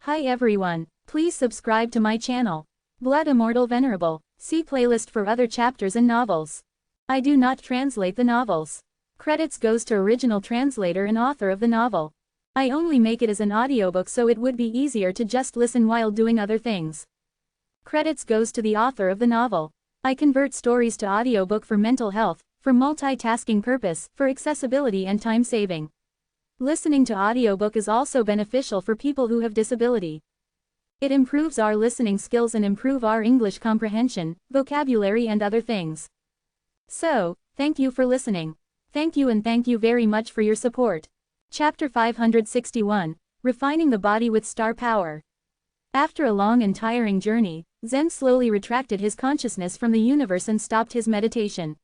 Hi everyone, please subscribe to my channel. Blood Immortal Venerable, see playlist for other chapters and novels. I do not translate the novels. Credits goes to original translator and author of the novel. I only make it as an audiobook so it would be easier to just listen while doing other things. Credits goes to the author of the novel. I convert stories to audiobook for mental health, for multitasking purpose, for accessibility and time saving. Listening to audiobook is also beneficial for people who have disability. It improves our listening skills and improve our English comprehension, vocabulary and other things. So, thank you for listening. Thank you and thank you very much for your support. Chapter 561, Refining the Body with Star Power. After a long and tiring journey, Zen slowly retracted his consciousness from the universe and stopped his meditation.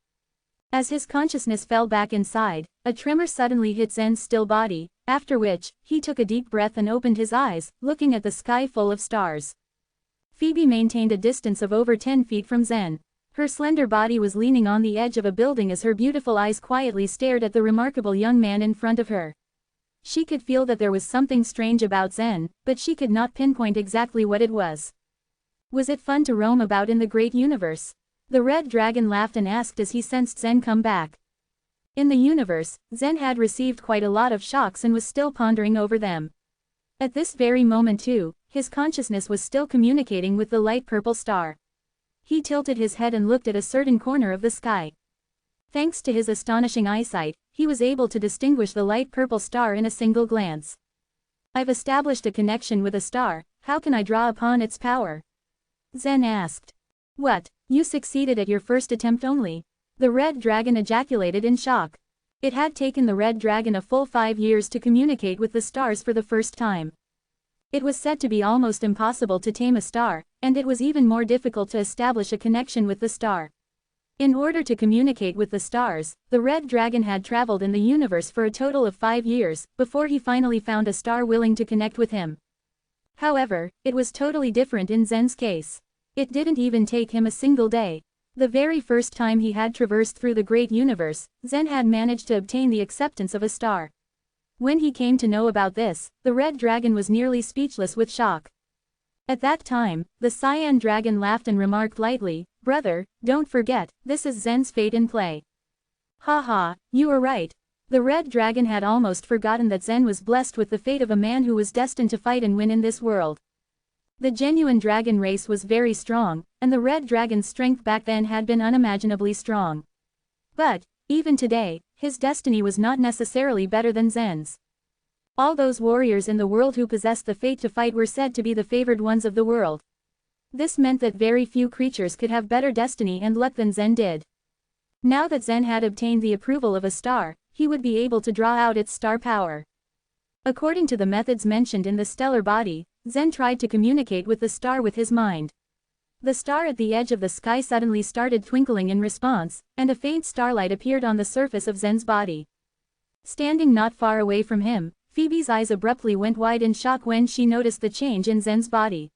As his consciousness fell back inside, a tremor suddenly hit Zen's still body, after which, he took a deep breath and opened his eyes, looking at the sky full of stars. Phoebe maintained a distance of over 10 feet from Zen. Her slender body was leaning on the edge of a building as her beautiful eyes quietly stared at the remarkable young man in front of her. She could feel that there was something strange about Zen, but she could not pinpoint exactly what it was. Was it fun to roam about in the great universe? The red dragon laughed and asked as he sensed Zen come back. In the universe, Zen had received quite a lot of shocks and was still pondering over them. At this very moment too, his consciousness was still communicating with the light purple star. He tilted his head and looked at a certain corner of the sky. Thanks to his astonishing eyesight, he was able to distinguish the light purple star in a single glance. I've established a connection with a star, how can I draw upon its power? Zen asked. What, you succeeded at your first attempt only? The red dragon ejaculated in shock. It had taken the red dragon a full 5 years to communicate with the stars for the first time. It was said to be almost impossible to tame a star, and it was even more difficult to establish a connection with the star. In order to communicate with the stars, the red dragon had traveled in the universe for a total of 5 years, before he finally found a star willing to connect with him. However, it was totally different in Zen's case. It didn't even take him a single day. The very first time he had traversed through the great universe, Zen had managed to obtain the acceptance of a star. When he came to know about this, the red dragon was nearly speechless with shock. At that time, the cyan dragon laughed and remarked lightly, "Brother, don't forget, this is Zen's fate in play." "Ha ha, you are right." The red dragon had almost forgotten that Zen was blessed with the fate of a man who was destined to fight and win in this world. The genuine dragon race was very strong, and the red dragon's strength back then had been unimaginably strong. But, even today, his destiny was not necessarily better than Zen's. All those warriors in the world who possessed the fate to fight were said to be the favored ones of the world. This meant that very few creatures could have better destiny and luck than Zen did. Now that Zen had obtained the approval of a star, he would be able to draw out its star power. According to the methods mentioned in the stellar body, Zen tried to communicate with the star with his mind. The star at the edge of the sky suddenly started twinkling in response, and a faint starlight appeared on the surface of Zen's body. Standing not far away from him, Phoebe's eyes abruptly went wide in shock when she noticed the change in Zen's body.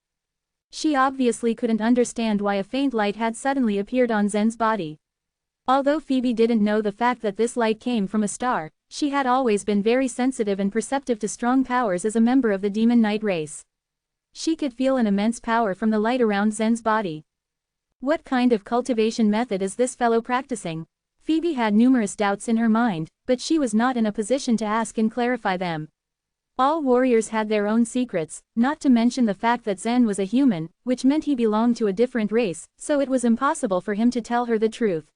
She obviously couldn't understand why a faint light had suddenly appeared on Zen's body. Although Phoebe didn't know the fact that this light came from a star, she had always been very sensitive and perceptive to strong powers as a member of the demon knight race. She could feel an immense power from the light around Zen's body. What kind of cultivation method is this fellow practicing? Phoebe had numerous doubts in her mind, but she was not in a position to ask and clarify them. All warriors had their own secrets, not to mention the fact that Zen was a human, which meant he belonged to a different race, so it was impossible for him to tell her the truth.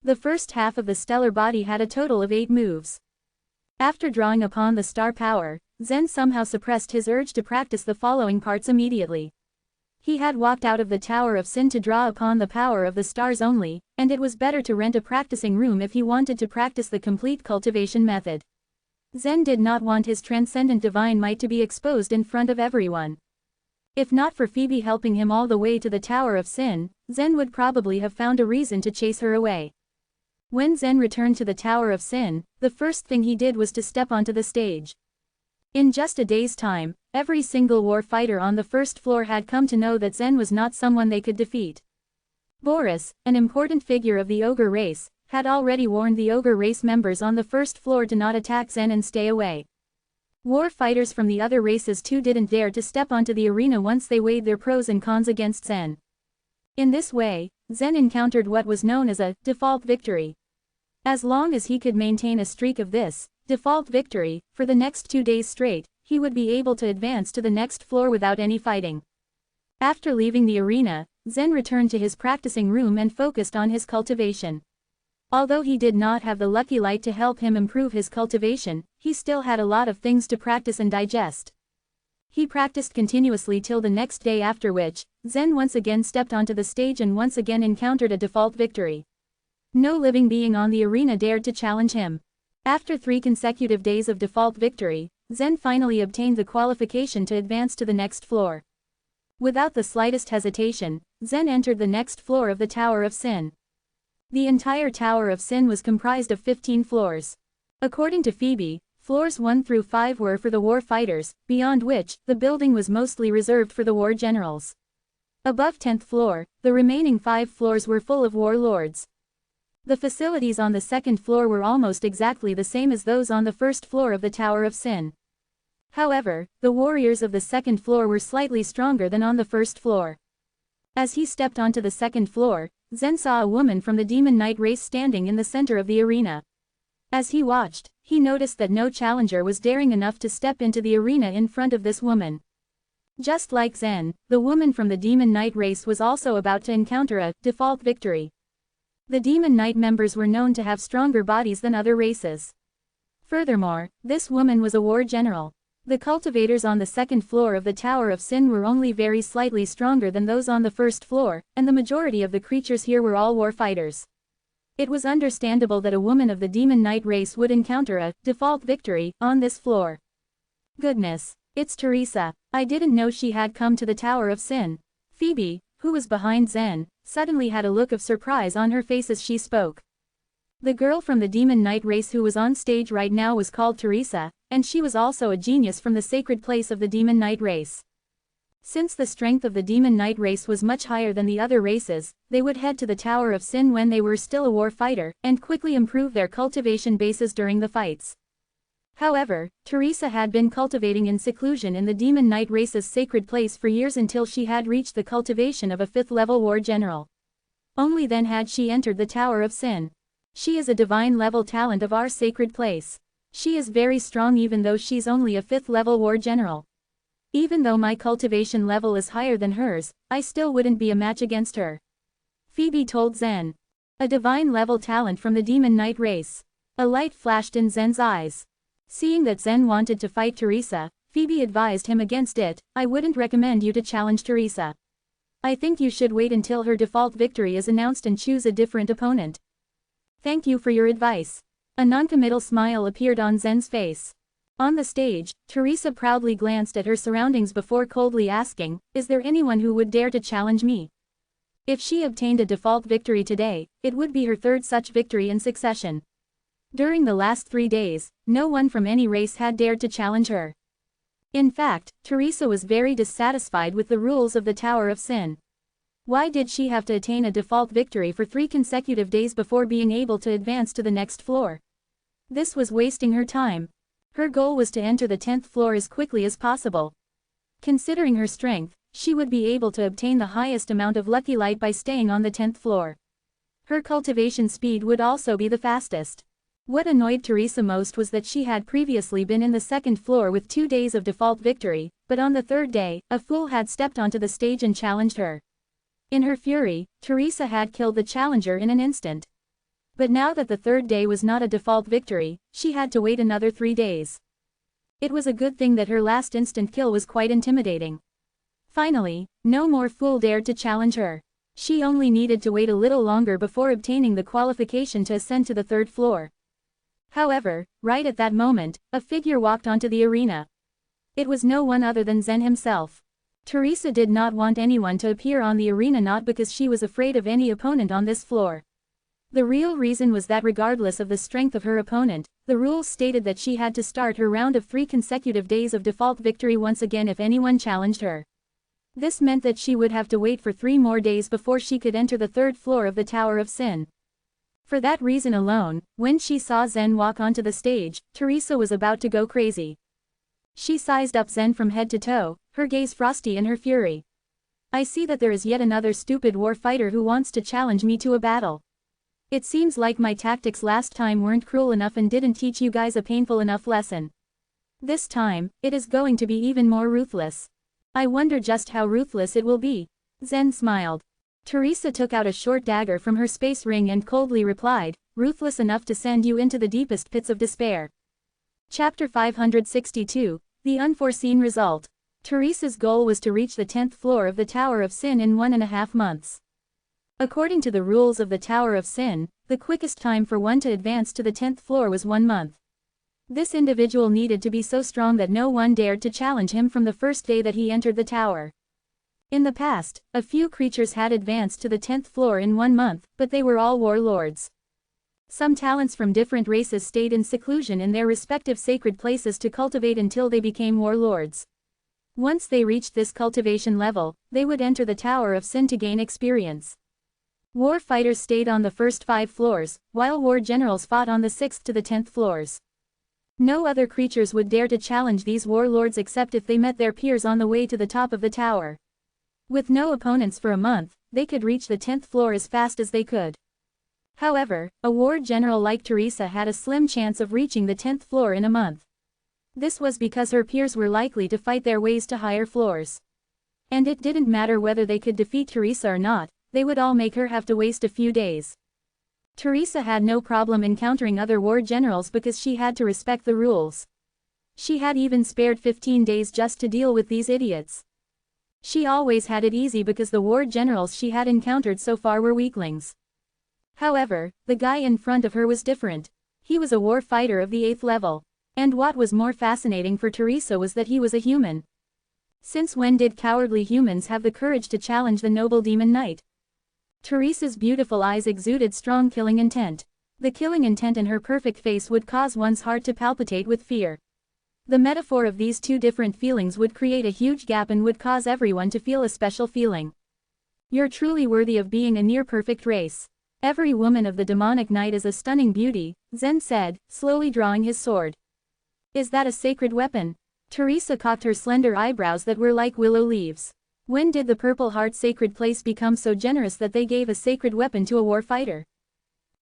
The first half of the stellar body had a total of 8 moves. After drawing upon the star power, Zen somehow suppressed his urge to practice the following parts immediately. He had walked out of the Tower of Sin to draw upon the power of the stars only, and it was better to rent a practicing room if he wanted to practice the complete cultivation method. Zen did not want his transcendent divine might to be exposed in front of everyone. If not for Phoebe helping him all the way to the Tower of Sin, Zen would probably have found a reason to chase her away. When Zen returned to the Tower of Sin, the first thing he did was to step onto the stage. In just a day's time, every single war fighter on the first floor had come to know that Zen was not someone they could defeat. Boris, an important figure of the ogre race, had already warned the ogre race members on the first floor to not attack Zen and stay away. War fighters from the other races too didn't dare to step onto the arena once they weighed their pros and cons against Zen. In this way, Zen encountered what was known as a default victory. As long as he could maintain a streak of this default victory for the next 2 days straight, he would be able to advance to the next floor without any fighting. After leaving the arena, Zen returned to his practicing room and focused on his cultivation. Although he did not have the lucky light to help him improve his cultivation, he still had a lot of things to practice and digest. He practiced continuously till the next day, after which, Zen once again stepped onto the stage and once again encountered a default victory. No living being on the arena dared to challenge him. After 3 consecutive days of default victory, Zen finally obtained the qualification to advance to the next floor. Without the slightest hesitation, Zen entered the next floor of the Tower of Sin. The entire Tower of Sin was comprised of 15 floors. According to Phoebe, floors 1 through 5 were for the war fighters, beyond which, the building was mostly reserved for the war generals. Above 10th floor, the remaining 5 floors were full of warlords. The facilities on the second floor were almost exactly the same as those on the first floor of the Tower of Sin. However, the warriors of the second floor were slightly stronger than on the first floor. As he stepped onto the second floor, Zen saw a woman from the Demon Knight race standing in the center of the arena. As he watched, he noticed that no challenger was daring enough to step into the arena in front of this woman. Just like Zen, the woman from the Demon Knight race was also about to encounter a default victory. The Demon Knight members were known to have stronger bodies than other races. Furthermore, this woman was a war general. The cultivators on the second floor of the Tower of Sin were only very slightly stronger than those on the first floor, and the majority of the creatures here were all war fighters. It was understandable that a woman of the Demon Knight race would encounter a default victory on this floor. Goodness, it's Teresa. I didn't know she had come to the Tower of Sin. Phoebe, who was behind Zen, suddenly had a look of surprise on her face as she spoke. The girl from the Demon Knight race who was on stage right now was called Teresa, and she was also a genius from the sacred place of the Demon Knight race. Since the strength of the Demon Knight race was much higher than the other races, they would head to the Tower of Sin when they were still a war fighter, and quickly improve their cultivation bases during the fights. However, Teresa had been cultivating in seclusion in the Demon Knight race's sacred place for years until she had reached the cultivation of a 5th-level war general. Only then had she entered the Tower of Sin. She is a divine-level talent of our sacred place. She is very strong even though she's only a 5th-level war general. Even though my cultivation level is higher than hers, I still wouldn't be a match against her. Phoebe told Zen. A divine-level talent from the Demon Knight race. A light flashed in Zen's eyes. Seeing that Zen wanted to fight Teresa, Phoebe advised him against it. I wouldn't recommend you to challenge Teresa. I think you should wait until her default victory is announced and choose a different opponent. Thank you for your advice. A non-committal smile appeared on Zen's face. On the stage, Teresa proudly glanced at her surroundings before coldly asking, "Is there anyone who would dare to challenge me?" If she obtained a default victory today, it would be her 3rd such victory in succession. During the last 3 days, no one from any race had dared to challenge her. In fact, Teresa was very dissatisfied with the rules of the Tower of Sin. Why did she have to attain a default victory for 3 consecutive days before being able to advance to the next floor? This was wasting her time. Her goal was to enter the 10th floor as quickly as possible. Considering her strength, she would be able to obtain the highest amount of lucky light by staying on the 10th floor. Her cultivation speed would also be the fastest. What annoyed Teresa most was that she had previously been in the 2nd floor with 2 days of default victory, but on the 3rd day, a fool had stepped onto the stage and challenged her. In her fury, Teresa had killed the challenger in an instant. But now that the 3rd day was not a default victory, she had to wait another 3 days. It was a good thing that her last instant kill was quite intimidating. Finally, no more fool dared to challenge her. She only needed to wait a little longer before obtaining the qualification to ascend to the 3rd floor. However, right at that moment, a figure walked onto the arena. It was no one other than Zen himself. Teresa did not want anyone to appear on the arena, not because she was afraid of any opponent on this floor. The real reason was that regardless of the strength of her opponent, the rules stated that she had to start her round of 3 consecutive days of default victory once again if anyone challenged her. This meant that she would have to wait for 3 more days before she could enter the 3rd floor of the Tower of Sin. For that reason alone, when she saw Zen walk onto the stage, Teresa was about to go crazy. She sized up Zen from head to toe, her gaze frosty in her fury. I see that there is yet another stupid war fighter who wants to challenge me to a battle. It seems like my tactics last time weren't cruel enough and didn't teach you guys a painful enough lesson. This time, it is going to be even more ruthless. I wonder just how ruthless it will be. Zen smiled. Teresa took out a short dagger from her space ring and coldly replied, ruthless enough to send you into the deepest pits of despair. Chapter 562, The Unforeseen Result. Teresa's goal was to reach the 10th floor of the Tower of Sin in 1.5 months. According to the rules of the Tower of Sin, the quickest time for one to advance to the 10th floor was 1 month. This individual needed to be so strong that no one dared to challenge him from the first day that he entered the tower. In the past, a few creatures had advanced to the 10th floor in 1 month, but they were all warlords. Some talents from different races stayed in seclusion in their respective sacred places to cultivate until they became warlords. Once they reached this cultivation level, they would enter the Tower of Sin to gain experience. War fighters stayed on the first 5 floors, while war generals fought on the 6th to the 10th floors. No other creatures would dare to challenge these warlords except if they met their peers on the way to the top of the tower. With no opponents for a month, they could reach the 10th floor as fast as they could. However, a war general like Teresa had a slim chance of reaching the 10th floor in a month. This was because her peers were likely to fight their ways to higher floors. And it didn't matter whether they could defeat Teresa or not, they would all make her have to waste a few days. Teresa had no problem encountering other war generals because she had to respect the rules. She had even spared 15 days just to deal with these idiots. She always had it easy because the war generals she had encountered so far were weaklings. However, the guy in front of her was different. He was a war fighter of the 8th level. And what was more fascinating for Teresa was that he was a human. Since when did cowardly humans have the courage to challenge the noble demon knight? Teresa's beautiful eyes exuded strong killing intent. The killing intent in her perfect face would cause one's heart to palpitate with fear. The metaphor of these two different feelings would create a huge gap and would cause everyone to feel a special feeling. You're truly worthy of being a near-perfect race. Every woman of the demonic knight is a stunning beauty, Zen said, slowly drawing his sword. Is that a sacred weapon? Teresa cocked her slender eyebrows that were like willow leaves. When did the Purple Heart sacred place become so generous that they gave a sacred weapon to a war fighter?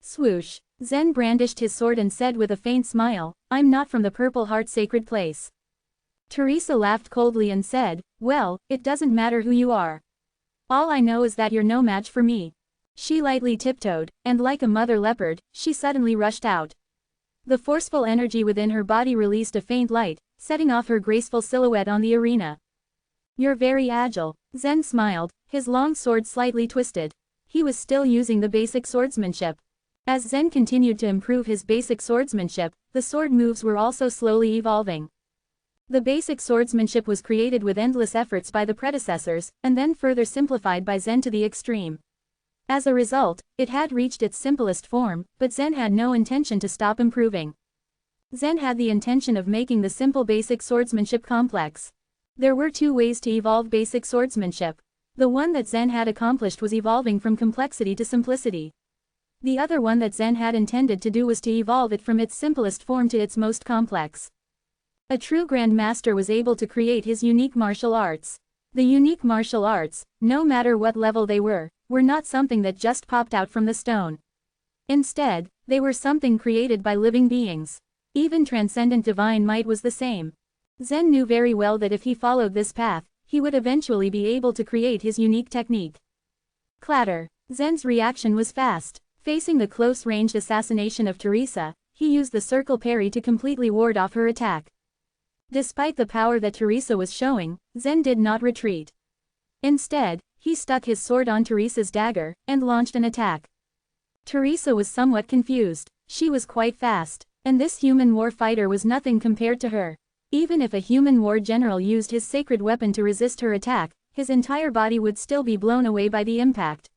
Swoosh. Zen brandished his sword and said with a faint smile, I'm not from the Purple Heart sacred place. Teresa laughed coldly and said, well, it doesn't matter who you are. All I know is that you're no match for me. She lightly tiptoed, and like a mother leopard, she suddenly rushed out. The forceful energy within her body released a faint light, setting off her graceful silhouette on the arena. You're very agile. Zen smiled, his long sword slightly twisted. He was still using the basic swordsmanship. As Zen continued to improve his basic swordsmanship, the sword moves were also slowly evolving. The basic swordsmanship was created with endless efforts by the predecessors, and then further simplified by Zen to the extreme. As a result, it had reached its simplest form, but Zen had no intention to stop improving. Zen had the intention of making the simple basic swordsmanship complex. There were 2 ways to evolve basic swordsmanship. The one that Zen had accomplished was evolving from complexity to simplicity. The other one that Zen had intended to do was to evolve it from its simplest form to its most complex. A true Grand Master was able to create his unique martial arts. The unique martial arts, no matter what level they were not something that just popped out from the stone. Instead, they were something created by living beings. Even transcendent divine might was the same. Zen knew very well that if he followed this path, he would eventually be able to create his unique technique. Clatter. Zen's reaction was fast. Facing the close-ranged assassination of Teresa, he used the circle parry to completely ward off her attack. Despite the power that Teresa was showing, Zen did not retreat. Instead, he stuck his sword on Teresa's dagger, and launched an attack. Teresa was somewhat confused. She was quite fast, and this human war fighter was nothing compared to her. Even if a human war general used his sacred weapon to resist her attack, his entire body would still be blown away by the impact.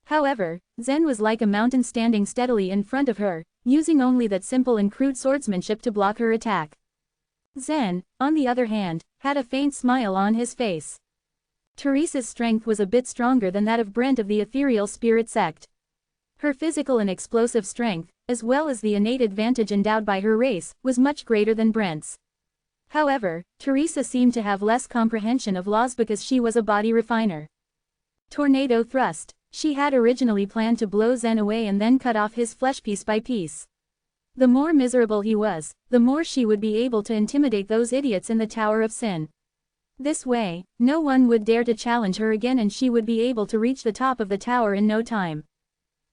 However, Zen was like a mountain standing steadily in front of her, using only that simple and crude swordsmanship to block her attack. Zen, on the other hand, had a faint smile on his face. Teresa's strength was a bit stronger than that of Brent of the ethereal spirit sect. Her physical and explosive strength, as well as the innate advantage endowed by her race, was much greater than Brent's. However, Teresa seemed to have less comprehension of laws because she was a body refiner. Tornado thrust. She had originally planned to blow Zen away and then cut off his flesh piece by piece. The more miserable he was, the more she would be able to intimidate those idiots in the Tower of Sin. This way, no one would dare to challenge her again and she would be able to reach the top of the tower in no time.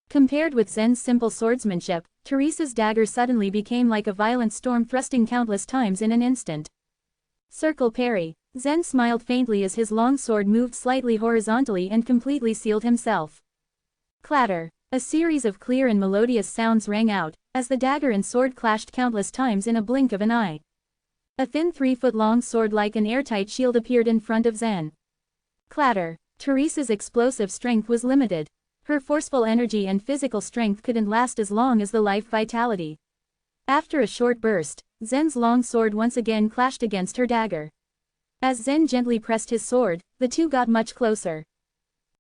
Compared with Zen's simple swordsmanship, Teresa's dagger suddenly became like a violent storm, thrusting countless times in an instant. Circle parry. Zen smiled faintly as his long sword moved slightly horizontally and completely sealed himself. Clatter. A series of clear and melodious sounds rang out, as the dagger and sword clashed countless times in a blink of an eye. A thin 3-foot-long sword like an airtight shield appeared in front of Zen. Clatter. Teresa's explosive strength was limited. Her forceful energy and physical strength couldn't last as long as the life vitality. After a short burst, Zen's long sword once again clashed against her dagger. As Zen gently pressed his sword, the two got much closer.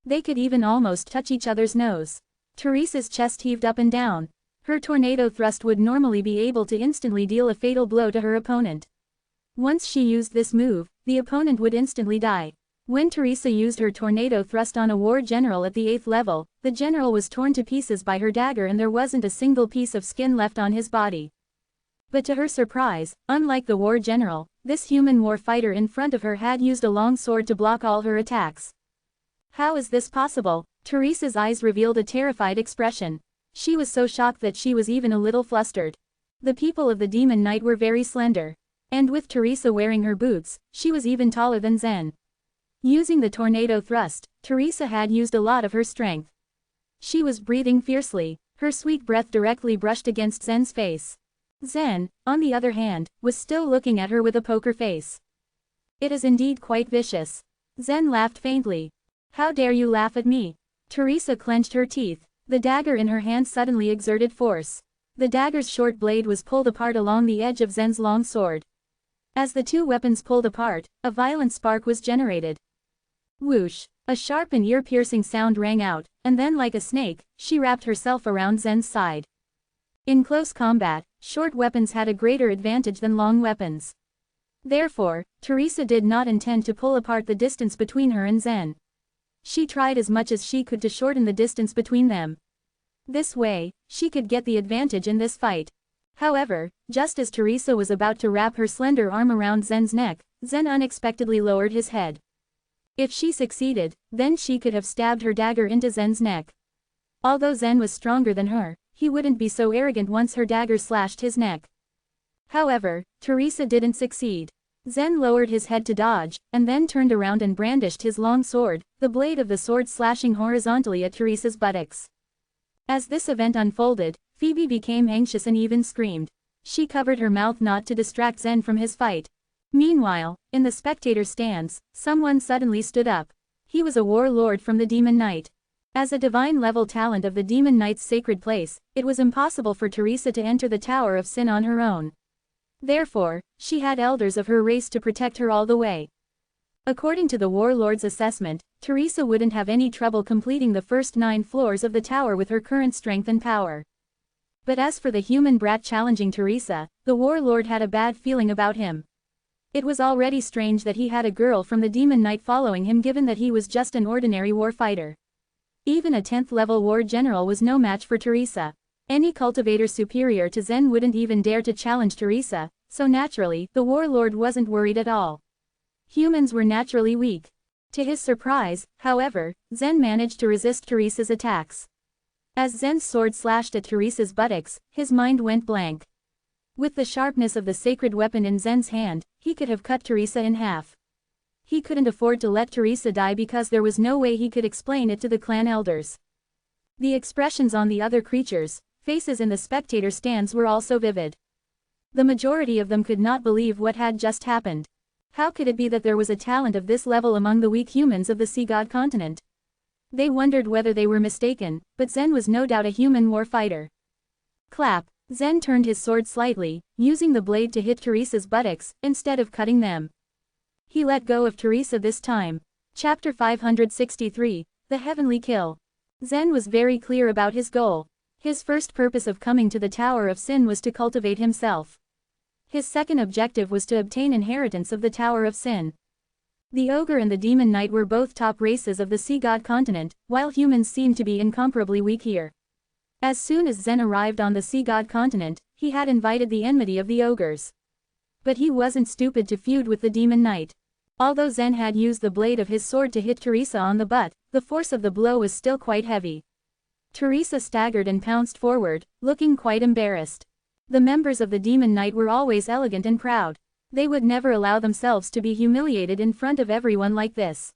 They could even almost touch each other's nose. Teresa's chest heaved up and down. Her tornado thrust would normally be able to instantly deal a fatal blow to her opponent. Once she used this move, the opponent would instantly die. When Teresa used her tornado thrust on a war general at the 8th level, the general was torn to pieces by her dagger and there wasn't a single piece of skin left on his body. But to her surprise, unlike the war general, this human war fighter in front of her had used a long sword to block all her attacks. How is this possible? Teresa's eyes revealed a terrified expression. She was so shocked that she was even a little flustered. The people of the Demon Knight were very slender. And with Teresa wearing her boots, she was even taller than Zen. Using the tornado thrust, Teresa had used a lot of her strength. She was breathing fiercely, her sweet breath directly brushed against Zen's face. Zen, on the other hand, was still looking at her with a poker face. It is indeed quite vicious. Zen laughed faintly. How dare you laugh at me? Teresa clenched her teeth. The dagger in her hand suddenly exerted force. The dagger's short blade was pulled apart along the edge of Zen's long sword. As the two weapons pulled apart, a violent spark was generated. Whoosh! A sharp and ear-piercing sound rang out, and then like a snake, she wrapped herself around Zen's side. In close combat, short weapons had a greater advantage than long weapons. Therefore, Teresa did not intend to pull apart the distance between her and Zen. She tried as much as she could to shorten the distance between them. This way, she could get the advantage in this fight. However, just as Teresa was about to wrap her slender arm around Zen's neck, Zen unexpectedly lowered his head. If she succeeded, then she could have stabbed her dagger into Zen's neck. Although Zen was stronger than her, he wouldn't be so arrogant once her dagger slashed his neck. However, Teresa didn't succeed. Zen lowered his head to dodge, and then turned around and brandished his long sword, the blade of the sword slashing horizontally at Teresa's buttocks. As this event unfolded, Phoebe became anxious and even screamed. She covered her mouth not to distract Zen from his fight. Meanwhile, in the spectator stands, someone suddenly stood up. He was a warlord from the Demon Knight. As a divine-level talent of the Demon Knight's sacred place, it was impossible for Teresa to enter the Tower of Sin on her own. Therefore, she had elders of her race to protect her all the way. According to the warlord's assessment, Teresa wouldn't have any trouble completing the first 9 floors of the tower with her current strength and power. But as for the human brat challenging Teresa, the warlord had a bad feeling about him. It was already strange that he had a girl from the Demon Knight following him, given that he was just an ordinary war fighter. Even a 10th level war general was no match for Teresa. Any cultivator superior to Zen wouldn't even dare to challenge Teresa, so naturally, the warlord wasn't worried at all. Humans were naturally weak. To his surprise, however, Zen managed to resist Teresa's attacks. As Zen's sword slashed at Teresa's buttocks, his mind went blank. With the sharpness of the sacred weapon in Zen's hand, he could have cut Teresa in half. He couldn't afford to let Teresa die because there was no way he could explain it to the clan elders. The expressions on the other creatures' faces in the spectator stands were also vivid. The majority of them could not believe what had just happened. How could it be that there was a talent of this level among the weak humans of the Sea God continent? They wondered whether they were mistaken, but Zen was no doubt a human war fighter. Clap! Zen turned his sword slightly, using the blade to hit Teresa's buttocks, instead of cutting them. He let go of Teresa this time. Chapter 563, The Heavenly Kill. Zen was very clear about his goal. His first purpose of coming to the Tower of Sin was to cultivate himself. His second objective was to obtain inheritance of the Tower of Sin. The Ogre and the Demon Knight were both top races of the Sea God continent, while humans seemed to be incomparably weak here. As soon as Zen arrived on the Sea God continent, he had invited the enmity of the Ogres. But he wasn't stupid to feud with the Demon Knight. Although Zen had used the blade of his sword to hit Teresa on the butt, the force of the blow was still quite heavy. Teresa staggered and pounced forward, looking quite embarrassed. The members of the Demon Knight were always elegant and proud. They would never allow themselves to be humiliated in front of everyone like this.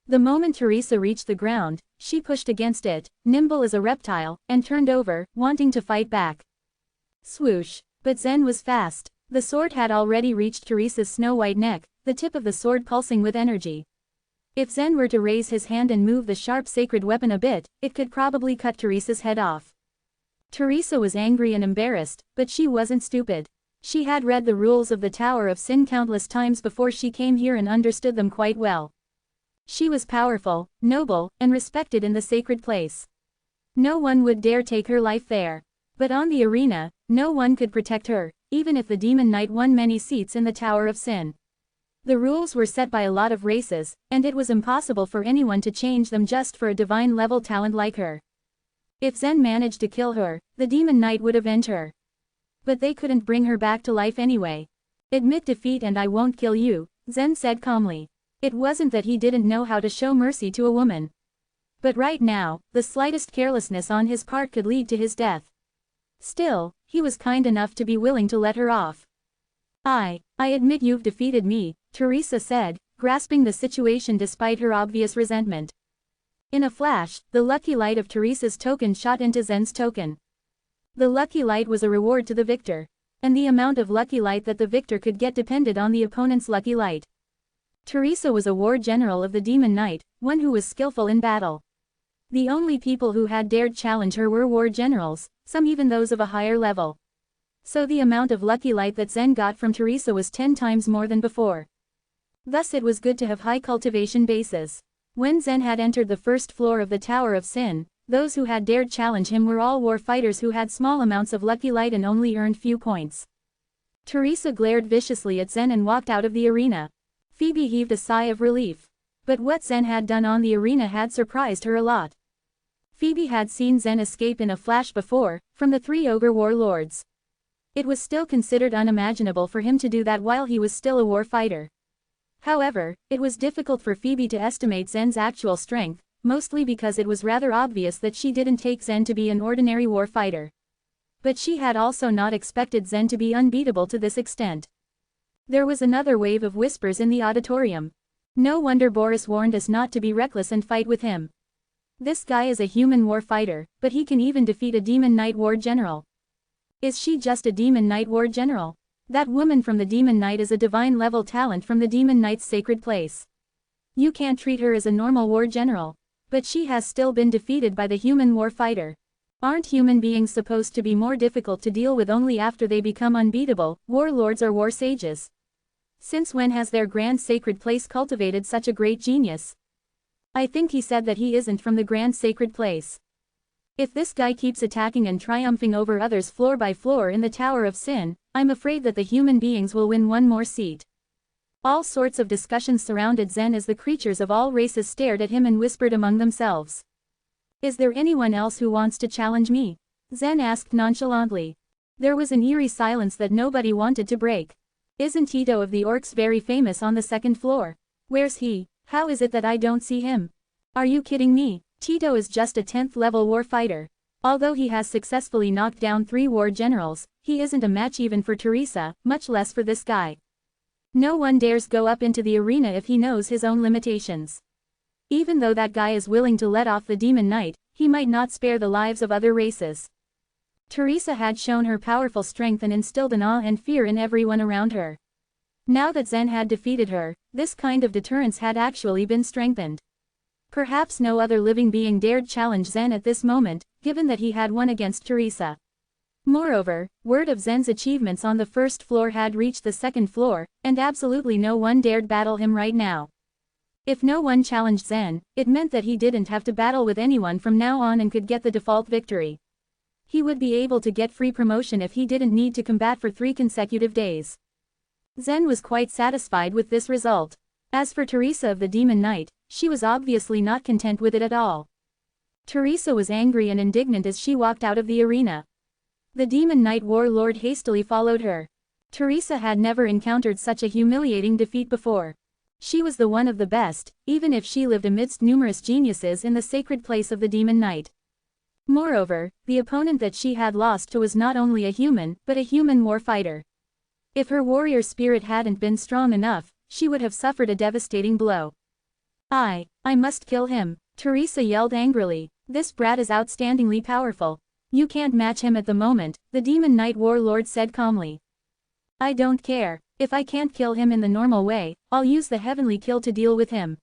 The moment Teresa reached the ground, she pushed against it, nimble as a reptile, and turned over, wanting to fight back. Swoosh! But Zen was fast. The sword had already reached Teresa's snow-white neck, the tip of the sword pulsing with energy. If Zen were to raise his hand and move the sharp sacred weapon a bit, it could probably cut Teresa's head off. Teresa was angry and embarrassed, but she wasn't stupid. She had read the rules of the Tower of Sin countless times before she came here and understood them quite well. She was powerful, noble, and respected in the sacred place. No one would dare take her life there. But on the arena, no one could protect her, even if the Demon Knight won many seats in the Tower of Sin. The rules were set by a lot of races, and it was impossible for anyone to change them just for a divine-level talent like her. If Zen managed to kill her, the Demon Knight would avenge her. But they couldn't bring her back to life anyway. Admit defeat and I won't kill you, Zen said calmly. It wasn't that he didn't know how to show mercy to a woman. But right now, the slightest carelessness on his part could lead to his death. Still, he was kind enough to be willing to let her off. I admit you've defeated me, Teresa said, grasping the situation despite her obvious resentment. In a flash, the lucky light of Teresa's token shot into Zen's token. The lucky light was a reward to the victor, and the amount of lucky light that the victor could get depended on the opponent's lucky light. Teresa was a war general of the Demon Knight, one who was skillful in battle. The only people who had dared challenge her were war generals, some even those of a higher level. So the amount of lucky light that Zen got from Teresa was 10 times more than before. Thus it was good to have high cultivation bases. When Zen had entered the first floor of the Tower of Sin, those who had dared challenge him were all war fighters who had small amounts of lucky light and only earned few points. Teresa glared viciously at Zen and walked out of the arena. Phoebe heaved a sigh of relief. But what Zen had done on the arena had surprised her a lot. Phoebe had seen Zen escape in a flash before, from the 3 ogre warlords. It was still considered unimaginable for him to do that while he was still a war fighter. However, it was difficult for Phoebe to estimate Zen's actual strength, mostly because it was rather obvious that she didn't take Zen to be an ordinary war fighter. But she had also not expected Zen to be unbeatable to this extent. There was another wave of whispers in the auditorium. No wonder Boris warned us not to be reckless and fight with him. This guy is a human war fighter, but he can even defeat a Demon Knight war general. Is she just a Demon Knight war general? That woman from the Demon Knight is a divine-level talent from the Demon Knight's sacred place. You can't treat her as a normal war general. But she has still been defeated by the human war fighter. Aren't human beings supposed to be more difficult to deal with only after they become unbeatable, warlords or war sages? Since when has their grand sacred place cultivated such a great genius? I think he said that he isn't from the grand sacred place. If this guy keeps attacking and triumphing over others floor by floor in the Tower of Sin, I'm afraid that the human beings will win one more seat. All sorts of discussions surrounded Zen as the creatures of all races stared at him and whispered among themselves. Is there anyone else who wants to challenge me? Zen asked nonchalantly. There was an eerie silence that nobody wanted to break. Isn't Tito of the Orcs very famous on the 2nd floor? Where's he? How is it that I don't see him? Are you kidding me? Tito is just a 10th level war fighter. Although he has successfully knocked down 3 war generals, he isn't a match even for Teresa, much less for this guy. No one dares go up into the arena if he knows his own limitations. Even though that guy is willing to let off the Demon Knight, he might not spare the lives of other races. Teresa had shown her powerful strength and instilled an awe and fear in everyone around her. Now that Zen had defeated her, this kind of deterrence had actually been strengthened. Perhaps no other living being dared challenge Zen at this moment, given that he had won against Teresa. Moreover, word of Zen's achievements on the 1st floor had reached the 2nd floor, and absolutely no one dared battle him right now. If no one challenged Zen, it meant that he didn't have to battle with anyone from now on and could get the default victory. He would be able to get free promotion if he didn't need to combat for 3 consecutive days. Zen was quite satisfied with this result. As for Teresa of the Demon Knight, she was obviously not content with it at all. Teresa was angry and indignant as she walked out of the arena. The Demon Knight warlord hastily followed her. Teresa had never encountered such a humiliating defeat before. She was the one of the best, even if she lived amidst numerous geniuses in the sacred place of the Demon Knight. Moreover, the opponent that she had lost to was not only a human, but a human war fighter. If her warrior spirit hadn't been strong enough, she would have suffered a devastating blow. I must kill him, Teresa yelled angrily. This brat is outstandingly powerful. You can't match him at the moment, the Demon Knight warlord said calmly. I don't care. If I can't kill him in the normal way, I'll use the heavenly kill to deal with him,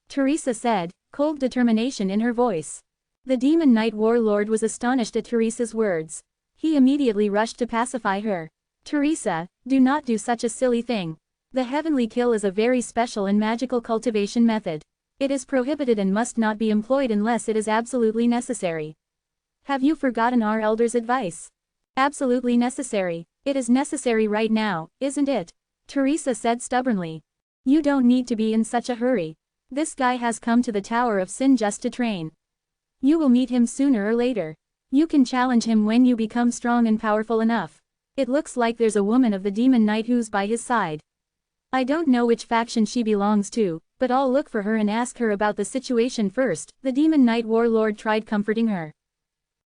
Teresa said, cold determination in her voice. The Demon Knight warlord was astonished at Teresa's words. He immediately rushed to pacify her. Teresa, do not do such a silly thing. The heavenly kill is a very special and magical cultivation method. It is prohibited and must not be employed unless it is absolutely necessary. Have you forgotten our elders' advice? Absolutely necessary. It is necessary right now, isn't it? Teresa said stubbornly. You don't need to be in such a hurry. This guy has come to the Tower of Sin just to train. You will meet him sooner or later. You can challenge him when you become strong and powerful enough. It looks like there's a woman of the Demon Knight who's by his side. I don't know which faction she belongs to, but I'll look for her and ask her about the situation first, the Demon Knight warlord tried comforting her.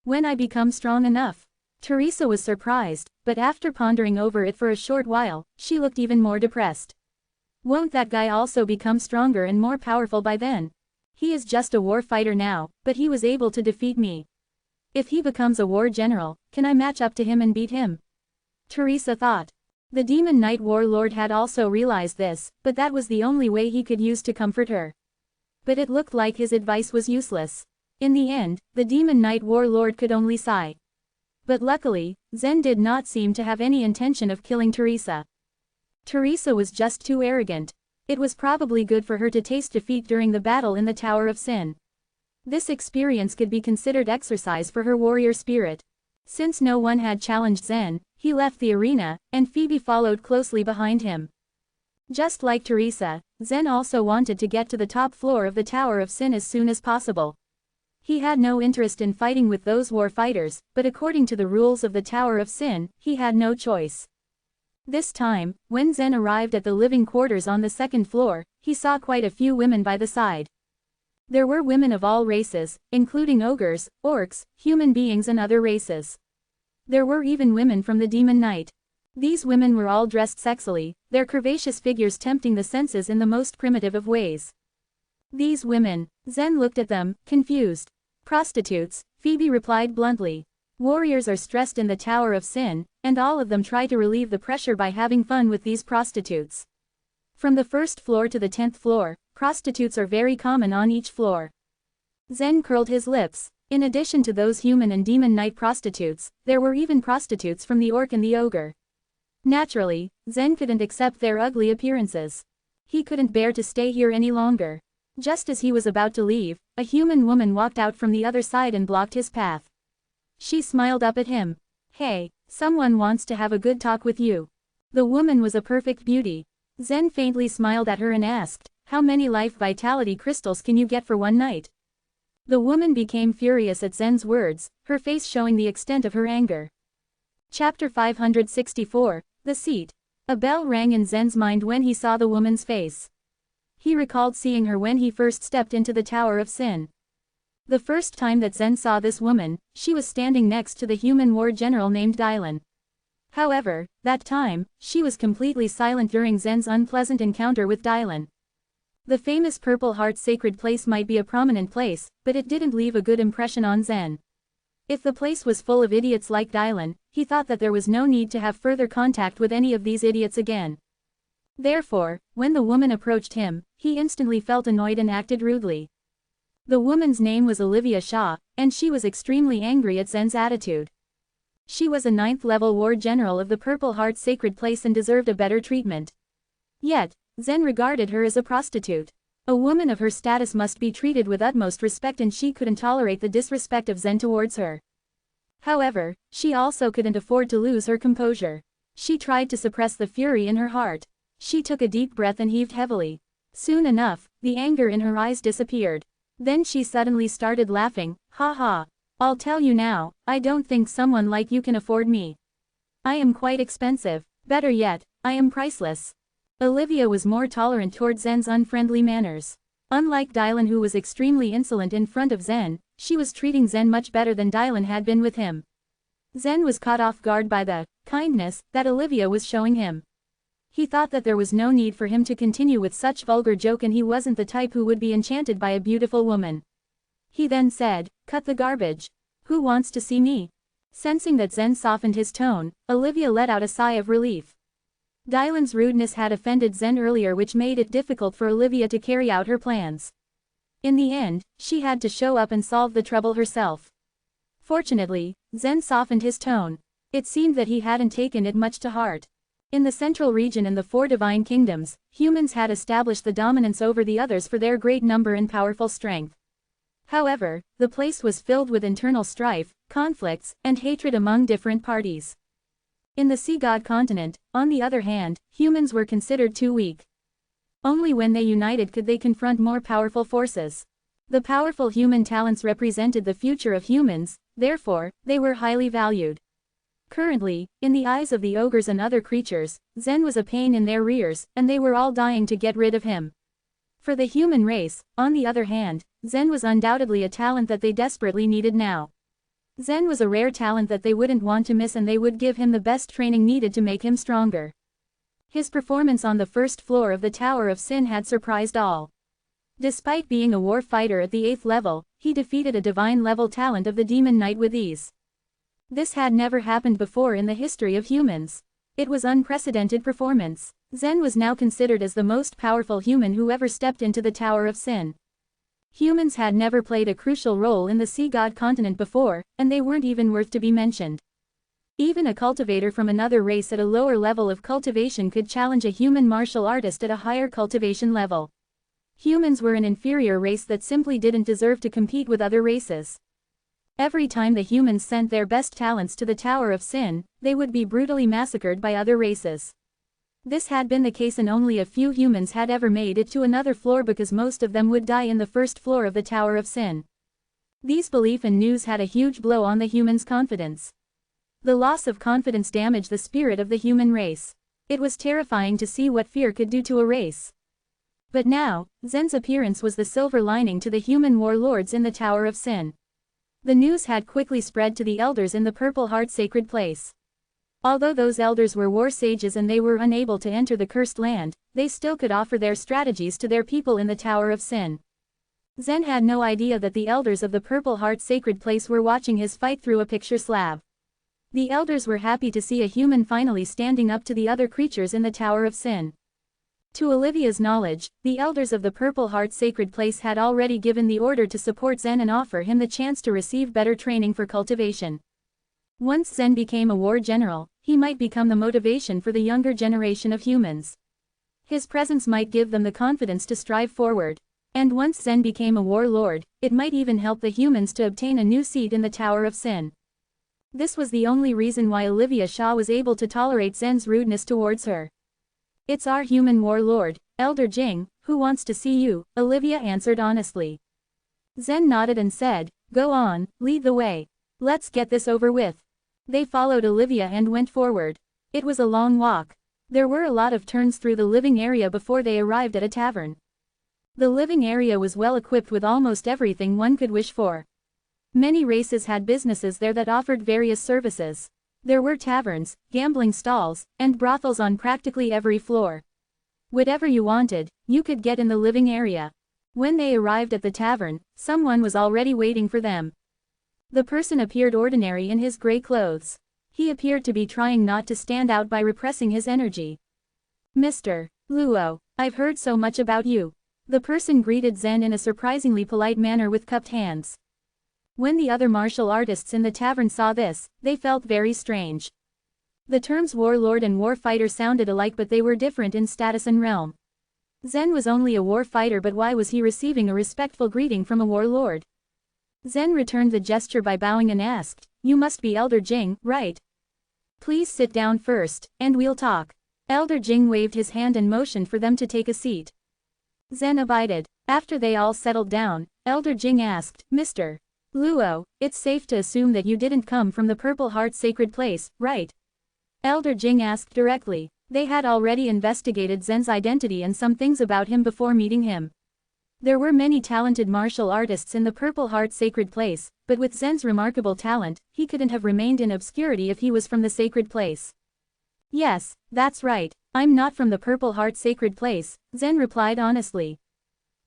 When I become strong enough. Teresa was surprised, but after pondering over it for a short while, she looked even more depressed. Won't that guy also become stronger and more powerful by then? He is just a war fighter now, but he was able to defeat me. If he becomes a war general, can I match up to him and beat him? Teresa thought. The Demon Knight warlord had also realized this, but that was the only way he could use to comfort her. But it looked like his advice was useless. In the end, the Demon Knight warlord could only sigh. But luckily, Zen did not seem to have any intention of killing Teresa. Teresa was just too arrogant. It was probably good for her to taste defeat during the battle in the Tower of Sin. This experience could be considered exercise for her warrior spirit. Since no one had challenged Zen, he left the arena, and Phoebe followed closely behind him. Just like Teresa, Zen also wanted to get to the top floor of the Tower of Sin as soon as possible. He had no interest in fighting with those war fighters, but according to the rules of the Tower of Sin, he had no choice. This time, when Zen arrived at the living quarters on the second floor, he saw quite a few women by the side. There were women of all races, including ogres, orcs, human beings and other races. There were even women from the Demon Knight. These women were all dressed sexily, their curvaceous figures tempting the senses in the most primitive of ways. These women, Zen looked at them, confused. Prostitutes, Phoebe replied bluntly. Warriors are stressed in the Tower of Sin, and all of them try to relieve the pressure by having fun with these prostitutes. From the first floor to the 10th floor, prostitutes are very common on each floor. Zen curled his lips. In addition to those human and Demon Knight prostitutes, there were even prostitutes from the orc and the ogre. Naturally, Zen couldn't accept their ugly appearances. He couldn't bear to stay here any longer. Just as he was about to leave, a human woman walked out from the other side and blocked his path. She smiled up at him. Hey, someone wants to have a good talk with you. The woman was a perfect beauty. Zen faintly smiled at her and asked, how many life vitality crystals can you get for one night? The woman became furious at Zen's words, her face showing the extent of her anger. Chapter 564, The Seat. A bell rang in Zen's mind when he saw the woman's face. He recalled seeing her when he first stepped into the Tower of Sin. The first time that Zen saw this woman, she was standing next to the human war general named Dylan. However, that time, she was completely silent during Zen's unpleasant encounter with Dylan. The famous Purple Heart sacred place might be a prominent place, but it didn't leave a good impression on Zen. If the place was full of idiots like Dylan, he thought that there was no need to have further contact with any of these idiots again. Therefore, when the woman approached him, he instantly felt annoyed and acted rudely. The woman's name was Olivia Shaw, and she was extremely angry at Zen's attitude. She was a 9th-level war general of the Purple Heart sacred place and deserved a better treatment. Yet, Zen regarded her as a prostitute. A woman of her status must be treated with utmost respect, and she couldn't tolerate the disrespect of Zen towards her. However, she also couldn't afford to lose her composure. She tried to suppress the fury in her heart. She took a deep breath and heaved heavily. Soon enough, the anger in her eyes disappeared. Then she suddenly started laughing. Ha ha. I'll tell you now, I don't think someone like you can afford me. I am quite expensive. Better yet, I am priceless. Olivia was more tolerant toward Zen's unfriendly manners. Unlike Dylan, who was extremely insolent in front of Zen, she was treating Zen much better than Dylan had been with him. Zen was caught off guard by the kindness that Olivia was showing him. He thought that there was no need for him to continue with such vulgar joke, and he wasn't the type who would be enchanted by a beautiful woman. He then said, "Cut the garbage. Who wants to see me?" Sensing that Zen softened his tone, Olivia let out a sigh of relief. Dylan's rudeness had offended Zen earlier, which made it difficult for Olivia to carry out her plans. In the end, she had to show up and solve the trouble herself. Fortunately, Zen softened his tone. It seemed that he hadn't taken it much to heart. In the central region and the 4 divine kingdoms, humans had established the dominance over the others for their great number and powerful strength. However, the place was filled with internal strife, conflicts, and hatred among different parties. In the Sea God continent, on the other hand, humans were considered too weak. Only when they united could they confront more powerful forces. The powerful human talents represented the future of humans, therefore, they were highly valued. Currently, in the eyes of the ogres and other creatures, Zen was a pain in their rears, and they were all dying to get rid of him. For the human race, on the other hand, Zen was undoubtedly a talent that they desperately needed now. Zen was a rare talent that they wouldn't want to miss, and they would give him the best training needed to make him stronger. His performance on the first floor of the Tower of Sin had surprised all. Despite being a war fighter at the 8th level, he defeated a divine-level talent of the Demon Knight with ease. This had never happened before in the history of humans. It was unprecedented performance. Zen was now considered as the most powerful human who ever stepped into the Tower of Sin. Humans had never played a crucial role in the Sea God continent before, and they weren't even worth to be mentioned. Even a cultivator from another race at a lower level of cultivation could challenge a human martial artist at a higher cultivation level. Humans were an inferior race that simply didn't deserve to compete with other races. Every time the humans sent their best talents to the Tower of Sin, they would be brutally massacred by other races. This had been the case, and only a few humans had ever made it to another floor because most of them would die in the first floor of the Tower of Sin. These belief and news had a huge blow on the humans' confidence. The loss of confidence damaged the spirit of the human race. It was terrifying to see what fear could do to a race. But now, Zen's appearance was the silver lining to the human warlords in the Tower of Sin. The news had quickly spread to the elders in the Purple Heart sacred place. Although those elders were war sages and they were unable to enter the cursed land, they still could offer their strategies to their people in the Tower of Sin. Zen had no idea that the elders of the Purple Heart sacred place were watching his fight through a picture slab. The elders were happy to see a human finally standing up to the other creatures in the Tower of Sin. To Olivia's knowledge, the elders of the Purple Heart sacred place had already given the order to support Zen and offer him the chance to receive better training for cultivation. Once Zen became a war general, he might become the motivation for the younger generation of humans. His presence might give them the confidence to strive forward. And once Zen became a warlord, it might even help the humans to obtain a new seat in the Tower of Sin. This was the only reason why Olivia Shaw was able to tolerate Zen's rudeness towards her. "It's our human warlord, Elder Jing, who wants to see you," Olivia answered honestly. Zen nodded and said, "Go on, lead the way. Let's get this over with." They followed Olivia and went forward. It was a long walk. There were a lot of turns through the living area before they arrived at a tavern. The living area was well equipped with almost everything one could wish for. Many races had businesses there that offered various services. There were taverns, gambling stalls, and brothels on practically every floor. Whatever you wanted, you could get in the living area. When they arrived at the tavern, someone was already waiting for them. The person appeared ordinary in his gray clothes. He appeared to be trying not to stand out by repressing his energy. "Mr. Luo, I've heard so much about you." The person greeted Zen in a surprisingly polite manner with cupped hands. When the other martial artists in the tavern saw this, they felt very strange. The terms warlord and warfighter sounded alike, but they were different in status and realm. Zen was only a warfighter, but why was he receiving a respectful greeting from a warlord? Zen returned the gesture by bowing and asked, you must be Elder Jing, right? Please sit down first, and we'll talk. Elder Jing waved his hand and motioned for them to take a seat. Zen abided. After they all settled down, Elder Jing asked, Mr. Luo, it's safe to assume that you didn't come from the Purple Heart Sacred Place, right? Elder Jing asked directly. They had already investigated Zen's identity and some things about him before meeting him. There were many talented martial artists in the Purple Heart Sacred Place, but with Zen's remarkable talent, he couldn't have remained in obscurity if he was from the sacred place. Yes, that's right, I'm not from the Purple Heart Sacred Place, Zen replied honestly.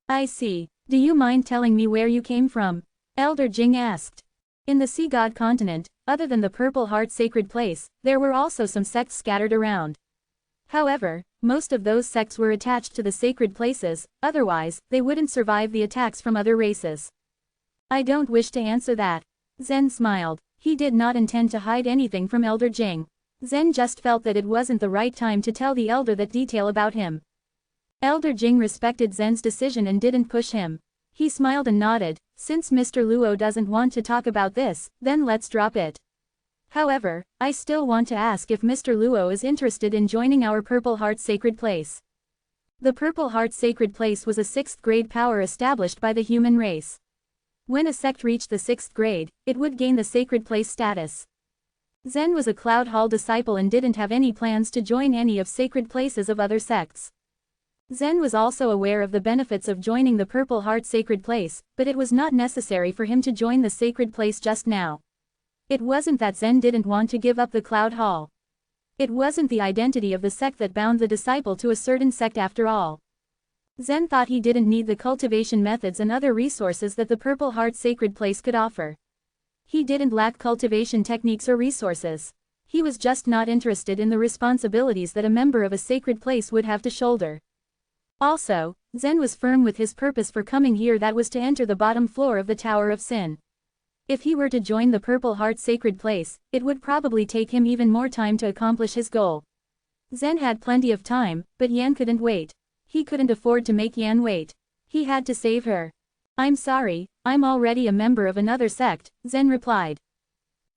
I see. Do you mind telling me where you came from? Elder Jing asked. In the Sea God continent, other than the Purple Heart Sacred Place, there were also some sects scattered around. However, most of those sects were attached to the sacred places, otherwise, they wouldn't survive the attacks from other races. I don't wish to answer that. Zen smiled. He did not intend to hide anything from Elder Jing. Zen just felt that it wasn't the right time to tell the elder that detail about him. Elder Jing respected Zen's decision and didn't push him. He smiled and nodded. Since Mr. Luo doesn't want to talk about this, then let's drop it. However, I still want to ask if Mr. Luo is interested in joining our Purple Heart Sacred Place. The Purple Heart Sacred Place was a 6th grade power established by the human race. When a sect reached the 6th grade, it would gain the Sacred Place status. Zen was a Cloud Hall disciple and didn't have any plans to join any of sacred places of other sects. Zen was also aware of the benefits of joining the Purple Heart Sacred Place, but it was not necessary for him to join the Sacred Place just now. It wasn't that Zen didn't want to give up the Cloud Hall. It wasn't the identity of the sect that bound the disciple to a certain sect after all. Zen thought he didn't need the cultivation methods and other resources that the Purple Heart Sacred Place could offer. He didn't lack cultivation techniques or resources. He was just not interested in the responsibilities that a member of a sacred place would have to shoulder. Also, Zen was firm with his purpose for coming here, that was to enter the bottom floor of the Tower of Sin. If he were to join the Purple Heart Sacred Place, it would probably take him even more time to accomplish his goal. Zen had plenty of time, but Yan couldn't wait. He couldn't afford to make Yan wait. He had to save her. I'm sorry, I'm already a member of another sect, Zen replied.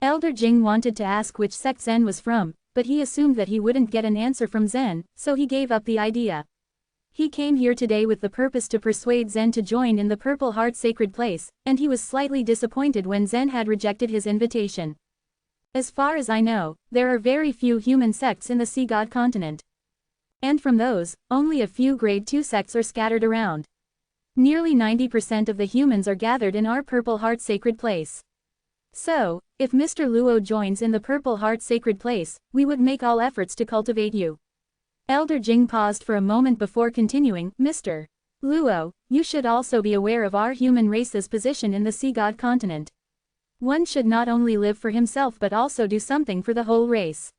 Elder Jing wanted to ask which sect Zen was from, but he assumed that he wouldn't get an answer from Zen, so he gave up the idea. He came here today with the purpose to persuade Zen to join in the Purple Heart Sacred Place, and he was slightly disappointed when Zen had rejected his invitation. As far as I know, there are very few human sects in the Sea God continent. And from those, only a few Grade 2 sects are scattered around. Nearly 90% of the humans are gathered in our Purple Heart Sacred Place. So, if Mr. Luo joins in the Purple Heart Sacred Place, we would make all efforts to cultivate you. Elder Jing paused for a moment before continuing, Mr. Luo, you should also be aware of our human race's position in the Sea God continent. One should not only live for himself but also do something for the whole race.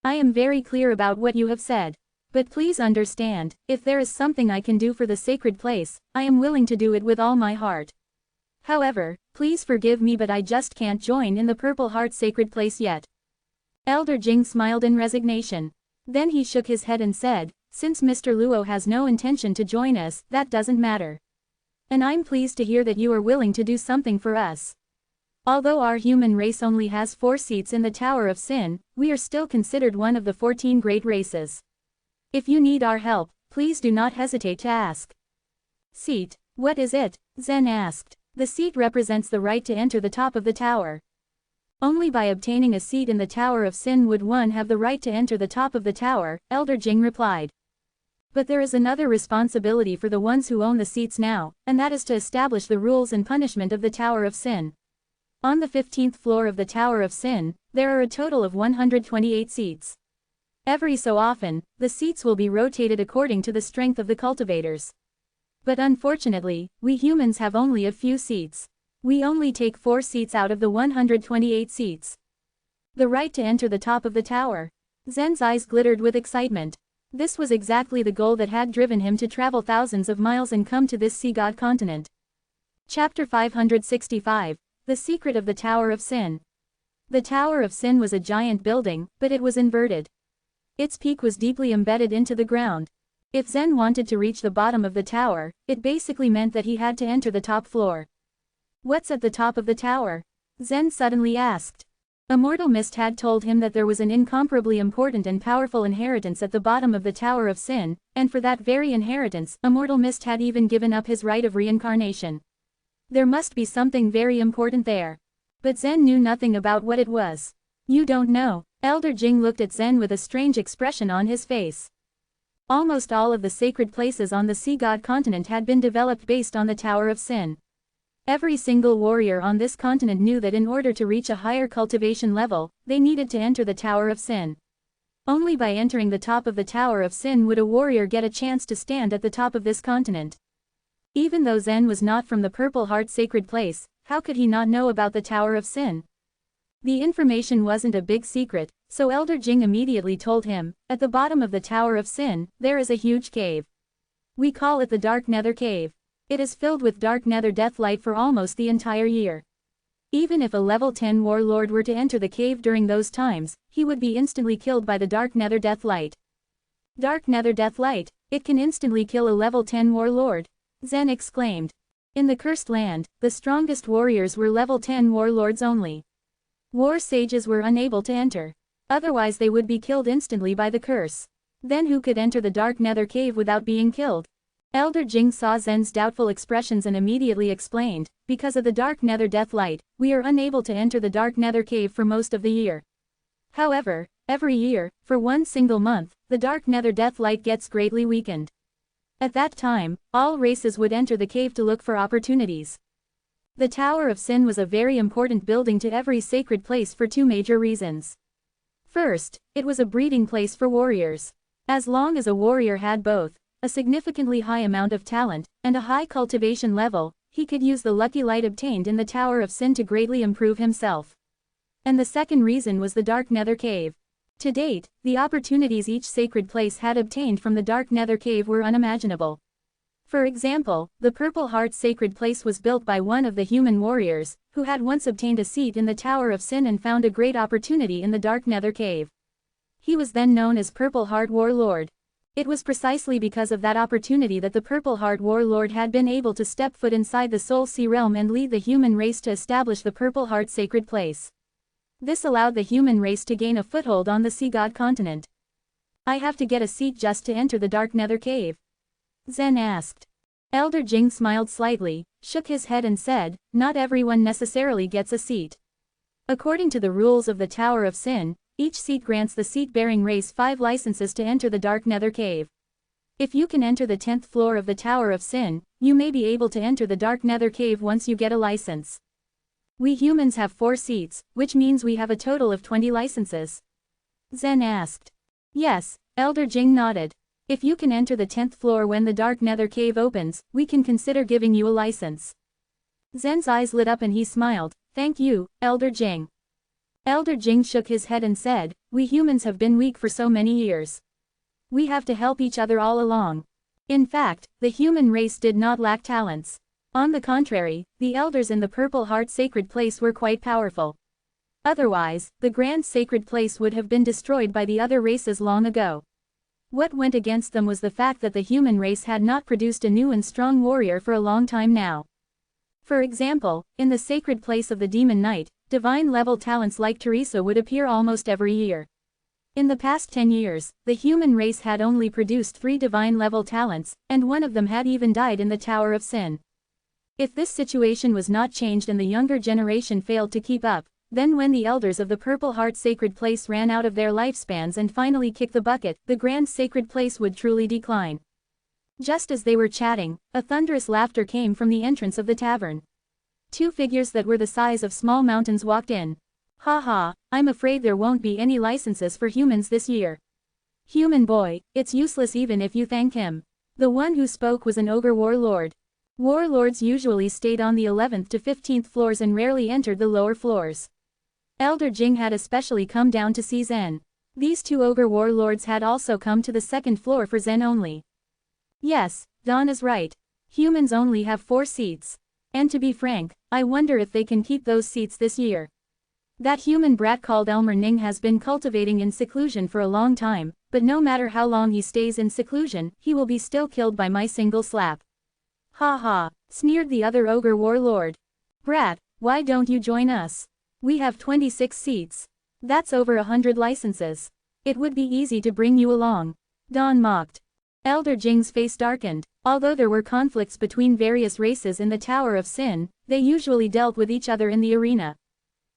I am very clear about what you have said. But please understand, if there is something I can do for the sacred place, I am willing to do it with all my heart. However, please forgive me, but I just can't join in the Purple Heart Sacred Place yet. Elder Jing smiled in resignation. Then he shook his head and said, since Mr. Luo has no intention to join us, that doesn't matter. And I'm pleased to hear that you are willing to do something for us. Although our human race only has 4 seats in the Tower of Sin, we are still considered one of the 14 great races. If you need our help, please do not hesitate to ask. Seat, what is it? Zen asked. The seat represents the right to enter the top of the tower. Only by obtaining a seat in the Tower of Sin would one have the right to enter the top of the tower, Elder Jing replied. But there is another responsibility for the ones who own the seats now, and that is to establish the rules and punishment of the Tower of Sin. On the 15th floor of the Tower of Sin, there are a total of 128 seats. Every so often, the seats will be rotated according to the strength of the cultivators. But unfortunately, we humans have only a few seats. We only take 4 seats out of the 128 seats. The right to enter the top of the tower. Zen's eyes glittered with excitement. This was exactly the goal that had driven him to travel thousands of miles and come to this Sea God continent. Chapter 565, The Secret of the Tower of Sin. The Tower of Sin was a giant building, but it was inverted. Its peak was deeply embedded into the ground. If Zen wanted to reach the bottom of the tower, it basically meant that he had to enter the top floor. What's at the top of the tower? Zen suddenly asked. Immortal Mist had told him that there was an incomparably important and powerful inheritance at the bottom of the Tower of Sin, and for that very inheritance, Immortal Mist had even given up his right of reincarnation. There must be something very important there. But Zen knew nothing about what it was. You don't know. Elder Jing looked at Zen with a strange expression on his face. Almost all of the sacred places on the Sea God continent had been developed based on the Tower of Sin. Every single warrior on this continent knew that in order to reach a higher cultivation level, they needed to enter the Tower of Sin. Only by entering the top of the Tower of Sin would a warrior get a chance to stand at the top of this continent. Even though Zen was not from the Purple Heart sacred place, how could he not know about the Tower of Sin? The information wasn't a big secret, so Elder Jing immediately told him, at the bottom of the Tower of Sin, there is a huge cave. We call it the Dark Nether Cave. It is filled with dark nether death light for almost the entire year. Even if a level 10 warlord were to enter the cave during those times, he would be instantly killed by the dark nether death light. Dark nether death light, it can instantly kill a level 10 warlord, Zen exclaimed. In the cursed land, the strongest warriors were level 10 warlords only. War sages were unable to enter. Otherwise they would be killed instantly by the curse. Then who could enter the dark nether cave without being killed? Elder Jing saw Zen's doubtful expressions and immediately explained, because of the dark nether death light, we are unable to enter the dark nether cave for most of the year. However, every year, for one single month, the dark nether death light gets greatly weakened. At that time, all races would enter the cave to look for opportunities. The Tower of Sin was a very important building to every sacred place for two major reasons. First, it was a breeding place for warriors. As long as a warrior had both a significantly high amount of talent, and a high cultivation level, he could use the lucky light obtained in the Tower of Sin to greatly improve himself. And the second reason was the Dark Nether Cave. To date, the opportunities each sacred place had obtained from the Dark Nether Cave were unimaginable. For example, the Purple Heart sacred place was built by one of the human warriors, who had once obtained a seat in the Tower of Sin and found a great opportunity in the Dark Nether Cave. He was then known as Purple Heart Warlord. It was precisely because of that opportunity that the Purple Heart Warlord had been able to step foot inside the Soul Sea realm and lead the human race to establish the Purple Heart sacred place. This allowed the human race to gain a foothold on the Sea God continent. I have to get a seat just to enter the Dark Nether Cave? Zen asked. Elder Jing smiled slightly, shook his head and said, not everyone necessarily gets a seat. According to the rules of the Tower of Sin, each seat grants the seat-bearing race 5 licenses to enter the Dark Nether Cave. If you can enter the 10th floor of the Tower of Sin, you may be able to enter the Dark Nether Cave once you get a license. We humans have 4 seats, which means we have a total of 20 licenses. Zen asked. Yes, Elder Jing nodded. If you can enter the 10th floor when the Dark Nether Cave opens, we can consider giving you a license. Zen's eyes lit up and he smiled, thank you, Elder Jing. Elder Jing shook his head and said, we humans have been weak for so many years. We have to help each other all along. In fact, the human race did not lack talents. On the contrary, the elders in the Purple Heart sacred place were quite powerful. Otherwise, the grand sacred place would have been destroyed by the other races long ago. What went against them was the fact that the human race had not produced a new and strong warrior for a long time now. For example, in the sacred place of the Demon Knight, divine-level talents like Teresa would appear almost every year. In the past 10 years, the human race had only produced 3 divine-level talents, and one of them had even died in the Tower of Sin. If this situation was not changed and the younger generation failed to keep up, then when the elders of the Purple Heart sacred place ran out of their lifespans and finally kicked the bucket, the grand sacred place would truly decline. Just as they were chatting, a thunderous laughter came from the entrance of the tavern. 2 figures that were the size of small mountains walked in. Ha ha, I'm afraid there won't be any licenses for humans this year. Human boy, it's useless even if you thank him. The one who spoke was an ogre warlord. Warlords usually stayed on the 11th to 15th floors and rarely entered the lower floors. Elder Jing had especially come down to see Zen. These 2 ogre warlords had also come to the 2nd floor for Zen only. Yes, Dawn is right. Humans only have 4 seats. And to be frank, I wonder if they can keep those seats this year. That human brat called Elmer Ning has been cultivating in seclusion for a long time, but no matter how long he stays in seclusion, he will be still killed by my single slap. Ha ha, sneered the other ogre warlord. Brat, why don't you join us? We have 26 seats. That's over 100 licenses. It would be easy to bring you along. Dawn mocked. Elder Jing's face darkened. Although there were conflicts between various races in the Tower of Sin, they usually dealt with each other in the arena.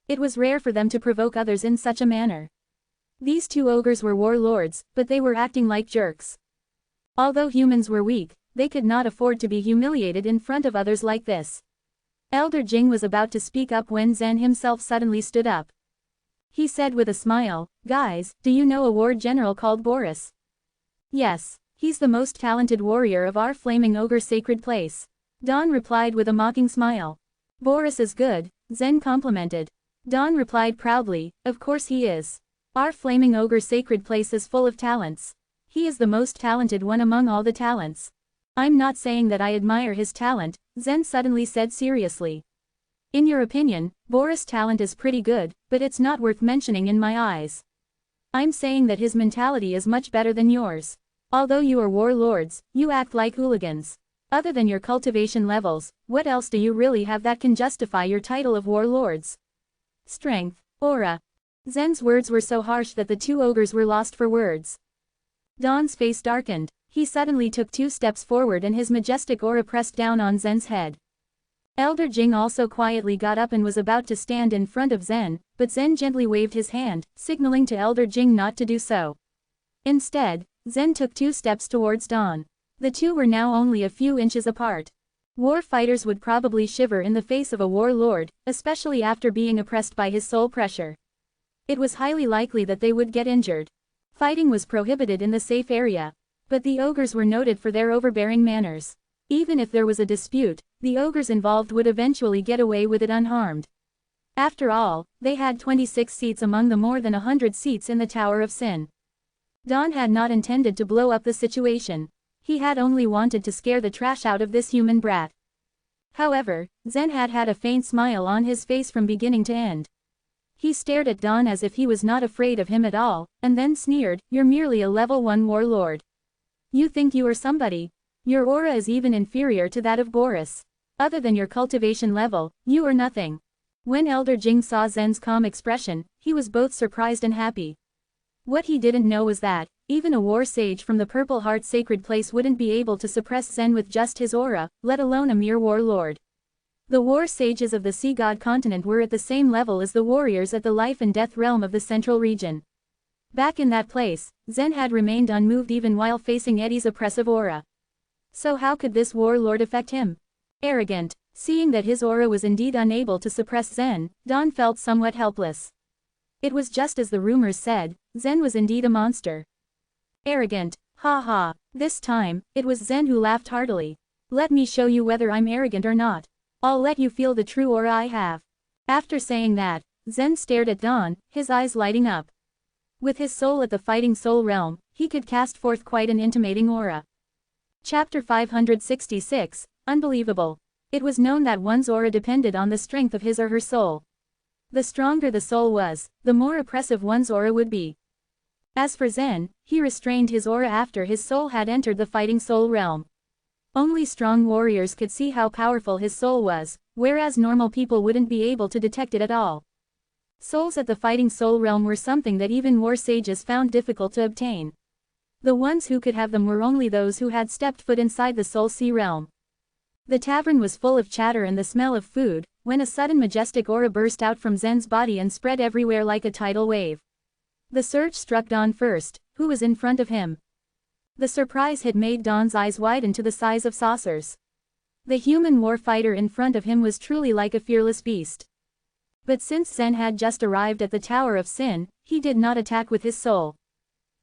It was rare for them to provoke others in such a manner. These two ogres were warlords, but they were acting like jerks. Although humans were weak, they could not afford to be humiliated in front of others like this. Elder Jing was about to speak up when Zen himself suddenly stood up. He said with a smile, "Guys, do you know a war general called Boris?" "Yes. He's the most talented warrior of our flaming ogre sacred place." Dawn replied with a mocking smile. "Boris is good," Zen complimented. Dawn replied proudly, "Of course he is. Our flaming ogre sacred place is full of talents. He is the most talented one among all the talents." "I'm not saying that I admire his talent," Zen suddenly said seriously. "In your opinion, Boris' talent is pretty good, but it's not worth mentioning in my eyes. I'm saying that his mentality is much better than yours. Although you are warlords, you act like hooligans. Other than your cultivation levels, what else do you really have that can justify your title of warlords? Strength, aura." Zen's words were so harsh that the two ogres were lost for words. Dawn's face darkened. He suddenly took 2 steps forward and his majestic aura pressed down on Zen's head. Elder Jing also quietly got up and was about to stand in front of Zen, but Zen gently waved his hand, signaling to Elder Jing not to do so. Instead, Zen took 2 steps towards Dawn. The two were now only a few inches apart. War fighters would probably shiver in the face of a warlord, especially after being oppressed by his soul pressure. It was highly likely that they would get injured. Fighting was prohibited in the safe area. But the ogres were noted for their overbearing manners. Even if there was a dispute, the ogres involved would eventually get away with it unharmed. After all, they had 26 seats among the more than 100 seats in the Tower of Sin. Dawn had not intended to blow up the situation. He had only wanted to scare the trash out of this human brat. However, Zen had had a faint smile on his face from beginning to end. He stared at Dawn as if he was not afraid of him at all, and then sneered, "You're merely a level 1 warlord. You think you are somebody. Your aura is even inferior to that of Boris. Other than your cultivation level, you are nothing." When Elder Jing saw Zen's calm expression, he was both surprised and happy. What he didn't know was that, even a war sage from the Purple Heart Sacred Place wouldn't be able to suppress Zen with just his aura, let alone a mere warlord. The war sages of the Sea God continent were at the same level as the warriors at the life and death realm of the Central region. Back in that place, Zen had remained unmoved even while facing Eddie's oppressive aura. So how could this warlord affect him? Arrogant. Seeing that his aura was indeed unable to suppress Zen, Dawn felt somewhat helpless. It was just as the rumors said, Zen was indeed a monster. Arrogant. Ha ha. This time, it was Zen who laughed heartily. "Let me show you whether I'm arrogant or not. I'll let you feel the true aura I have." After saying that, Zen stared at Dawn, his eyes lighting up. With his soul at the fighting soul realm, he could cast forth quite an intimating aura. Chapter 566, Unbelievable. It was known that one's aura depended on the strength of his or her soul. The stronger the soul was, the more oppressive one's aura would be. As for Zen, he restrained his aura after his soul had entered the fighting soul realm. Only strong warriors could see how powerful his soul was, whereas normal people wouldn't be able to detect it at all. Souls at the fighting soul realm were something that even war sages found difficult to obtain. The ones who could have them were only those who had stepped foot inside the soul sea realm. The tavern was full of chatter and the smell of food, when a sudden majestic aura burst out from Zen's body and spread everywhere like a tidal wave. The surge struck Dawn first, who was in front of him. The surprise hit made Dawn's eyes widen to the size of saucers. The human war fighter in front of him was truly like a fearless beast. But since Zen had just arrived at the Tower of Sin, he did not attack with his soul.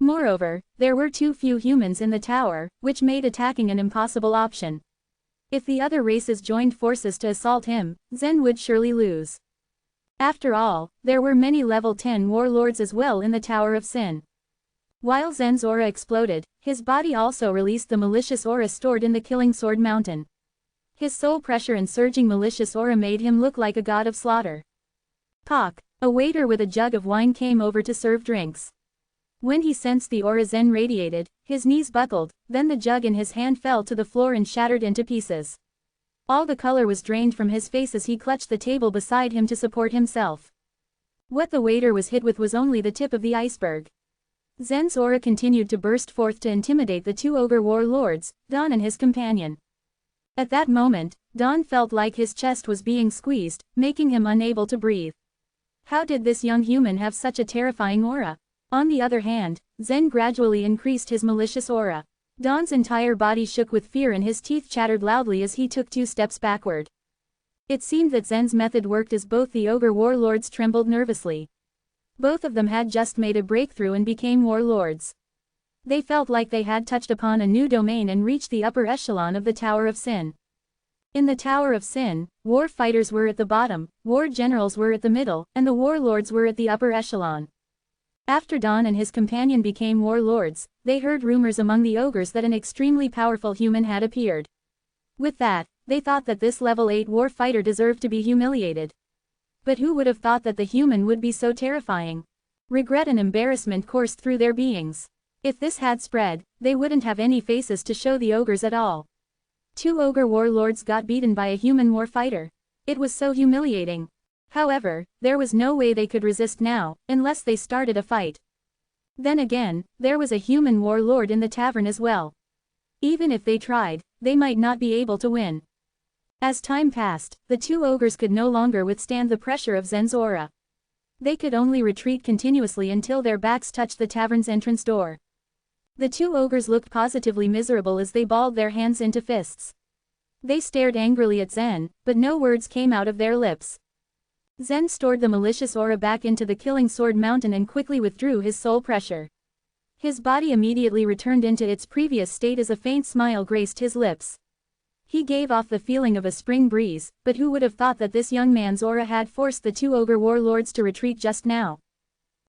Moreover, there were too few humans in the tower, which made attacking an impossible option. If the other races joined forces to assault him, Zen would surely lose. After all, there were many level 10 warlords as well in the Tower of Sin. While Zen's aura exploded, his body also released the malicious aura stored in the Killing Sword Mountain. His soul pressure and surging malicious aura made him look like a god of slaughter. Pock! A waiter with a jug of wine came over to serve drinks. When he sensed the aura Zen radiated, his knees buckled, then the jug in his hand fell to the floor and shattered into pieces. All the color was drained from his face as he clutched the table beside him to support himself. What the waiter was hit with was only the tip of the iceberg. Zen's aura continued to burst forth to intimidate the two ogre warlords, Don and his companion. At that moment, Don felt like his chest was being squeezed, making him unable to breathe. How did this young human have such a terrifying aura? On the other hand, Zen gradually increased his malicious aura. Don's entire body shook with fear and his teeth chattered loudly as he took 2 steps backward. It seemed that Zen's method worked as both the ogre warlords trembled nervously. Both of them had just made a breakthrough and became warlords. They felt like they had touched upon a new domain and reached the upper echelon of the Tower of Sin. In the Tower of Sin, war fighters were at the bottom, war generals were at the middle, and the warlords were at the upper echelon. After Don and his companion became warlords, they heard rumors among the ogres that an extremely powerful human had appeared. With that, they thought that this level 8 war fighter deserved to be humiliated. But who would have thought that the human would be so terrifying? Regret and embarrassment coursed through their beings. If this had spread, they wouldn't have any faces to show the ogres at all. 2 ogre warlords got beaten by a human war fighter. It was so humiliating. However, there was no way they could resist now, unless they started a fight. Then again, there was a human warlord in the tavern as well. Even if they tried, they might not be able to win. As time passed, the 2 ogres could no longer withstand the pressure of Zen's aura. They could only retreat continuously until their backs touched the tavern's entrance door. The 2 ogres looked positively miserable as they balled their hands into fists. They stared angrily at Zen, but no words came out of their lips. Zen stored the malicious aura back into the Killing Sword Mountain and quickly withdrew his soul pressure. His body immediately returned into its previous state as a faint smile graced his lips. He gave off the feeling of a spring breeze, but who would have thought that this young man's aura had forced the 2 ogre warlords to retreat just now?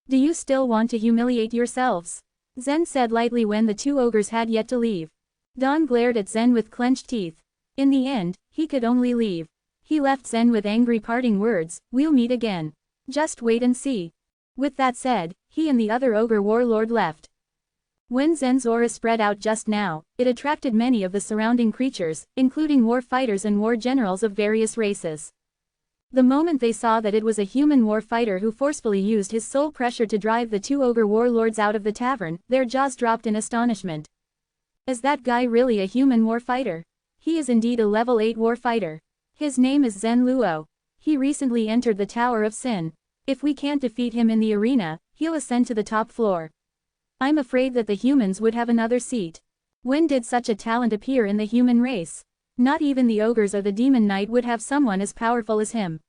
Do you still want to humiliate yourselves? Zen said lightly when the 2 ogres had yet to leave. Don glared at Zen with clenched teeth. In the end, he could only leave. He left Zen with angry parting words, "We'll meet again. Just wait and see." With that said, he and the other ogre warlord left. When Zen's aura spread out just now, it attracted many of the surrounding creatures, including war fighters and war generals of various races. The moment they saw that it was a human war fighter who forcefully used his soul pressure to drive the 2 ogre warlords out of the tavern, their jaws dropped in astonishment. Is that guy really a human war fighter? He is indeed a level 8 war fighter. His name is Zen Luo. He recently entered the Tower of Sin. If we can't defeat him in the arena, he'll ascend to the top floor. I'm afraid that the humans would have another seat. When did such a talent appear in the human race? Not even the ogres or the demon knight would have someone as powerful as him.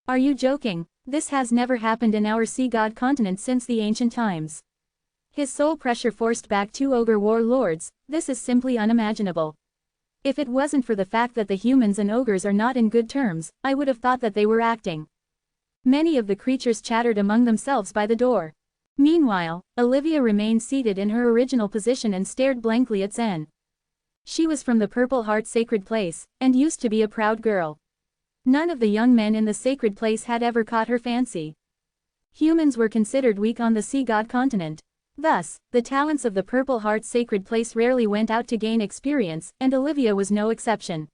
Are you joking? This has never happened in our sea god continent since the ancient times. His soul pressure forced back 2 ogre warlords. This is simply unimaginable. If it wasn't for the fact that the humans and ogres are not in good terms, I would have thought that they were acting. Many of the creatures chattered among themselves by the door. Meanwhile, Olivia remained seated in her original position and stared blankly at Zen. She was from the Purple Heart Sacred Place, and used to be a proud girl. None of the young men in the sacred place had ever caught her fancy. Humans were considered weak on the sea god continent. Thus, the talents of the Purple Heart Sacred Place rarely went out to gain experience, and Olivia was no exception.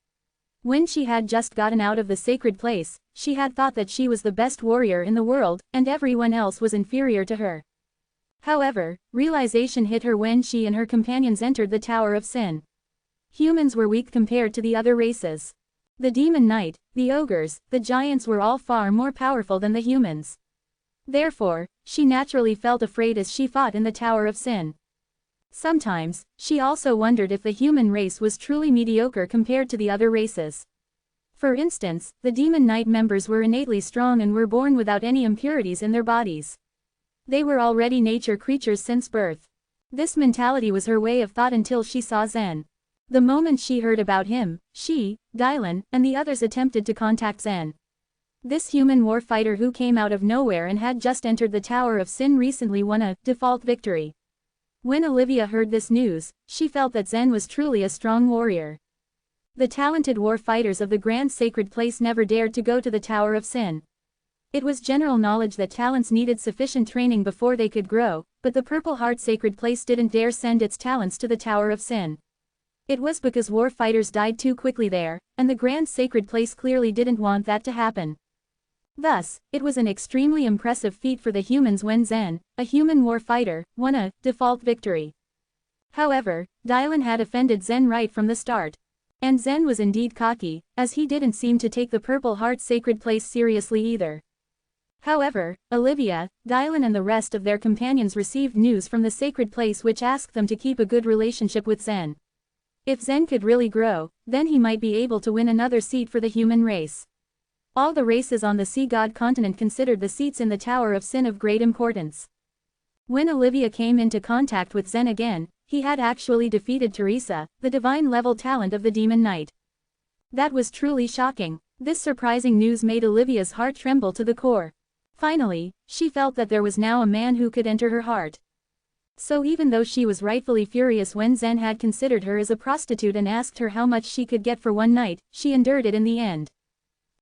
When she had just gotten out of the sacred place, she had thought that she was the best warrior in the world, and everyone else was inferior to her. However, realization hit her when she and her companions entered the Tower of Sin. Humans were weak compared to the other races. The demon knight, the ogres, the giants were all far more powerful than the humans. Therefore, she naturally felt afraid as she fought in the Tower of Sin. Sometimes, she also wondered if the human race was truly mediocre compared to the other races. For instance, the demon knight members were innately strong and were born without any impurities in their bodies. They were already nature creatures since birth. This mentality was her way of thought until she saw Zen. The moment she heard about him, she, Dylan, and the others attempted to contact Zen. This human war fighter who came out of nowhere and had just entered the Tower of Sin recently won a default victory. When Olivia heard this news, she felt that Zen was truly a strong warrior. The talented war fighters of the Grand Sacred Place never dared to go to the Tower of Sin. It was general knowledge that talents needed sufficient training before they could grow, but the Purple Heart Sacred Place didn't dare send its talents to the Tower of Sin. It was because war fighters died too quickly there, and the Grand Sacred Place clearly didn't want that to happen. Thus, it was an extremely impressive feat for the humans when Zen, a human warfighter, won a default victory. However, Dylan had offended Zen right from the start. And Zen was indeed cocky, as he didn't seem to take the Purple Heart sacred place seriously either. However, Olivia, Dylan and the rest of their companions received news from the sacred place which asked them to keep a good relationship with Zen. If Zen could really grow, then he might be able to win another seat for the human race. All the races on the Sea God continent considered the seats in the Tower of Sin of great importance. When Olivia came into contact with Zen again, he had actually defeated Teresa, the divine-level talent of the Demon Knight. That was truly shocking. This surprising news made Olivia's heart tremble to the core. Finally, she felt that there was now a man who could enter her heart. So even though she was rightfully furious when Zen had considered her as a prostitute and asked her how much she could get for one night, she endured it in the end.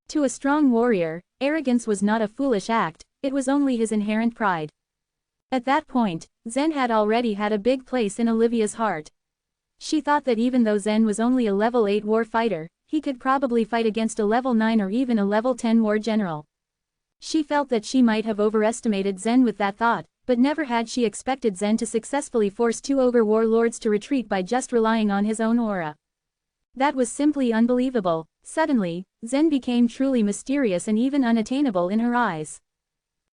To a strong warrior, arrogance was not a foolish act, it was only his inherent pride. At that point, Zen had already had a big place in Olivia's heart. She thought that even though Zen was only a level 8 war fighter, he could probably fight against a level 9 or even a level 10 war general. She felt that she might have overestimated Zen with that thought, but never had she expected Zen to successfully force 2 ogre warlords to retreat by just relying on his own aura. That was simply unbelievable. Suddenly, Zen became truly mysterious and even unattainable in her eyes.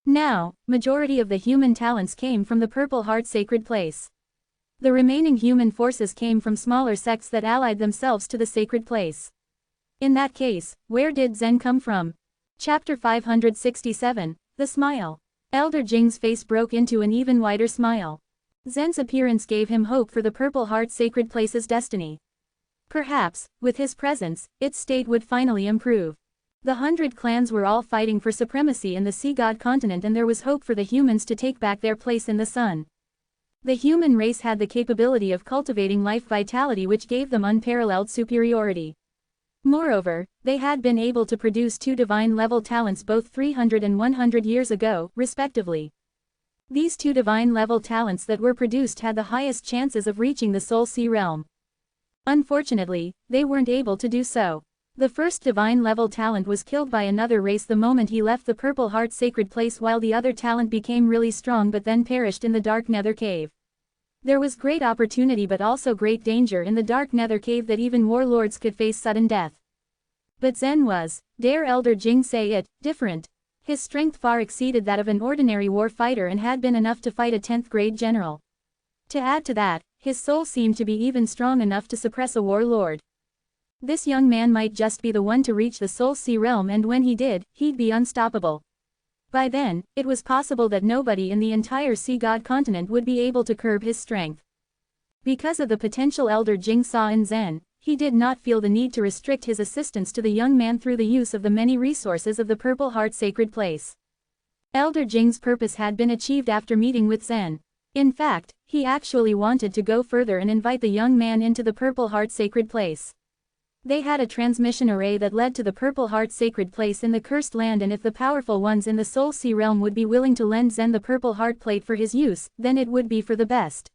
Now, majority of the human talents came from the Purple Heart sacred place. The remaining human forces came from smaller sects that allied themselves to the sacred place. In that case, where did Zen come from? Chapter 567, The Smile. Elder Jing's face broke into an even wider smile. Zen's appearance gave him hope for the Purple Heart sacred place's destiny. Perhaps, with his presence, its state would finally improve. The 100 clans were all fighting for supremacy in the Sea God continent and there was hope for the humans to take back their place in the sun. The human race had the capability of cultivating life vitality which gave them unparalleled superiority. Moreover, they had been able to produce 2 divine-level talents both 300 and 100 years ago, respectively. These 2 divine-level talents that were produced had the highest chances of reaching the Soul Sea realm. Unfortunately, they weren't able to do so. The first divine-level talent was killed by another race the moment he left the Purple Heart sacred place while the other talent became really strong but then perished in the dark nether cave. There was great opportunity but also great danger in the dark nether cave that even warlords could face sudden death. But Zen was, dare Elder Jing say it, different. His strength far exceeded that of an ordinary war fighter and had been enough to fight a 10th grade general. To add to that, his soul seemed to be even strong enough to suppress a warlord. This young man might just be the one to reach the Soul Sea realm and when he did, he'd be unstoppable. By then, it was possible that nobody in the entire Sea God continent would be able to curb his strength. Because of the potential Elder Jing saw in Zen, he did not feel the need to restrict his assistance to the young man through the use of the many resources of the Purple Heart sacred place. Elder Jing's purpose had been achieved after meeting with Zen. In fact, he actually wanted to go further and invite the young man into the Purple Heart sacred place. They had a transmission array that led to the Purple Heart sacred place in the Cursed Land and if the powerful ones in the Soul Sea realm would be willing to lend Zen the Purple Heart plate for his use, then it would be for the best.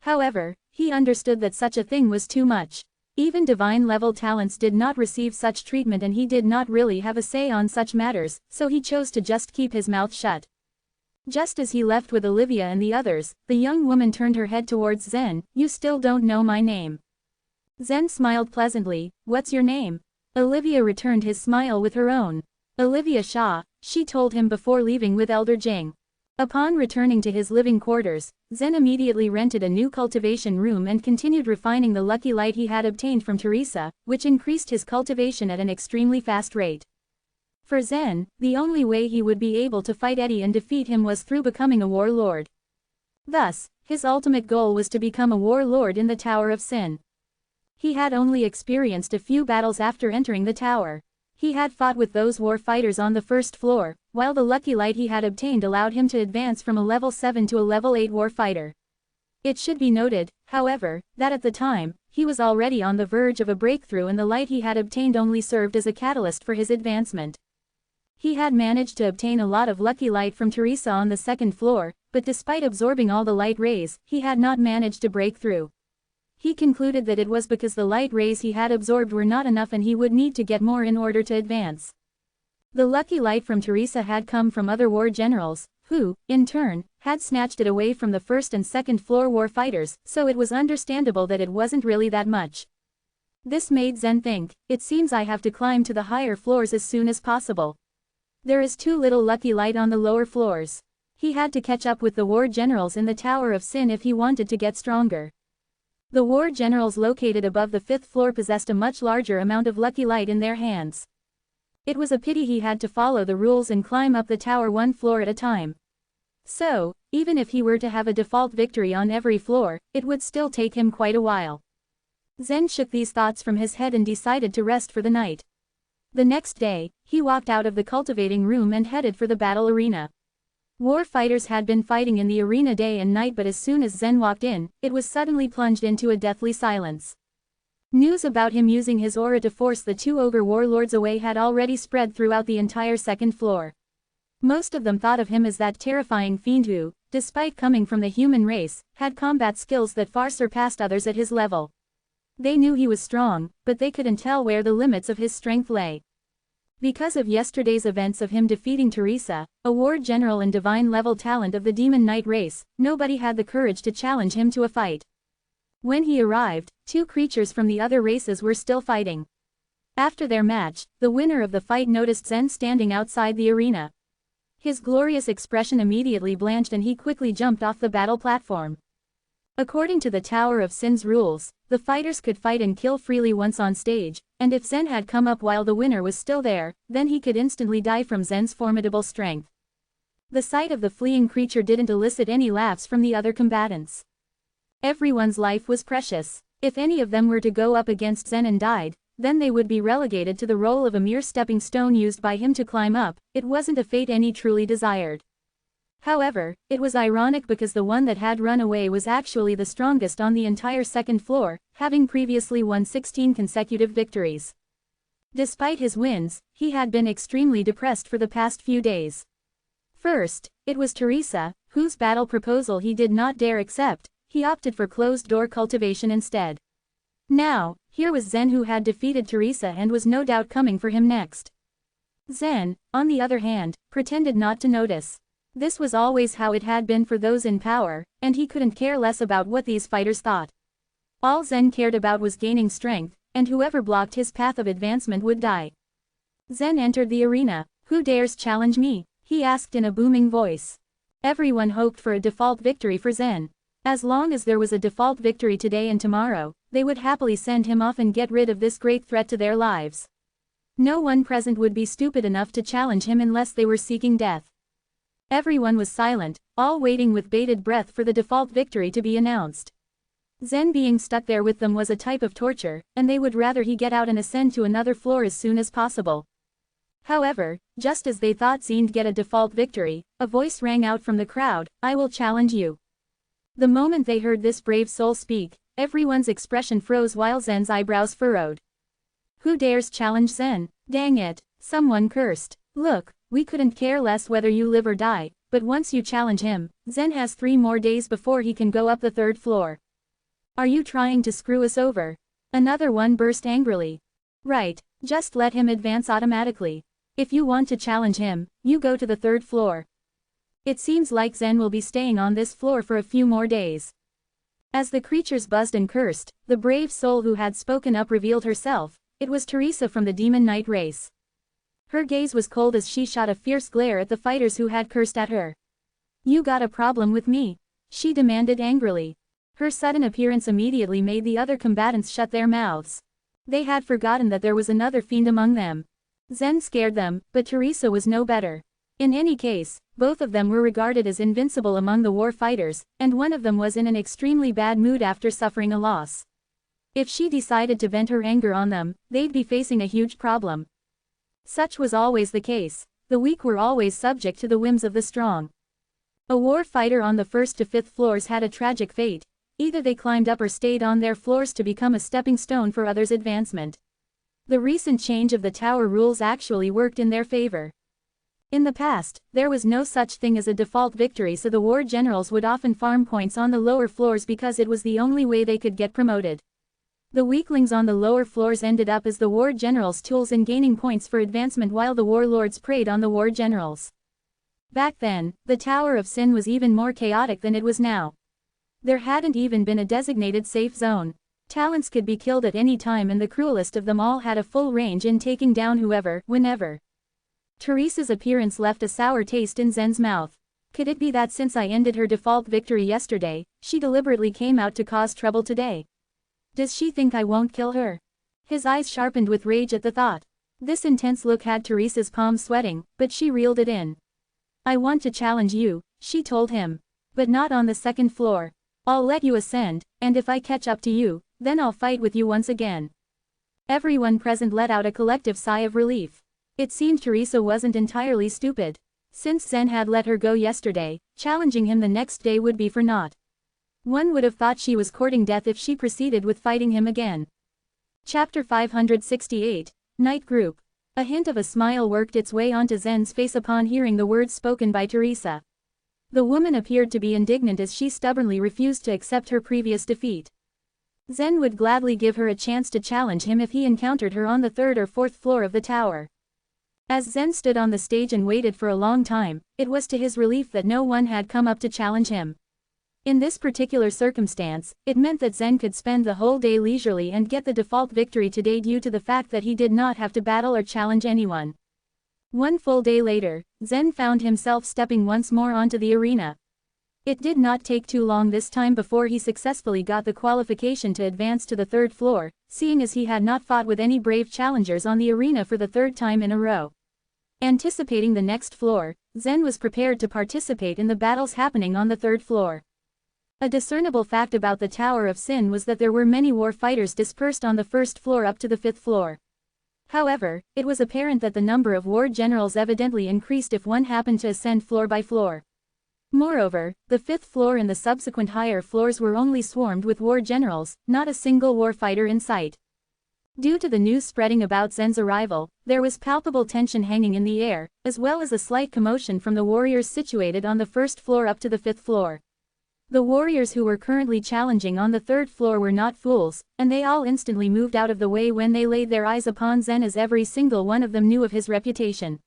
However, he understood that such a thing was too much. Even divine-level talents did not receive such treatment and he did not really have a say on such matters, so he chose to just keep his mouth shut. Just as he left with Olivia and the others, the young woman turned her head towards Zen. You still don't know my name. Zen smiled pleasantly. What's your name? Olivia returned his smile with her own. Olivia Shaw, she told him before leaving with Elder Jing. Upon returning to his living quarters, Zen immediately rented a new cultivation room and continued refining the lucky light he had obtained from Teresa, which increased his cultivation at an extremely fast rate. For Zen, the only way he would be able to fight Eddie and defeat him was through becoming a warlord. Thus, his ultimate goal was to become a warlord in the Tower of Sin. He had only experienced a few battles after entering the tower. He had fought with those war fighters on the first floor, while the lucky light he had obtained allowed him to advance from a level 7 to a level 8 war fighter. It should be noted, however, that at the time, he was already on the verge of a breakthrough and the light he had obtained only served as a catalyst for his advancement. He had managed to obtain a lot of lucky light from Teresa on the second floor, but despite absorbing all the light rays, he had not managed to break through. He concluded that it was because the light rays he had absorbed were not enough and he would need to get more in order to advance. The lucky light from Teresa had come from other war generals, who, in turn, had snatched it away from the first and second floor war fighters, so it was understandable that it wasn't really that much. This made Zen think, it seems I have to climb to the higher floors as soon as possible. There is too little lucky light on the lower floors. He had to catch up with the war generals in the Tower of Sin if he wanted to get stronger. The war generals located above the 5th floor possessed a much larger amount of lucky light in their hands. It was a pity he had to follow the rules and climb up the tower one floor at a time. So, even if he were to have a default victory on every floor, it would still take him quite a while. Zen shook these thoughts from his head and decided to rest for the night. The next day, he walked out of the cultivating room and headed for the battle arena. War fighters had been fighting in the arena day and night, but as soon as Zen walked in, it was suddenly plunged into a deathly silence. News about him using his aura to force the 2 ogre warlords away had already spread throughout the entire 2nd floor. Most of them thought of him as that terrifying fiend who, despite coming from the human race, had combat skills that far surpassed others at his level. They knew he was strong, but they couldn't tell where the limits of his strength lay. Because of yesterday's events of him defeating Teresa, a war general and divine-level talent of the Demon Knight race, nobody had the courage to challenge him to a fight. When he arrived, 2 creatures from the other races were still fighting. After their match, the winner of the fight noticed Zen standing outside the arena. His glorious expression immediately blanched and he quickly jumped off the battle platform. According to the Tower of Sin's rules, the fighters could fight and kill freely once on stage, and if Zen had come up while the winner was still there, then he could instantly die from Zen's formidable strength. The sight of the fleeing creature didn't elicit any laughs from the other combatants. Everyone's life was precious. If any of them were to go up against Zen and died, then they would be relegated to the role of a mere stepping stone used by him to climb up. It wasn't a fate any truly desired. However, it was ironic because the one that had run away was actually the strongest on the entire 2nd floor, having previously won 16 consecutive victories. Despite his wins, he had been extremely depressed for the past few days. First, it was Teresa, whose battle proposal he did not dare accept. He opted for closed-door cultivation instead. Now, here was Zen who had defeated Teresa and was no doubt coming for him next. Zen, on the other hand, pretended not to notice. This was always how it had been for those in power, and he couldn't care less about what these fighters thought. All Zen cared about was gaining strength, and whoever blocked his path of advancement would die. Zen entered the arena. "Who dares challenge me?" he asked in a booming voice. Everyone hoped for a default victory for Zen. As long as there was a default victory today and tomorrow, they would happily send him off and get rid of this great threat to their lives. No one present would be stupid enough to challenge him unless they were seeking death. Everyone was silent, all waiting with bated breath for the default victory to be announced. Zen being stuck there with them was a type of torture, and they would rather he get out and ascend to another floor as soon as possible. However, just as they thought Zen'd get a default victory, a voice rang out from the crowd, "I will challenge you." The moment they heard this brave soul speak, everyone's expression froze while Zen's eyebrows furrowed. "Who dares challenge Zen? Dang it," someone cursed. "Look, we couldn't care less whether you live or die, but once you challenge him, Zen has 3 more days before he can go up the 3rd floor. Are you trying to screw us over?" Another one burst angrily. "Right, just let him advance automatically. If you want to challenge him, you go to the 3rd floor. It seems like Zen will be staying on this floor for a few more days." As the creatures buzzed and cursed, the brave soul who had spoken up revealed herself. It was Teresa from the Demon Knight race. Her gaze was cold as she shot a fierce glare at the fighters who had cursed at her. "You got a problem with me?" she demanded angrily. Her sudden appearance immediately made the other combatants shut their mouths. They had forgotten that there was another fiend among them. Zen scared them, but Teresa was no better. In any case, both of them were regarded as invincible among the war fighters, and one of them was in an extremely bad mood after suffering a loss. If she decided to vent her anger on them, they'd be facing a huge problem. Such was always the case. The weak were always subject to the whims of the strong. A war fighter on the 1st to 5th floors had a tragic fate. Either they climbed up or stayed on their floors to become a stepping stone for others' advancement. The recent change of the tower rules actually worked in their favor. In the past, there was no such thing as a default victory, so the war generals would often farm points on the lower floors because it was the only way they could get promoted. The weaklings on the lower floors ended up as the war generals' tools in gaining points for advancement while the warlords preyed on the war generals. Back then, the Tower of Sin was even more chaotic than it was now. There hadn't even been a designated safe zone. Talents could be killed at any time and the cruelest of them all had a full range in taking down whoever, whenever. Teresa's appearance left a sour taste in Zen's mouth. Could it be that since I ended her default victory yesterday, she deliberately came out to cause trouble today? Does she think I won't kill her? His eyes sharpened with rage at the thought. This intense look had Teresa's palms sweating, but she reeled it in. I want to challenge you, she told him. But not on the second floor. I'll let you ascend, and if I catch up to you, then I'll fight with you once again. Everyone present let out a collective sigh of relief. It seemed Teresa wasn't entirely stupid. Since Zen had let her go yesterday, challenging him the next day would be for naught. One would have thought she was courting death if she proceeded with fighting him again. Chapter 568, Night Group. A hint of a smile worked its way onto Zen's face upon hearing the words spoken by Teresa. The woman appeared to be indignant as she stubbornly refused to accept her previous defeat. Zen would gladly give her a chance to challenge him if he encountered her on the third or fourth floor of the tower. As Zen stood on the stage and waited for a long time, it was to his relief that no one had come up to challenge him. In this particular circumstance, it meant that Zen could spend the whole day leisurely and get the default victory today due to the fact that he did not have to battle or challenge anyone. One full day later, Zen found himself stepping once more onto the arena. It did not take too long this time before he successfully got the qualification to advance to the third floor, seeing as he had not fought with any brave challengers on the arena for the third time in a row. Anticipating the next floor, Zen was prepared to participate in the battles happening on the third floor. A discernible fact about the Tower of Sin was that there were many war fighters dispersed on the first floor up to the fifth floor. However, it was apparent that the number of war generals evidently increased if one happened to ascend floor by floor. Moreover, the fifth floor and the subsequent higher floors were only swarmed with war generals, not a single war fighter in sight. Due to the news spreading about Zen's arrival, there was palpable tension hanging in the air, as well as a slight commotion from the warriors situated on the first floor up to the fifth floor. The warriors who were currently challenging on the third floor were not fools, and they all instantly moved out of the way when they laid their eyes upon Zen, as every single one of them knew of his reputation.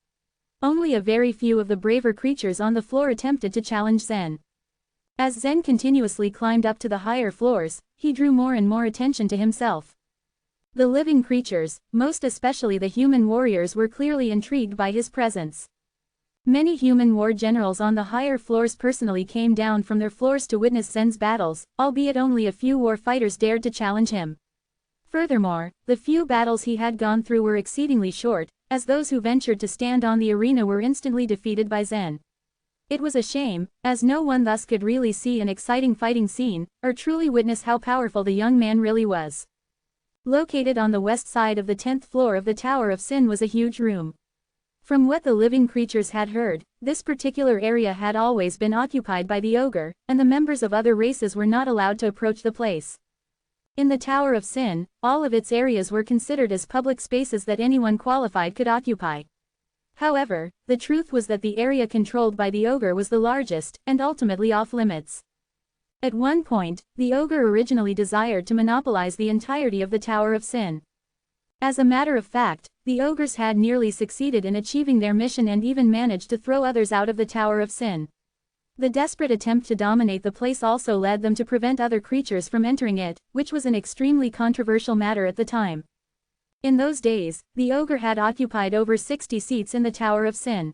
Only a very few of the braver creatures on the floor attempted to challenge Zen. As Zen continuously climbed up to the higher floors, he drew more and more attention to himself. The living creatures, most especially the human warriors, were clearly intrigued by his presence. Many human war generals on the higher floors personally came down from their floors to witness Zen's battles, albeit only a few war fighters dared to challenge him. Furthermore, the few battles he had gone through were exceedingly short, as those who ventured to stand on the arena were instantly defeated by Zen. It was a shame, as no one thus could really see an exciting fighting scene, or truly witness how powerful the young man really was. Located on the west side of the 10th floor of the Tower of Sin was a huge room. From what the living creatures had heard, this particular area had always been occupied by the ogre, and the members of other races were not allowed to approach the place. In the Tower of Sin, all of its areas were considered as public spaces that anyone qualified could occupy. However, the truth was that the area controlled by the ogre was the largest, and ultimately off-limits. At one point, the ogre originally desired to monopolize the entirety of the Tower of Sin. As a matter of fact, the ogres had nearly succeeded in achieving their mission and even managed to throw others out of the Tower of Sin. The desperate attempt to dominate the place also led them to prevent other creatures from entering it, which was an extremely controversial matter at the time. In those days, the ogre had occupied over 60 seats in the Tower of Sin.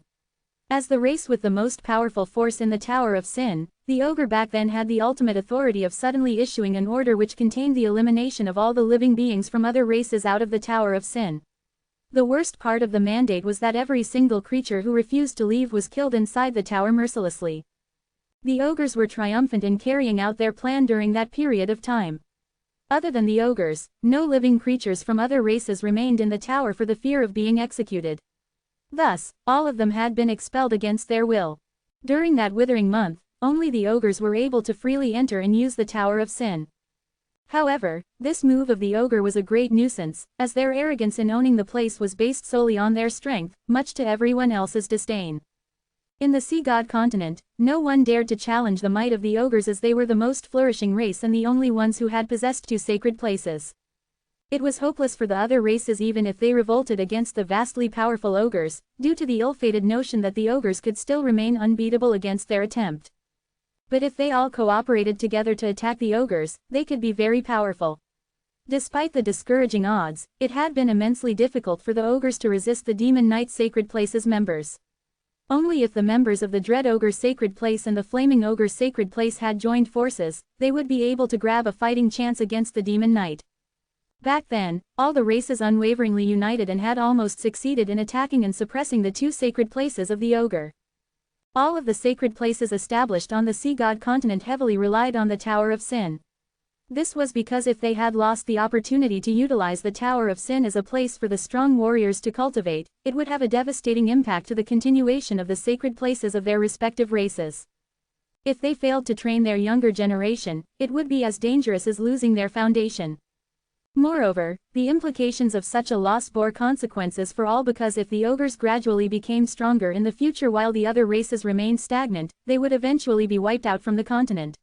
As the race with the most powerful force in the Tower of Sin, the ogre back then had the ultimate authority of suddenly issuing an order which contained the elimination of all the living beings from other races out of the Tower of Sin. The worst part of the mandate was that every single creature who refused to leave was killed inside the tower mercilessly. The ogres were triumphant in carrying out their plan during that period of time. Other than the ogres, no living creatures from other races remained in the tower for the fear of being executed. Thus, all of them had been expelled against their will. During that withering month, only the ogres were able to freely enter and use the Tower of Sin. However, this move of the ogre was a great nuisance, as their arrogance in owning the place was based solely on their strength, much to everyone else's disdain. In the Sea God continent, no one dared to challenge the might of the ogres, as they were the most flourishing race and the only ones who had possessed two sacred places. It was hopeless for the other races even if they revolted against the vastly powerful ogres, due to the ill-fated notion that the ogres could still remain unbeatable against their attempt. But if they all cooperated together to attack the ogres, they could be very powerful. Despite the discouraging odds, it had been immensely difficult for the ogres to resist the Demon Knight Sacred Place's members. Only if the members of the Dread Ogre's Sacred Place and the Flaming Ogre's Sacred Place had joined forces, they would be able to grab a fighting chance against the Demon Knight. Back then, all the races unwaveringly united and had almost succeeded in attacking and suppressing the two sacred places of the ogre. All of the sacred places established on the Sea God continent heavily relied on the Tower of Sin. This was because if they had lost the opportunity to utilize the Tower of Sin as a place for the strong warriors to cultivate, it would have a devastating impact to the continuation of the sacred places of their respective races. If they failed to train their younger generation, it would be as dangerous as losing their foundation. Moreover, the implications of such a loss bore consequences for all because if the ogres gradually became stronger in the future while the other races remained stagnant, they would eventually be wiped out from the continent.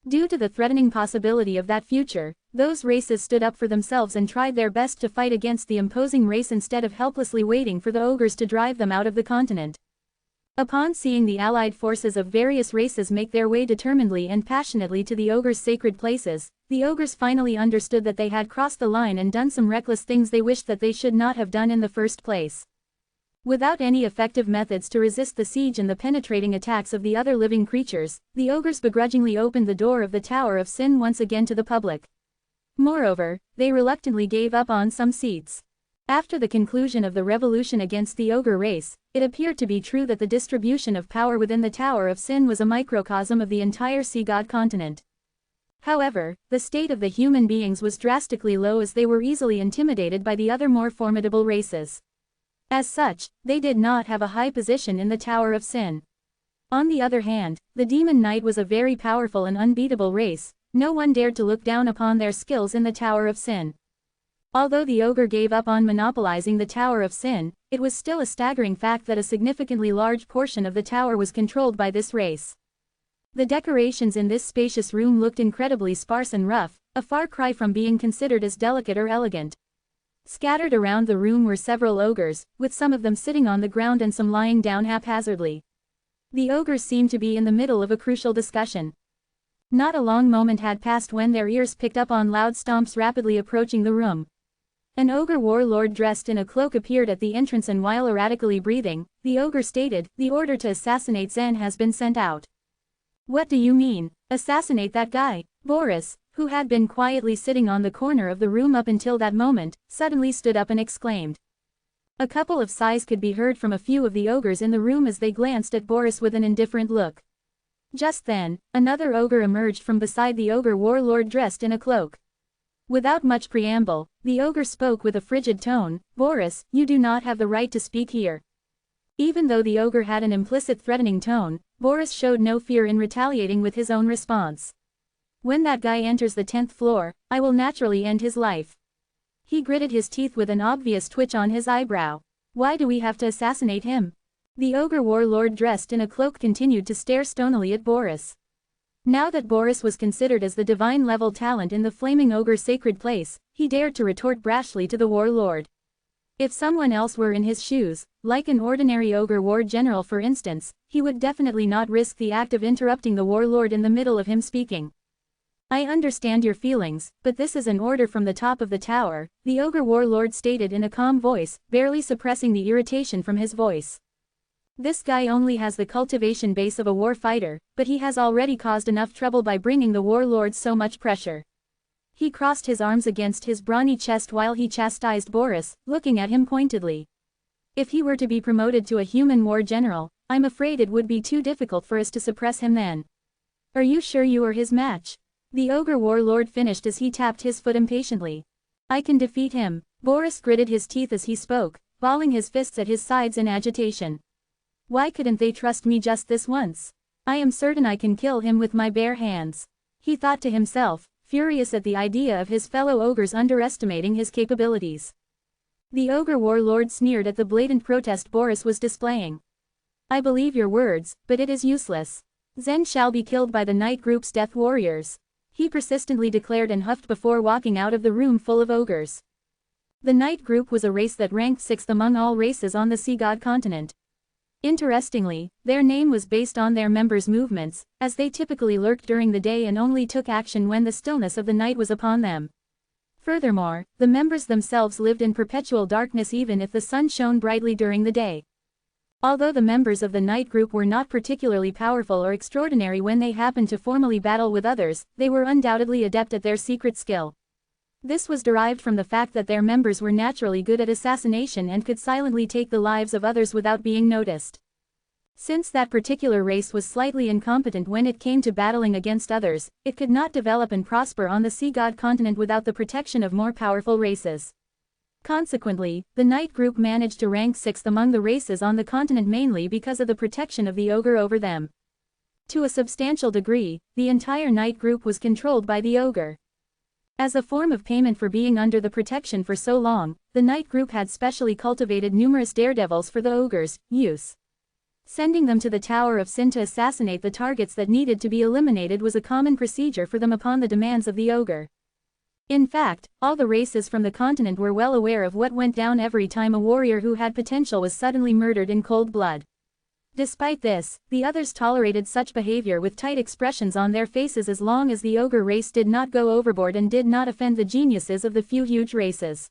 Due to the threatening possibility of that future, those races stood up for themselves and tried their best to fight against the imposing race instead of helplessly waiting for the ogres to drive them out of the continent. Upon seeing the allied forces of various races make their way determinedly and passionately to the ogres' sacred places, the ogres finally understood that they had crossed the line and done some reckless things they wished that they should not have done in the first place. Without any effective methods to resist the siege and the penetrating attacks of the other living creatures, the ogres begrudgingly opened the door of the Tower of Sin once again to the public. Moreover, they reluctantly gave up on some seats. After the conclusion of the revolution against the ogre race, it appeared to be true that the distribution of power within the Tower of Sin was a microcosm of the entire Sea God continent. However, the state of the human beings was drastically low as they were easily intimidated by the other more formidable races. As such, they did not have a high position in the Tower of Sin. On the other hand, the Demon Knight was a very powerful and unbeatable race. No one dared to look down upon their skills in the Tower of Sin. Although the ogre gave up on monopolizing the Tower of Sin, it was still a staggering fact that a significantly large portion of the tower was controlled by this race. The decorations in this spacious room looked incredibly sparse and rough, a far cry from being considered as delicate or elegant. Scattered around the room were several ogres, with some of them sitting on the ground and some lying down haphazardly. The ogres seemed to be in the middle of a crucial discussion. Not a long moment had passed when their ears picked up on loud stomps rapidly approaching the room. An ogre warlord dressed in a cloak appeared at the entrance and while erratically breathing, the ogre stated, "The order to assassinate Zen has been sent out." "What do you mean? Assassinate that guy?" Boris, who had been quietly sitting on the corner of the room up until that moment, suddenly stood up and exclaimed. A couple of sighs could be heard from a few of the ogres in the room as they glanced at Boris with an indifferent look. Just then, another ogre emerged from beside the ogre warlord dressed in a cloak. Without much preamble, the ogre spoke with a frigid tone, "Boris, you do not have the right to speak here." Even though the ogre had an implicit threatening tone, Boris showed no fear in retaliating with his own response. "When that guy enters the 10th floor, I will naturally end his life." He gritted his teeth with an obvious twitch on his eyebrow. "Why do we have to assassinate him?" The ogre warlord dressed in a cloak continued to stare stonily at Boris. Now that Boris was considered as the divine-level talent in the Flaming Ogre's sacred place, he dared to retort brashly to the warlord. If someone else were in his shoes, like an ordinary ogre war general for instance, he would definitely not risk the act of interrupting the warlord in the middle of him speaking. "I understand your feelings, but this is an order from the top of the tower," the ogre warlord stated in a calm voice, barely suppressing the irritation from his voice. "This guy only has the cultivation base of a war fighter, but he has already caused enough trouble by bringing the warlord so much pressure." He crossed his arms against his brawny chest while he chastised Boris, looking at him pointedly. "If he were to be promoted to a human war general, I'm afraid it would be too difficult for us to suppress him then." "Are you sure you are his match?" the ogre warlord finished as he tapped his foot impatiently. "I can defeat him." Boris gritted his teeth as he spoke, balling his fists at his sides in agitation. "Why couldn't they trust me just this once? I am certain I can kill him with my bare hands," he thought to himself, furious at the idea of his fellow ogres underestimating his capabilities. The ogre warlord sneered at the blatant protest Boris was displaying. "I believe your words, but it is useless. Zen shall be killed by the Night Group's death warriors." he persistently declared and huffed before walking out of the room full of ogres. The Knight group was a race that ranked 6th among all races on the Sea God continent. Interestingly, their name was based on their members' movements, as they typically lurked during the day and only took action when the stillness of the night was upon them. Furthermore, the members themselves lived in perpetual darkness even if the sun shone brightly during the day. Although the members of the Knight group were not particularly powerful or extraordinary when they happened to formally battle with others, they were undoubtedly adept at their secret skill. This was derived from the fact that their members were naturally good at assassination and could silently take the lives of others without being noticed. Since that particular race was slightly incompetent when it came to battling against others, it could not develop and prosper on the Sea God continent without the protection of more powerful races. Consequently, the Knight group managed to rank 6th among the races on the continent mainly because of the protection of the ogre over them. To a substantial degree, the entire Knight group was controlled by the ogre. As a form of payment for being under the protection for so long, the Knight group had specially cultivated numerous daredevils for the ogre's use. Sending them to the Tower of Sin to assassinate the targets that needed to be eliminated was a common procedure for them upon the demands of the ogre. In fact, all the races from the continent were well aware of what went down every time a warrior who had potential was suddenly murdered in cold blood. Despite this, the others tolerated such behavior with tight expressions on their faces as long as the ogre race did not go overboard and did not offend the geniuses of the few huge races.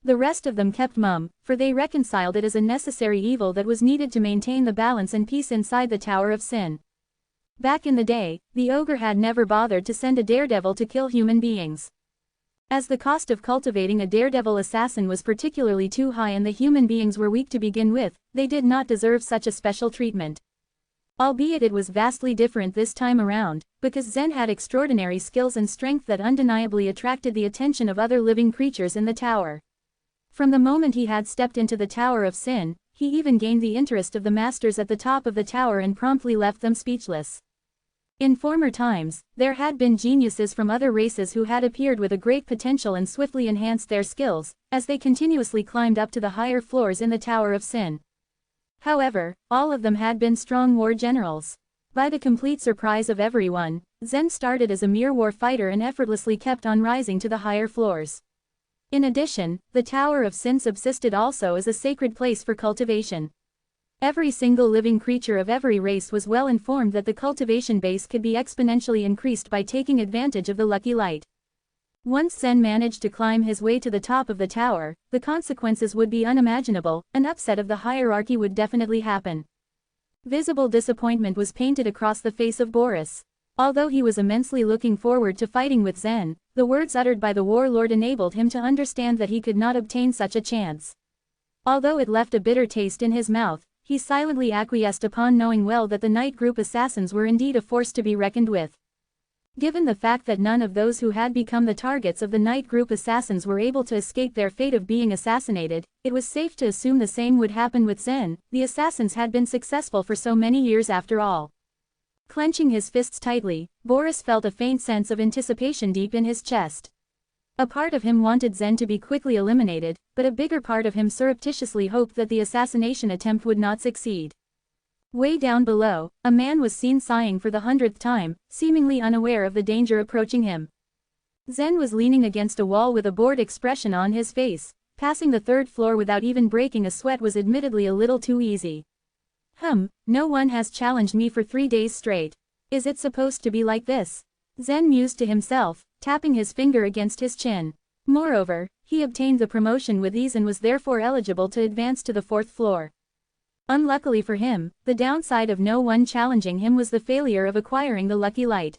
The rest of them kept mum, for they reconciled it as a necessary evil that was needed to maintain the balance and peace inside the Tower of Sin. Back in the day, the ogre had never bothered to send a daredevil to kill human beings. As the cost of cultivating a daredevil assassin was particularly too high and the human beings were weak to begin with, they did not deserve such a special treatment. Albeit it was vastly different this time around, because Zen had extraordinary skills and strength that undeniably attracted the attention of other living creatures in the tower. From the moment he had stepped into the Tower of Sin, he even gained the interest of the masters at the top of the tower and promptly left them speechless. In former times, there had been geniuses from other races who had appeared with a great potential and swiftly enhanced their skills, as they continuously climbed up to the higher floors in the Tower of Sin. However, all of them had been strong war generals. By the complete surprise of everyone, Zen started as a mere war fighter and effortlessly kept on rising to the higher floors. In addition, the Tower of Sin subsisted also as a sacred place for cultivation. Every single living creature of every race was well informed that the cultivation base could be exponentially increased by taking advantage of the lucky light. Once Zen managed to climb his way to the top of the tower, the consequences would be unimaginable. An upset of the hierarchy would definitely happen. Visible disappointment was painted across the face of Boris. Although he was immensely looking forward to fighting with Zen, the words uttered by the warlord enabled him to understand that he could not obtain such a chance. Although it left a bitter taste in his mouth, he silently acquiesced upon knowing well that the Knight group assassins were indeed a force to be reckoned with. Given the fact that none of those who had become the targets of the Knight group assassins were able to escape their fate of being assassinated, it was safe to assume the same would happen with Zen. The assassins had been successful for so many years after all. Clenching his fists tightly, Boris felt a faint sense of anticipation deep in his chest. A part of him wanted Zen to be quickly eliminated, but a bigger part of him surreptitiously hoped that the assassination attempt would not succeed. Way down below, a man was seen sighing for the 100th time, seemingly unaware of the danger approaching him. Zen was leaning against a wall with a bored expression on his face. Passing the 3rd floor without even breaking a sweat was admittedly a little too easy. No one has challenged me for 3 days straight. Is it supposed to be like this? Zen mused to himself, tapping his finger against his chin. Moreover, he obtained the promotion with ease and was therefore eligible to advance to the 4th floor. Unluckily for him, the downside of no one challenging him was the failure of acquiring the lucky light.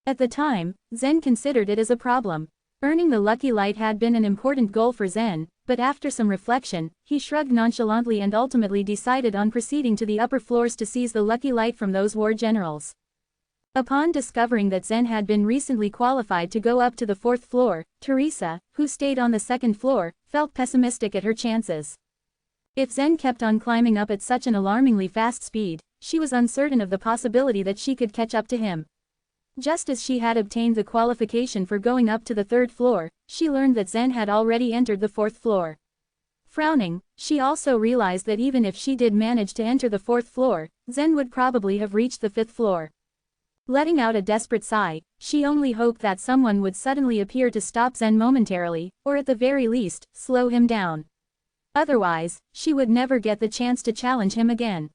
At the time, Zen considered it as a problem. Earning the lucky light had been an important goal for Zen, but after some reflection, he shrugged nonchalantly and ultimately decided on proceeding to the upper floors to seize the lucky light from those war generals. Upon discovering that Zen had been recently qualified to go up to the 4th floor, Teresa, who stayed on the 2nd floor, felt pessimistic at her chances. If Zen kept on climbing up at such an alarmingly fast speed, she was uncertain of the possibility that she could catch up to him. Just as she had obtained the qualification for going up to the 3rd floor, she learned that Zen had already entered the 4th floor. Frowning, she also realized that even if she did manage to enter the 4th floor, Zen would probably have reached the 5th floor. Letting out a desperate sigh, she only hoped that someone would suddenly appear to stop Zen momentarily, or at the very least, slow him down. Otherwise, she would never get the chance to challenge him again.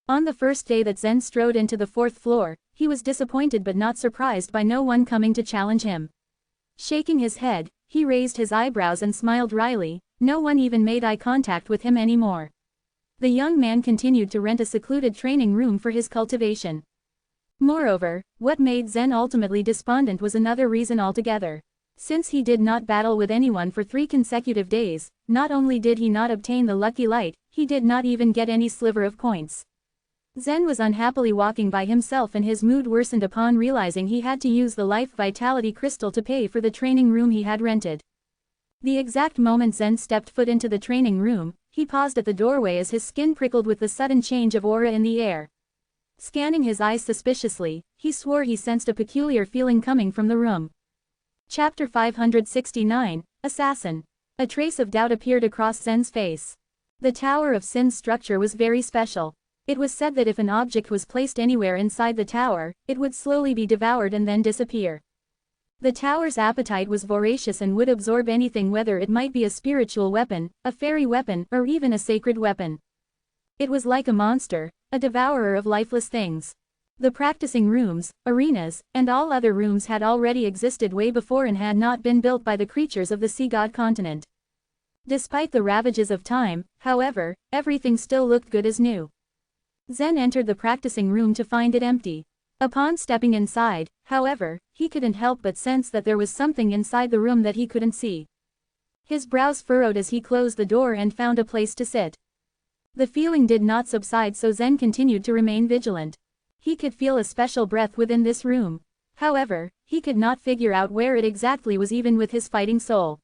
On the first day that Zen strode into the 4th floor, he was disappointed but not surprised by no one coming to challenge him. Shaking his head, he raised his eyebrows and smiled wryly. No one even made eye contact with him anymore. The young man continued to rent a secluded training room for his cultivation. Moreover, what made Zen ultimately despondent was another reason altogether. Since he did not battle with anyone for 3 consecutive days, not only did he not obtain the lucky light, he did not even get any sliver of points. Zen was unhappily walking by himself and his mood worsened upon realizing he had to use the life vitality crystal to pay for the training room he had rented. The exact moment Zen stepped foot into the training room, he paused at the doorway as his skin prickled with the sudden change of aura in the air. Scanning his eyes suspiciously, he swore he sensed a peculiar feeling coming from the room. Chapter 569, Assassin. A trace of doubt appeared across Zen's face. The Tower of Sin's structure was very special. It was said that if an object was placed anywhere inside the tower, it would slowly be devoured and then disappear. The tower's appetite was voracious and would absorb anything, whether it might be a spiritual weapon, a fairy weapon, or even a sacred weapon. It was like a monster, a devourer of lifeless things. The practicing rooms, arenas, and all other rooms had already existed way before and had not been built by the creatures of the sea god continent. Despite the ravages of time, however, everything still looked good as new. Zen entered the practicing room to find it empty. Upon stepping inside, however, he couldn't help but sense that there was something inside the room that he couldn't see. His brows furrowed as he closed the door and found a place to sit. The feeling did not subside, so Zen continued to remain vigilant. He could feel a special breath within this room. However, he could not figure out where it exactly was even with his fighting soul.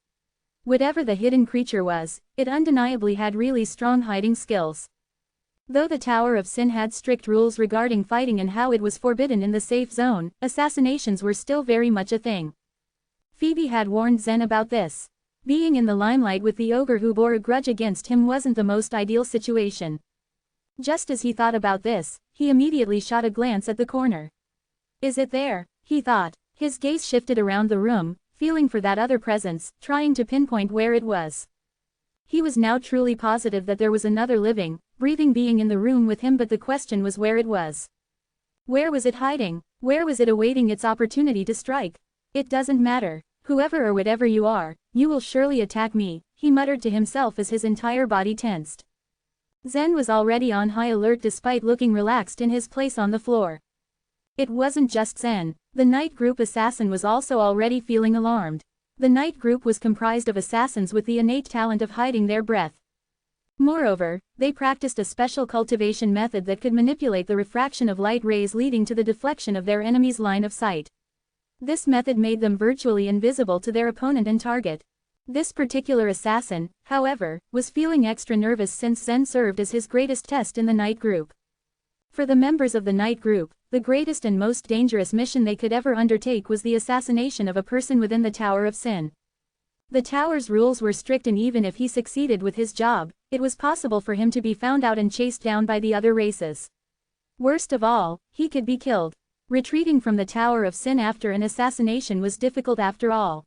Whatever the hidden creature was, it undeniably had really strong hiding skills. Though the Tower of Sin had strict rules regarding fighting and how it was forbidden in the safe zone, assassinations were still very much a thing. Phoebe had warned Zen about this. Being in the limelight with the ogre who bore a grudge against him wasn't the most ideal situation. Just as he thought about this, he immediately shot a glance at the corner. Is it there? He thought. His gaze shifted around the room, feeling for that other presence, trying to pinpoint where it was. He was now truly positive that there was another living, breathing being in the room with him, but the question was where it was. Where was it hiding? Where was it awaiting its opportunity to strike? It doesn't matter. Whoever or whatever you are, you will surely attack me, he muttered to himself as his entire body tensed. Zen was already on high alert despite looking relaxed in his place on the floor. It wasn't just Zen. The night group assassin was also already feeling alarmed. The night group was comprised of assassins with the innate talent of hiding their breath. Moreover, they practiced a special cultivation method that could manipulate the refraction of light rays, leading to the deflection of their enemy's line of sight. This method made them virtually invisible to their opponent and target. This particular assassin, however, was feeling extra nervous since Zen served as his greatest test in the night group. For the members of the night group, the greatest and most dangerous mission they could ever undertake was the assassination of a person within the Tower of Sin. The tower's rules were strict, and even if he succeeded with his job, it was possible for him to be found out and chased down by the other races. Worst of all, he could be killed. Retreating from the Tower of Sin after an assassination was difficult after all.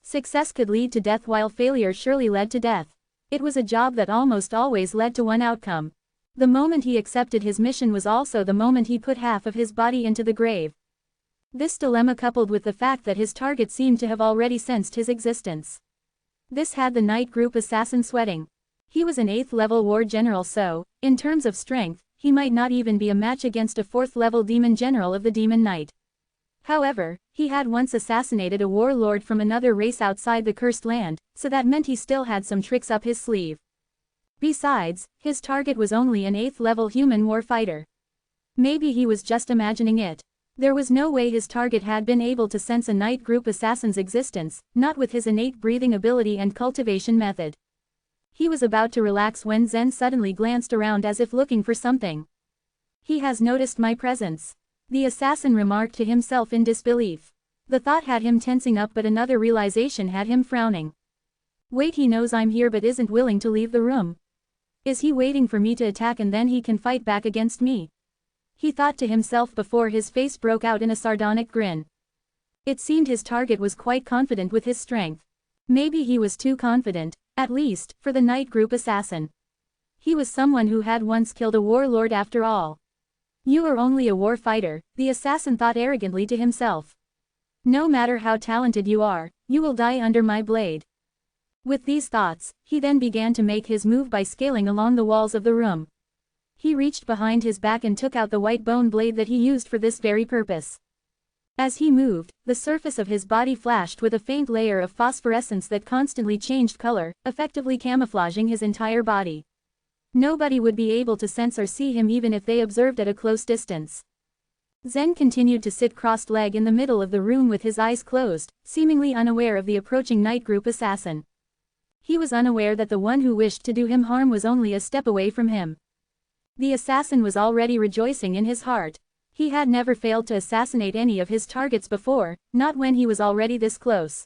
Success could lead to death, while failure surely led to death. It was a job that almost always led to one outcome. The moment he accepted his mission was also the moment he put half of his body into the grave. This dilemma, coupled with the fact that his target seemed to have already sensed his existence. This had the night group assassin sweating. He was an 8th level war general, so, in terms of strength, he might not even be a match against a 4th level demon general of the Demon Knight. However, he had once assassinated a warlord from another race outside the Cursed Land, so that meant he still had some tricks up his sleeve. Besides, his target was only an 8th level human warfighter. Maybe he was just imagining it. There was no way his target had been able to sense a night group assassin's existence, not with his innate breathing ability and cultivation method. He was about to relax when Zen suddenly glanced around as if looking for something. He has noticed my presence, the assassin remarked to himself in disbelief. The thought had him tensing up, but another realization had him frowning. Wait, he knows I'm here but isn't willing to leave the room. Is he waiting for me to attack and then he can fight back against me? he thought to himself before his face broke out in a sardonic grin. It seemed his target was quite confident with his strength. Maybe he was too confident, at least, for the night group assassin. He was someone who had once killed a warlord after all. You are only a war fighter, the assassin thought arrogantly to himself. No matter how talented you are, you will die under my blade. With these thoughts, he then began to make his move by scaling along the walls of the room. He reached behind his back and took out the white bone blade that he used for this very purpose. As he moved, the surface of his body flashed with a faint layer of phosphorescence that constantly changed color, effectively camouflaging his entire body. Nobody would be able to sense or see him even if they observed at a close distance. Zen continued to sit crossed-legged in the middle of the room with his eyes closed, seemingly unaware of the approaching night group assassin. He was unaware that the one who wished to do him harm was only a step away from him. The assassin was already rejoicing in his heart. He had never failed to assassinate any of his targets before, not when he was already this close.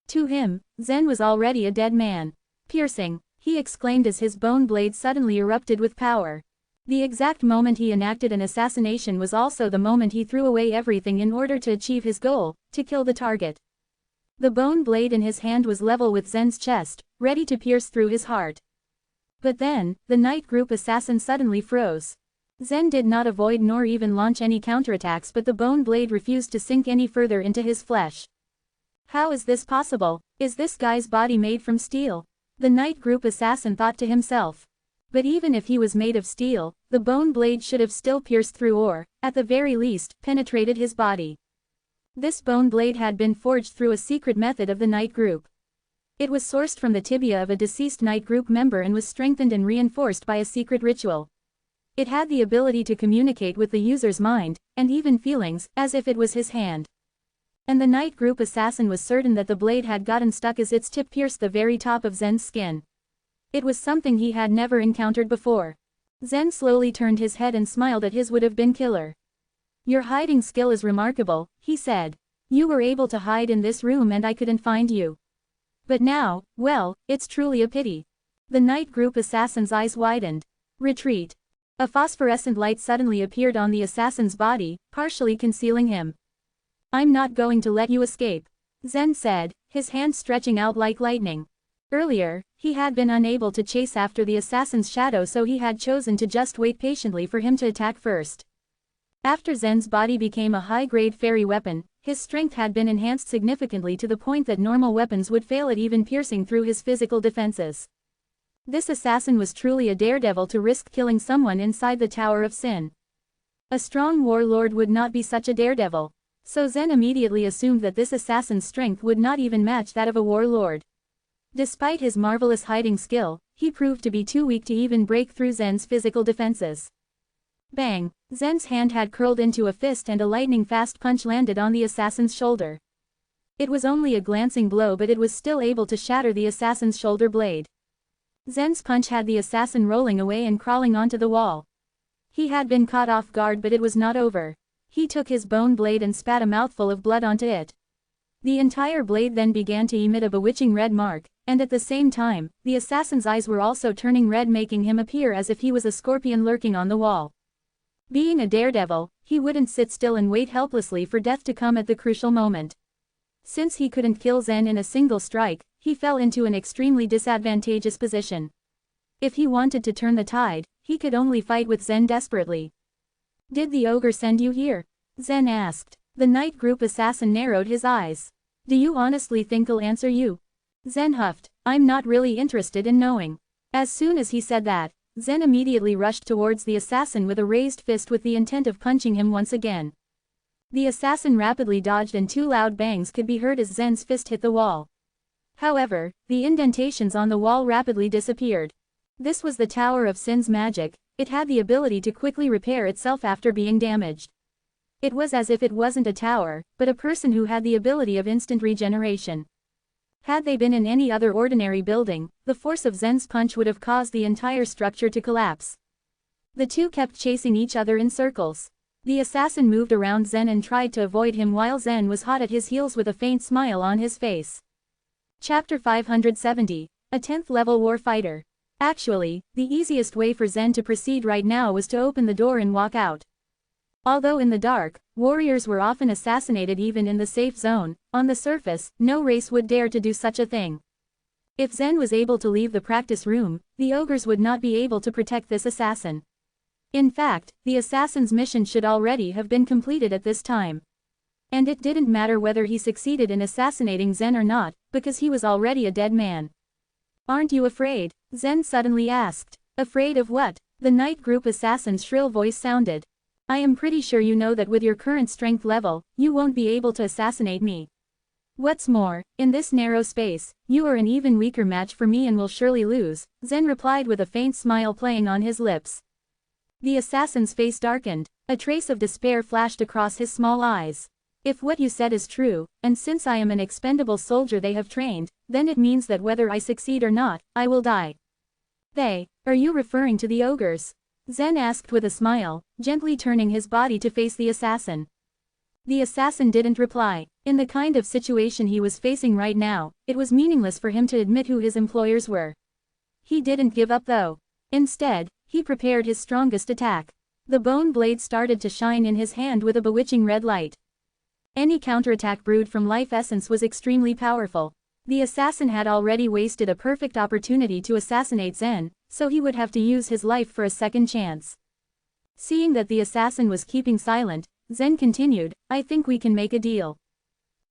To him, Zen was already a dead man. Piercing, he exclaimed as his bone blade suddenly erupted with power. The exact moment he enacted an assassination was also the moment he threw away everything in order to achieve his goal, to kill the target. The bone blade in his hand was level with Zen's chest, ready to pierce through his heart. But then, the night group assassin suddenly froze. Zen did not avoid nor even launch any counterattacks, but the bone blade refused to sink any further into his flesh. How is this possible? Is this guy's body made from steel? The night group assassin thought to himself. But even if he was made of steel, the bone blade should have still pierced through or, at the very least, penetrated his body. This bone blade had been forged through a secret method of the night group. It was sourced from the tibia of a deceased night group member and was strengthened and reinforced by a secret ritual. It had the ability to communicate with the user's mind, and even feelings, as if it was his hand. And the night group assassin was certain that the blade had gotten stuck as its tip pierced the very top of Zen's skin. It was something he had never encountered before. Zen slowly turned his head and smiled at his would-have-been killer. Your hiding skill is remarkable, he said. You were able to hide in this room and I couldn't find you. But now, well, it's truly a pity. The night group assassin's eyes widened. Retreat. A phosphorescent light suddenly appeared on the assassin's body, partially concealing him. I'm not going to let you escape, Zen said, his hand stretching out like lightning. Earlier, he had been unable to chase after the assassin's shadow, so he had chosen to just wait patiently for him to attack first. After Zen's body became a high-grade fairy weapon, his strength had been enhanced significantly to the point that normal weapons would fail at even piercing through his physical defenses. This assassin was truly a daredevil to risk killing someone inside the Tower of Sin. A strong warlord would not be such a daredevil, so Zen immediately assumed that this assassin's strength would not even match that of a warlord. Despite his marvelous hiding skill, he proved to be too weak to even break through Zen's physical defenses. Bang! Zen's hand had curled into a fist and a lightning-fast punch landed on the assassin's shoulder. It was only a glancing blow, but it was still able to shatter the assassin's shoulder blade. Zen's punch had the assassin rolling away and crawling onto the wall. He had been caught off guard, but it was not over. He took his bone blade and spat a mouthful of blood onto it. The entire blade then began to emit a bewitching red mark, and at the same time, the assassin's eyes were also turning red, making him appear as if he was a scorpion lurking on the wall. Being a daredevil, he wouldn't sit still and wait helplessly for death to come at the crucial moment. Since he couldn't kill Zen in a single strike, he fell into an extremely disadvantageous position. If he wanted to turn the tide, he could only fight with Zen desperately. Did the ogre send you here? Zen asked. The night group assassin narrowed his eyes. Do you honestly think I'll answer you? Zen huffed. I'm not really interested in knowing. As soon as he said that, Zen immediately rushed towards the assassin with a raised fist with the intent of punching him once again. The assassin rapidly dodged and two loud bangs could be heard as Zen's fist hit the wall. However, the indentations on the wall rapidly disappeared. This was the Tower of Sin's magic. It had the ability to quickly repair itself after being damaged. It was as if it wasn't a tower, but a person who had the ability of instant regeneration. Had they been in any other ordinary building, the force of Zen's punch would have caused the entire structure to collapse. The two kept chasing each other in circles. The assassin moved around Zen and tried to avoid him while Zen was hot at his heels with a faint smile on his face. Chapter 570, a 10th level warfighter. Actually, the easiest way for Zen to proceed right now was to open the door and walk out. Although in the dark, warriors were often assassinated even in the safe zone, on the surface, no race would dare to do such a thing. If Zen was able to leave the practice room, the ogres would not be able to protect this assassin. In fact, the assassin's mission should already have been completed at this time. And it didn't matter whether he succeeded in assassinating Zen or not, because he was already a dead man. "Aren't you afraid?" Zen suddenly asked. "Afraid of what?" The night group assassin's shrill voice sounded. "I am pretty sure you know that with your current strength level, you won't be able to assassinate me. What's more, in this narrow space, you are an even weaker match for me and will surely lose," Zen replied with a faint smile playing on his lips. The assassin's face darkened. A trace of despair flashed across his small eyes. "If what you said is true, and since I am an expendable soldier they have trained, then it means that whether I succeed or not, I will die." "They? Are you referring to the ogres?" Zen asked with a smile, gently turning his body to face the assassin. The assassin didn't reply. In the kind of situation he was facing right now, it was meaningless for him to admit who his employers were. He didn't give up though. Instead, he prepared his strongest attack. The bone blade started to shine in his hand with a bewitching red light. Any counterattack brewed from life essence was extremely powerful. The assassin had already wasted a perfect opportunity to assassinate Zen, so he would have to use his life for a second chance. Seeing that the assassin was keeping silent, Zen continued, "I think we can make a deal."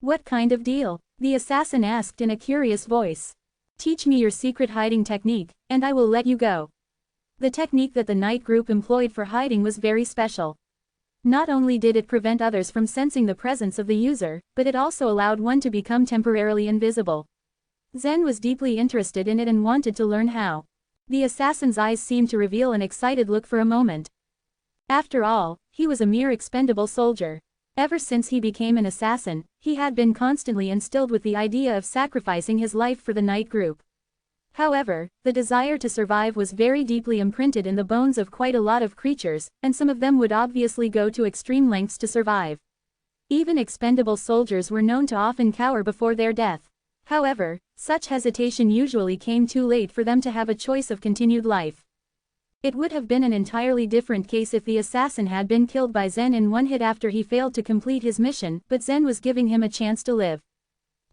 "What kind of deal?" the assassin asked in a curious voice. "Teach me your secret hiding technique, and I will let you go." The technique that the night group employed for hiding was very special. Not only did it prevent others from sensing the presence of the user, but it also allowed one to become temporarily invisible. Zen was deeply interested in it and wanted to learn how. The assassin's eyes seemed to reveal an excited look for a moment. After all, he was a mere expendable soldier. Ever since he became an assassin, he had been constantly instilled with the idea of sacrificing his life for the night group. However, the desire to survive was very deeply imprinted in the bones of quite a lot of creatures, and some of them would obviously go to extreme lengths to survive. Even expendable soldiers were known to often cower before their death. However, such hesitation usually came too late for them to have a choice of continued life. It would have been an entirely different case if the assassin had been killed by Zen in one hit after he failed to complete his mission, but Zen was giving him a chance to live.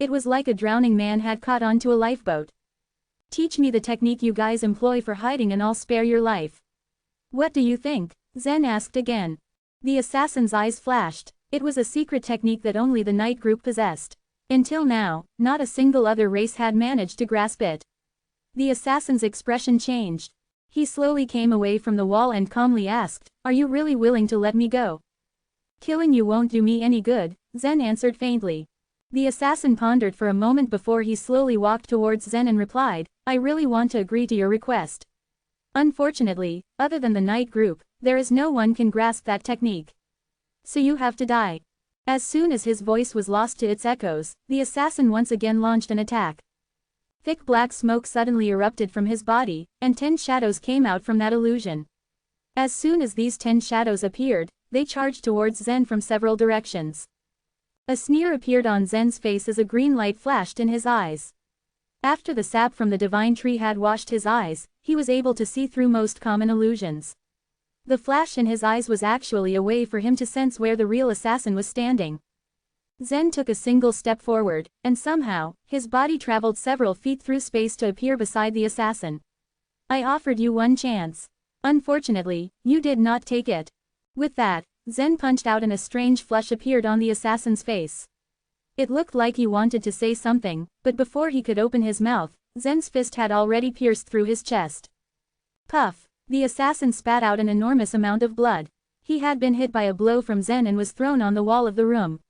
It was like a drowning man had caught onto a lifeboat. "Teach me the technique you guys employ for hiding and I'll spare your life." "What do you think?" Zen asked again. The assassin's eyes flashed. It was a secret technique that only the night group possessed. Until now, not a single other race had managed to grasp it. The assassin's expression changed. He slowly came away from the wall and calmly asked, "Are you really willing to let me go?" "Killing you won't do me any good," Zen answered faintly. The assassin pondered for a moment before he slowly walked towards Zen and replied, "I really want to agree to your request. Unfortunately, other than the night group, there is no one can grasp that technique. So you have to die." As soon as his voice was lost to its echoes, the assassin once again launched an attack. Thick black smoke suddenly erupted from his body, and 10 shadows came out from that illusion. As soon as these 10 shadows appeared, they charged towards Zen from several directions. A sneer appeared on Zen's face as a green light flashed in his eyes. After the sap from the divine tree had washed his eyes, he was able to see through most common illusions. The flash in his eyes was actually a way for him to sense where the real assassin was standing. Zen took a single step forward, and somehow, his body traveled several feet through space to appear beside the assassin. "I offered you one chance. Unfortunately, you did not take it." With that, Zen punched out and a strange flush appeared on the assassin's face. It looked like he wanted to say something, but before he could open his mouth, Zen's fist had already pierced through his chest. Puff! The assassin spat out an enormous amount of blood. He had been hit by a blow from Zen and was thrown on the wall of the room.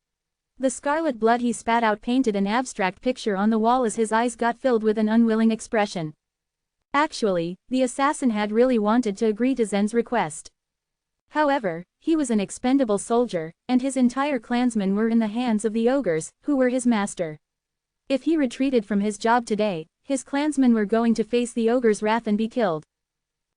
The scarlet blood he spat out painted an abstract picture on the wall as his eyes got filled with an unwilling expression. Actually, the assassin had really wanted to agree to Zen's request. However, he was an expendable soldier, and his entire clansmen were in the hands of the ogres, who were his master. If he retreated from his job today, his clansmen were going to face the ogre's wrath and be killed.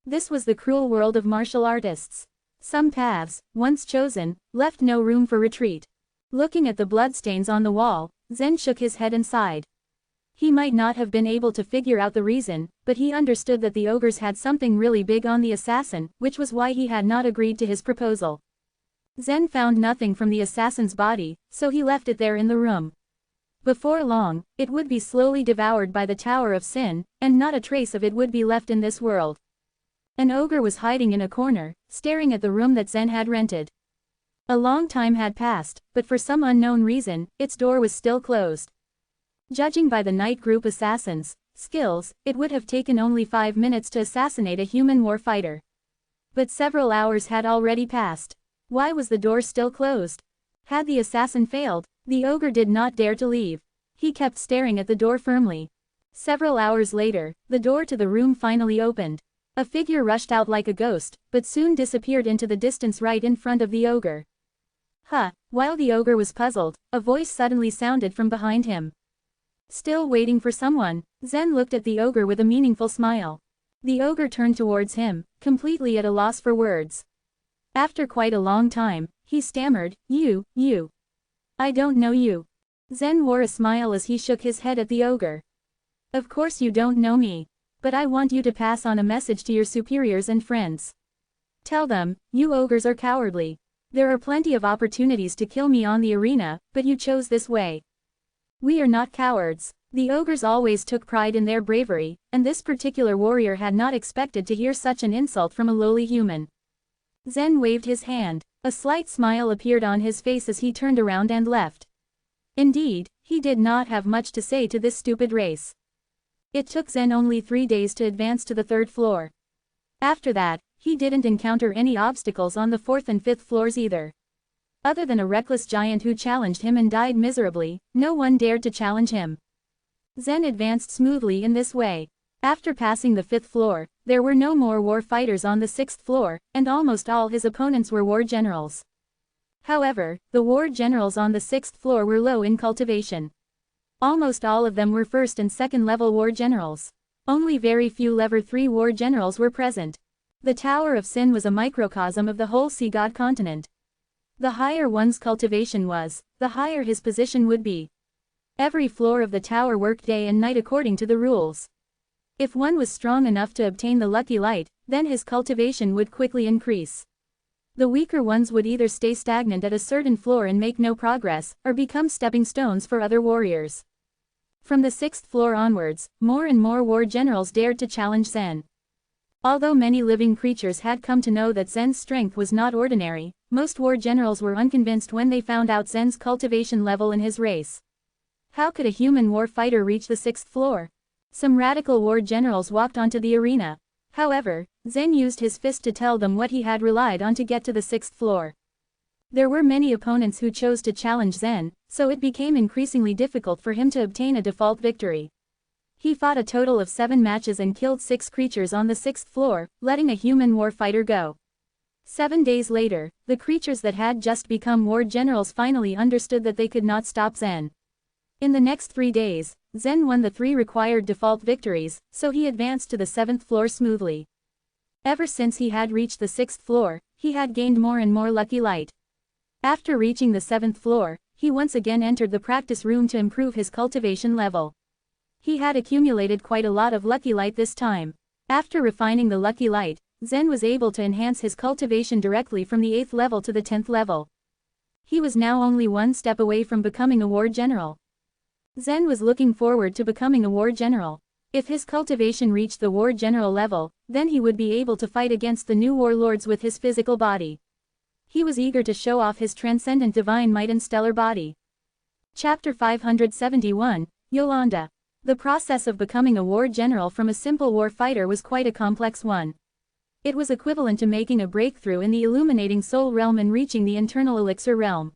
This was the cruel world of martial artists. Some paths, once chosen, left no room for retreat. Looking at the bloodstains on the wall, Zen shook his head and sighed. He might not have been able to figure out the reason, but he understood that the ogres had something really big on the assassin, which was why he had not agreed to his proposal. Zen found nothing from the assassin's body, so he left it there in the room. Before long, it would be slowly devoured by the Tower of Sin, and not a trace of it would be left in this world. An ogre was hiding in a corner, staring at the room that Zen had rented. A long time had passed, but for some unknown reason, its door was still closed. Judging by the night group assassins' skills, it would have taken only 5 minutes to assassinate a human warfighter. But several hours had already passed. Why was the door still closed? Had the assassin failed? The ogre did not dare to leave. He kept staring at the door firmly. Several hours later, the door to the room finally opened. A figure rushed out like a ghost, but soon disappeared into the distance right in front of the ogre. While the ogre was puzzled, a voice suddenly sounded from behind him. Still waiting for someone, Zen looked at the ogre with a meaningful smile. The ogre turned towards him, completely at a loss for words. After quite a long time, he stammered, You. I don't know you. Zen wore a smile as he shook his head at the ogre. Of course you don't know me. But I want you to pass on a message to your superiors and friends. Tell them, you ogres are cowardly. There are plenty of opportunities to kill me on the arena, but you chose this way. We are not cowards. The ogres always took pride in their bravery, and this particular warrior had not expected to hear such an insult from a lowly human. Zen waved his hand. A slight smile appeared on his face as he turned around and left. Indeed, he did not have much to say to this stupid race. It took Zen only 3 days to advance to the 3rd floor. After that, he didn't encounter any obstacles on the 4th and 5th floors either. Other than a reckless giant who challenged him and died miserably, no one dared to challenge him. Zen advanced smoothly in this way. After passing the 5th floor, there were no more war fighters on the 6th floor, and almost all his opponents were war generals. However, the war generals on the 6th floor were low in cultivation. Almost all of them were 1st and 2nd level war generals. Only very few level 3 war generals were present. The Tower of Sin was a microcosm of the whole sea god continent. The higher one's cultivation was, the higher his position would be. Every floor of the tower worked day and night according to the rules. If one was strong enough to obtain the lucky light, then his cultivation would quickly increase. The weaker ones would either stay stagnant at a certain floor and make no progress, or become stepping stones for other warriors. From the 6th floor onwards, more and more war generals dared to challenge Zen. Although many living creatures had come to know that Zen's strength was not ordinary, most war generals were unconvinced when they found out Zen's cultivation level in his race. How could a human war fighter reach the 6th floor? Some radical war generals walked onto the arena. However, Zen used his fist to tell them what he had relied on to get to the 6th floor. There were many opponents who chose to challenge Zen, so it became increasingly difficult for him to obtain a default victory. He fought a total of 7 matches and killed 6 creatures on the 6th floor, letting a human warfighter go. 7 days later, the creatures that had just become war generals finally understood that they could not stop Zen. In the next 3 days, Zen won the 3 required default victories, so he advanced to the 7th floor smoothly. Ever since he had reached the 6th floor, he had gained more and more lucky light. After reaching the 7th floor, he once again entered the practice room to improve his cultivation level. He had accumulated quite a lot of lucky light this time. After refining the lucky light, Zen was able to enhance his cultivation directly from the 8th level to the 10th level. He was now only 1 step away from becoming a war general. Zen was looking forward to becoming a war general. If his cultivation reached the war general level, then he would be able to fight against the new warlords with his physical body. He was eager to show off his transcendent divine might and stellar body. Chapter 571, Yolanda. The process of becoming a war general from a simple war fighter was quite a complex one. It was equivalent to making a breakthrough in the illuminating soul realm and reaching the internal elixir realm.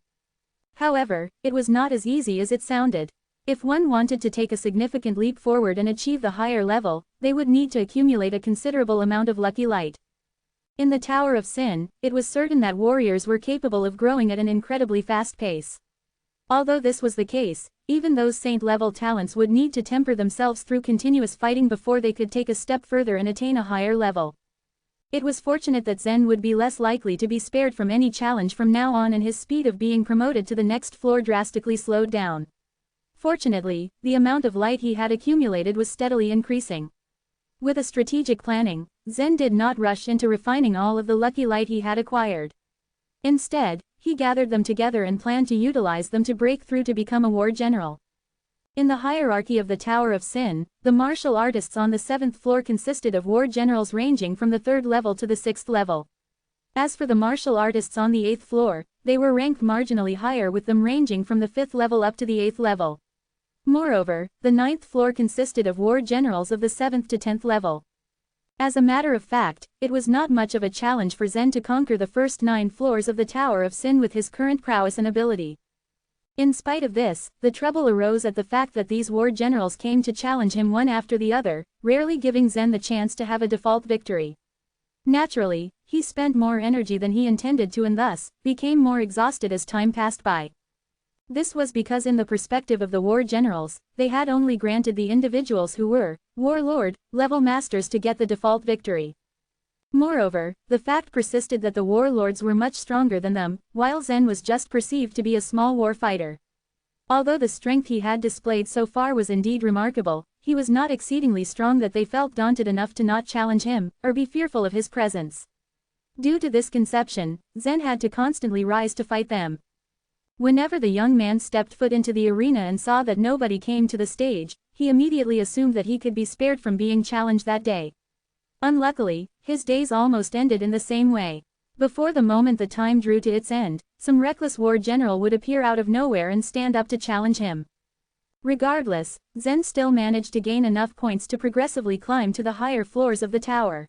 However, it was not as easy as it sounded. If one wanted to take a significant leap forward and achieve the higher level, they would need to accumulate a considerable amount of lucky light. In the Tower of Sin, it was certain that warriors were capable of growing at an incredibly fast pace. Although this was the case, even those saint-level talents would need to temper themselves through continuous fighting before they could take a step further and attain a higher level. It was fortunate that Zen would be less likely to be spared from any challenge from now on, and his speed of being promoted to the next floor drastically slowed down. Fortunately, the amount of light he had accumulated was steadily increasing. With a strategic planning, Zen did not rush into refining all of the lucky light he had acquired. Instead, he gathered them together and planned to utilize them to break through to become a war general. In the hierarchy of the Tower of Sin, the martial artists on the 7th floor consisted of war generals ranging from the 3rd level to the 6th level. As for the martial artists on the 8th floor, they were ranked marginally higher, with them ranging from the 5th level up to the 8th level. Moreover, the 9th floor consisted of war generals of the 7th to 10th level. As a matter of fact, it was not much of a challenge for Zen to conquer the first 9 floors of the Tower of Sin with his current prowess and ability. In spite of this, the trouble arose at the fact that these war generals came to challenge him one after the other, rarely giving Zen the chance to have a default victory. Naturally, he spent more energy than he intended to and thus, became more exhausted as time passed by. This was because in the perspective of the war generals, they had only granted the individuals who were warlord level masters to get the default victory. Moreover, the fact persisted that the warlords were much stronger than them, while Zen was just perceived to be a small war fighter. Although the strength he had displayed so far was indeed remarkable, he was not exceedingly strong that they felt daunted enough to not challenge him, or be fearful of his presence. Due to this conception, Zen had to constantly rise to fight them. Whenever the young man stepped foot into the arena and saw that nobody came to the stage, he immediately assumed that he could be spared from being challenged that day. Unluckily, his days almost ended in the same way. Before the moment the time drew to its end, some reckless war general would appear out of nowhere and stand up to challenge him. Regardless, Zen still managed to gain enough points to progressively climb to the higher floors of the tower.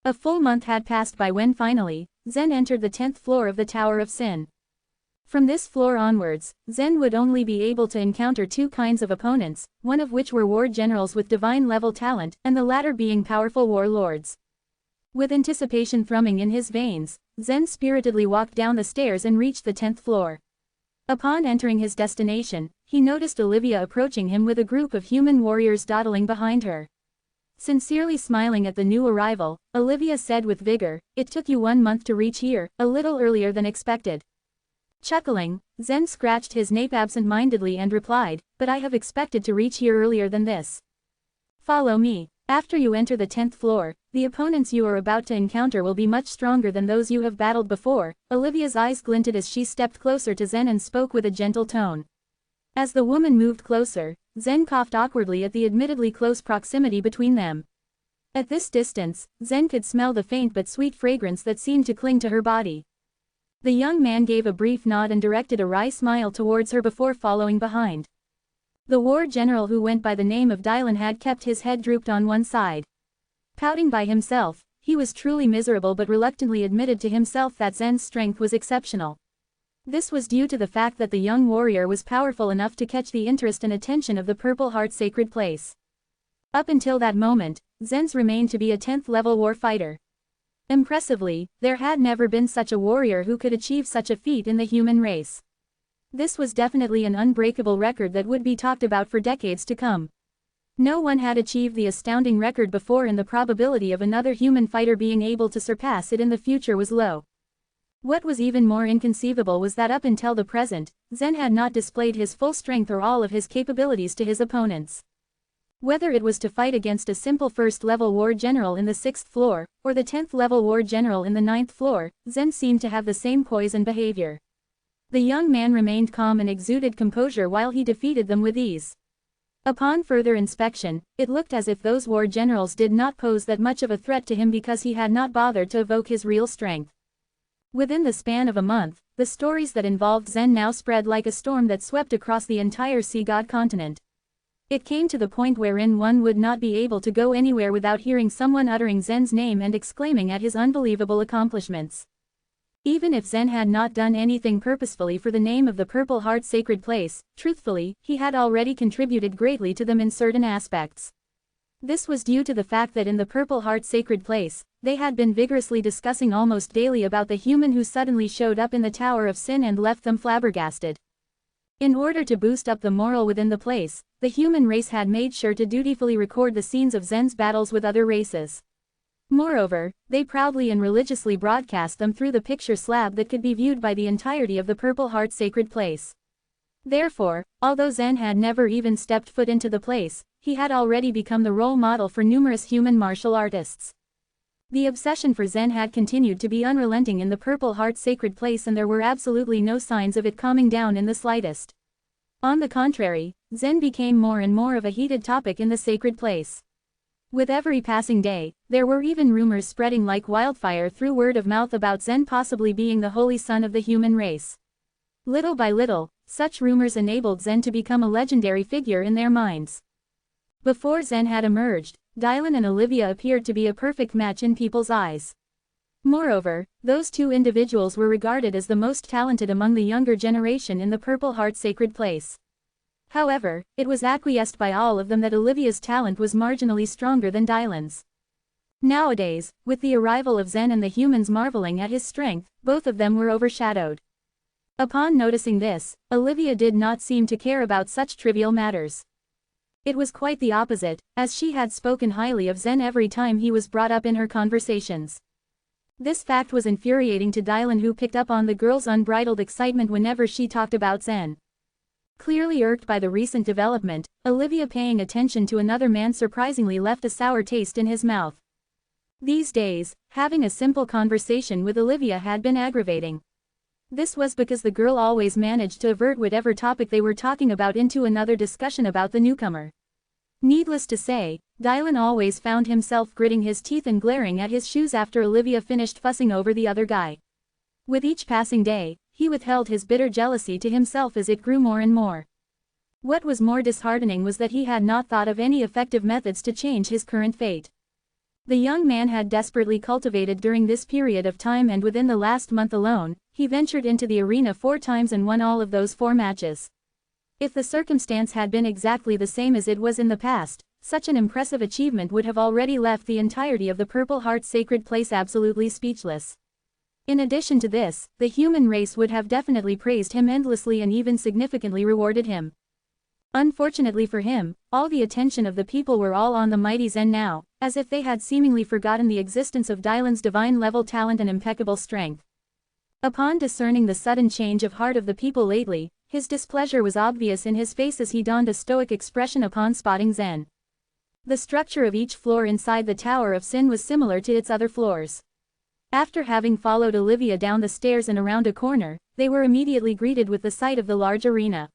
A full month had passed by when finally, Zen entered the 10th floor of the Tower of Sin. From this floor onwards, Zen would only be able to encounter 2 kinds of opponents, one of which were war generals with divine-level talent, and the latter being powerful warlords. With anticipation thrumming in his veins, Zen spiritedly walked down the stairs and reached the 10th floor. Upon entering his destination, he noticed Olivia approaching him with a group of human warriors dawdling behind her. Sincerely smiling at the new arrival, Olivia said with vigor, "It took you 1 month to reach here, a little earlier than expected." Chuckling, Zen scratched his nape absent-mindedly and replied, "But I have expected to reach here earlier than this. Follow me. After you enter the 10th floor, the opponents you are about to encounter will be much stronger than those you have battled before." Olivia's eyes glinted as she stepped closer to Zen and spoke with a gentle tone. As the woman moved closer, Zen coughed awkwardly at the admittedly close proximity between them. At this distance, Zen could smell the faint but sweet fragrance that seemed to cling to her body. The young man gave a brief nod and directed a wry smile towards her before following behind. The war general who went by the name of Dylan had kept his head drooped on one side. Pouting by himself, he was truly miserable but reluctantly admitted to himself that Zen's strength was exceptional. This was due to the fact that the young warrior was powerful enough to catch the interest and attention of the Purple Heart Sacred Place. Up until that moment, Zen's remained to be a 10th level war fighter. Impressively, there had never been such a warrior who could achieve such a feat in the human race. This was definitely an unbreakable record that would be talked about for decades to come. No one had achieved the astounding record before, and the probability of another human fighter being able to surpass it in the future was low. What was even more inconceivable was that up until the present, Zen had not displayed his full strength or all of his capabilities to his opponents. Whether it was to fight against a simple first-level war general in the 6th floor, or the 10th-level war general in the 9th floor, Zen seemed to have the same poise and behavior. The young man remained calm and exuded composure while he defeated them with ease. Upon further inspection, it looked as if those war generals did not pose that much of a threat to him because he had not bothered to evoke his real strength. Within the span of a month, the stories that involved Zen now spread like a storm that swept across the entire Sea God continent. It came to the point wherein one would not be able to go anywhere without hearing someone uttering Zen's name and exclaiming at his unbelievable accomplishments. Even if Zen had not done anything purposefully for the name of the Purple Heart Sacred Place, truthfully, he had already contributed greatly to them in certain aspects. This was due to the fact that in the Purple Heart Sacred Place, they had been vigorously discussing almost daily about the human who suddenly showed up in the Tower of Sin and left them flabbergasted. In order to boost up the morale within the place, the human race had made sure to dutifully record the scenes of Zen's battles with other races. Moreover, they proudly and religiously broadcast them through the picture slab that could be viewed by the entirety of the Purple Heart Sacred Place. Therefore, although Zen had never even stepped foot into the place, he had already become the role model for numerous human martial artists. The obsession for Zen had continued to be unrelenting in the Purple Heart sacred place, and there were absolutely no signs of it calming down in the slightest. On the contrary, Zen became more and more of a heated topic in the sacred place. With every passing day, there were even rumors spreading like wildfire through word of mouth about Zen possibly being the holy son of the human race. Little by little, such rumors enabled Zen to become a legendary figure in their minds. Before Zen had emerged, Dylan and Olivia appeared to be a perfect match in people's eyes. Moreover, those two individuals were regarded as the most talented among the younger generation in the Purple Heart sacred place. However, it was acquiesced by all of them that Olivia's talent was marginally stronger than Dylan's. Nowadays, with the arrival of Zen and the humans marveling at his strength, both of them were overshadowed. Upon noticing this, Olivia did not seem to care about such trivial matters. It was quite the opposite, as she had spoken highly of Zen every time he was brought up in her conversations. This fact was infuriating to Dylan, who picked up on the girl's unbridled excitement whenever she talked about Zen. Clearly irked by the recent development, Olivia paying attention to another man surprisingly left a sour taste in his mouth. These days, having a simple conversation with Olivia had been aggravating. This was because the girl always managed to avert whatever topic they were talking about into another discussion about the newcomer. Needless to say, Dylan always found himself gritting his teeth and glaring at his shoes after Olivia finished fussing over the other guy. With each passing day, he withheld his bitter jealousy to himself as it grew more and more. What was more disheartening was that he had not thought of any effective methods to change his current fate. The young man had desperately cultivated during this period of time, and within the last month alone, he ventured into the arena 4 times and won all of those 4 matches. If the circumstance had been exactly the same as it was in the past, such an impressive achievement would have already left the entirety of the Purple Heart sacred place absolutely speechless. In addition to this, the human race would have definitely praised him endlessly and even significantly rewarded him. Unfortunately for him, all the attention of the people were all on the mighty Zen now, as if they had seemingly forgotten the existence of Dylan's divine-level talent and impeccable strength. Upon discerning the sudden change of heart of the people lately, his displeasure was obvious in his face as he donned a stoic expression upon spotting Zen. The structure of each floor inside the Tower of Sin was similar to its other floors. After having followed Olivia down the stairs and around a corner, they were immediately greeted with the sight of the large arena.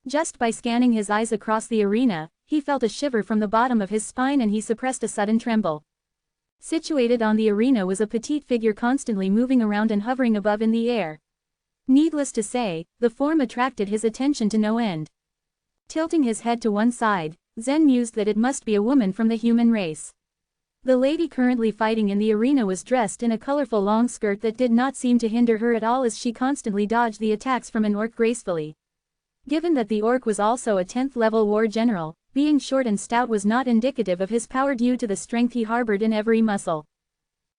Just by scanning his eyes across the arena, he felt a shiver from the bottom of his spine and he suppressed a sudden tremble. Situated on the arena was a petite figure constantly moving around and hovering above in the air. Needless to say, the form attracted his attention to no end. Tilting his head to one side, Zen mused that it must be a woman from the human race. The lady currently fighting in the arena was dressed in a colorful long skirt that did not seem to hinder her at all, as she constantly dodged the attacks from an orc gracefully. Given that the orc was also a 10th level war general, being short and stout was not indicative of his power due to the strength he harbored in every muscle.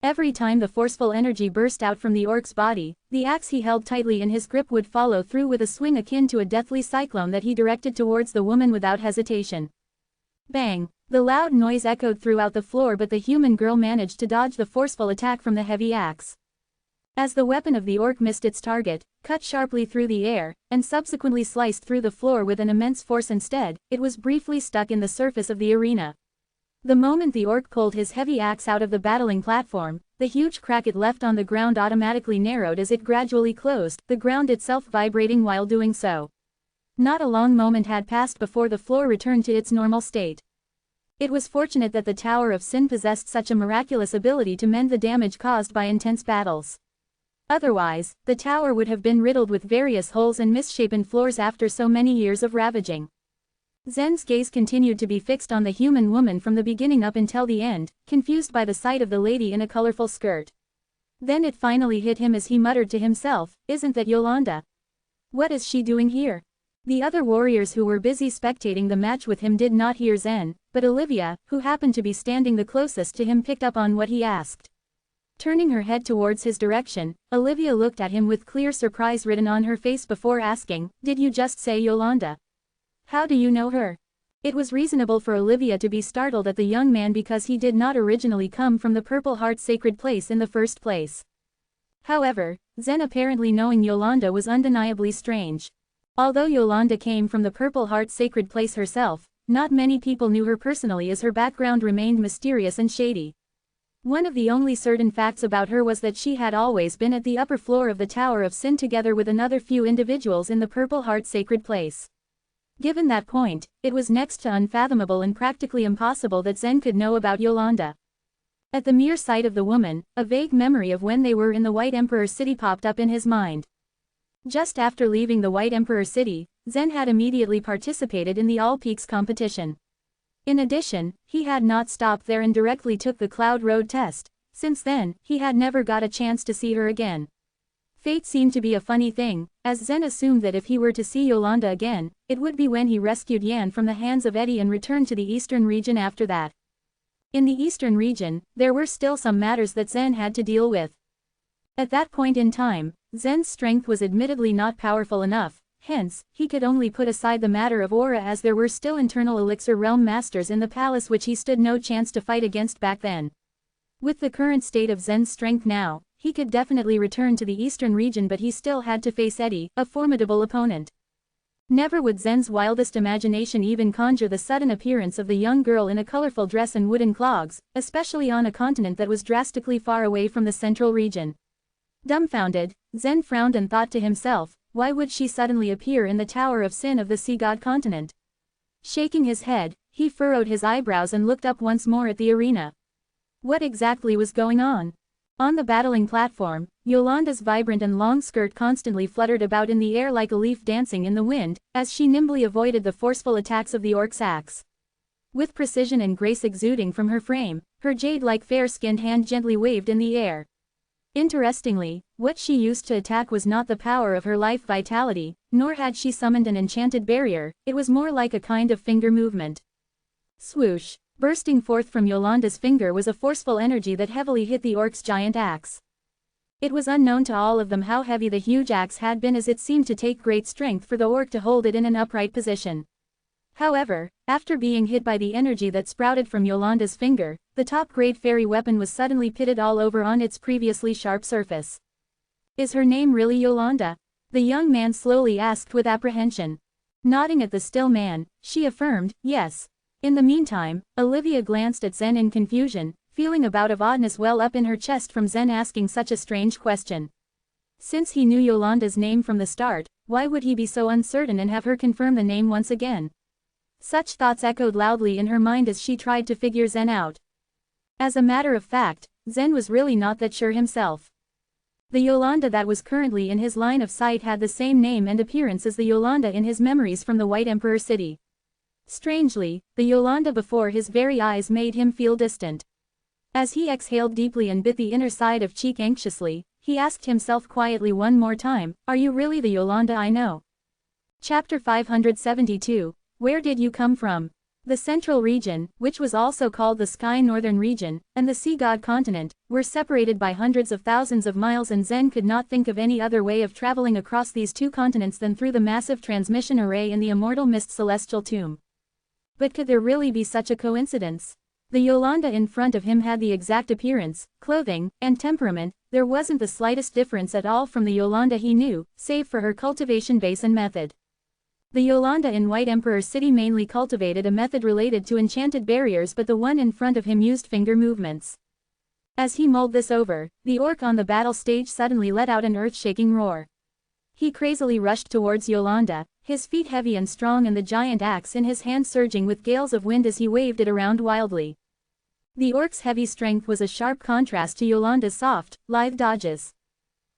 Every time the forceful energy burst out from the orc's body, the axe he held tightly in his grip would follow through with a swing akin to a deathly cyclone that he directed towards the woman without hesitation. Bang! The loud noise echoed throughout the floor, but the human girl managed to dodge the forceful attack from the heavy axe. As the weapon of the orc missed its target, cut sharply through the air, and subsequently sliced through the floor with an immense force instead, it was briefly stuck in the surface of the arena. The moment the orc pulled his heavy axe out of the battling platform, the huge crack it left on the ground automatically narrowed as it gradually closed, the ground itself vibrating while doing so. Not a long moment had passed before the floor returned to its normal state. It was fortunate that the Tower of Sin possessed such a miraculous ability to mend the damage caused by intense battles. Otherwise, the tower would have been riddled with various holes and misshapen floors after so many years of ravaging. Zen's gaze continued to be fixed on the human woman from the beginning up until the end, confused by the sight of the lady in a colorful skirt. Then it finally hit him as he muttered to himself, "Isn't that Yolanda? What is she doing here?" The other warriors who were busy spectating the match with him did not hear Zen, but Olivia, who happened to be standing the closest to him, picked up on what he asked. Turning her head towards his direction, Olivia looked at him with clear surprise written on her face before asking, "Did you just say Yolanda? How do you know her?" It was reasonable for Olivia to be startled at the young man because he did not originally come from the Purple Heart sacred place in the first place. However, Zen apparently knowing Yolanda was undeniably strange. Although Yolanda came from the Purple Heart sacred place herself, not many people knew her personally, as her background remained mysterious and shady. One of the only certain facts about her was that she had always been at the upper floor of the Tower of Sin together with another few individuals in the Purple Heart sacred place. Given that point, it was next to unfathomable and practically impossible that Zen could know about Yolanda. At the mere sight of the woman, a vague memory of when they were in the White Emperor City popped up in his mind. Just after leaving the White Emperor City, Zen had immediately participated in the All Peaks competition. In addition, he had not stopped there and directly took the Cloud Road test. Since then, he had never got a chance to see her again. Fate seemed to be a funny thing, as Zen assumed that if he were to see Yolanda again, it would be when he rescued Yan from the hands of Eddie and returned to the Eastern region after that. In the Eastern region, there were still some matters that Zen had to deal with. At that point in time, Zen's strength was admittedly not powerful enough, hence, he could only put aside the matter of aura as there were still internal elixir realm masters in the palace which he stood no chance to fight against back then. With the current state of Zen's strength now, he could definitely return to the Eastern region, but he still had to face Eddie, a formidable opponent. Never would Zen's wildest imagination even conjure the sudden appearance of the young girl in a colorful dress and wooden clogs, especially on a continent that was drastically far away from the central region. Dumbfounded, Zen frowned and thought to himself, why would she suddenly appear in the Tower of Sin of the Sea God continent? Shaking his head, he furrowed his eyebrows and looked up once more at the arena. What exactly was going on? On the battling platform, Yolanda's vibrant and long skirt constantly fluttered about in the air like a leaf dancing in the wind, as she nimbly avoided the forceful attacks of the orc's axe. With precision and grace exuding from her frame, her jade-like fair-skinned hand gently waved in the air. Interestingly, what she used to attack was not the power of her life vitality, nor had she summoned an enchanted barrier, it was more like a kind of finger movement. Swoosh! Bursting forth from Yolanda's finger was a forceful energy that heavily hit the orc's giant axe. It was unknown to all of them how heavy the huge axe had been, as it seemed to take great strength for the orc to hold it in an upright position. However, after being hit by the energy that sprouted from Yolanda's finger, the top-grade fairy weapon was suddenly pitted all over on its previously sharp surface. Is her name really Yolanda? The young man slowly asked with apprehension. Nodding at the still man, she affirmed, yes. In the meantime, Olivia glanced at Zen in confusion, feeling a bout of oddness well up in her chest from Zen asking such a strange question. Since he knew Yolanda's name from the start, why would he be so uncertain and have her confirm the name once again? Such thoughts echoed loudly in her mind as she tried to figure Zen out. As a matter of fact, Zen was really not that sure himself. The Yolanda that was currently in his line of sight had the same name and appearance as the Yolanda in his memories from the White Emperor City. Strangely, the Yolanda before his very eyes made him feel distant. As he exhaled deeply and bit the inner side of cheek anxiously, he asked himself quietly one more time, are you really the Yolanda I know? Chapter 572, Where did you come from? The Central Region, which was also called the Sky Northern Region, and the Sea God Continent, were separated by hundreds of thousands of miles, and Zen could not think of any other way of traveling across these two continents than through the massive transmission array in the Immortal Mist Celestial Tomb. But could there really be such a coincidence? The Yolanda in front of him had the exact appearance, clothing, and temperament. There wasn't the slightest difference at all from the Yolanda he knew, save for her cultivation base and method. The Yolanda in White Emperor City mainly cultivated a method related to enchanted barriers, but the one in front of him used finger movements. As he mulled this over, the orc on the battle stage suddenly let out an earth-shaking roar. He crazily rushed towards Yolanda, his feet heavy and strong and the giant axe in his hand surging with gales of wind as he waved it around wildly. The orc's heavy strength was a sharp contrast to Yolanda's soft, lithe dodges.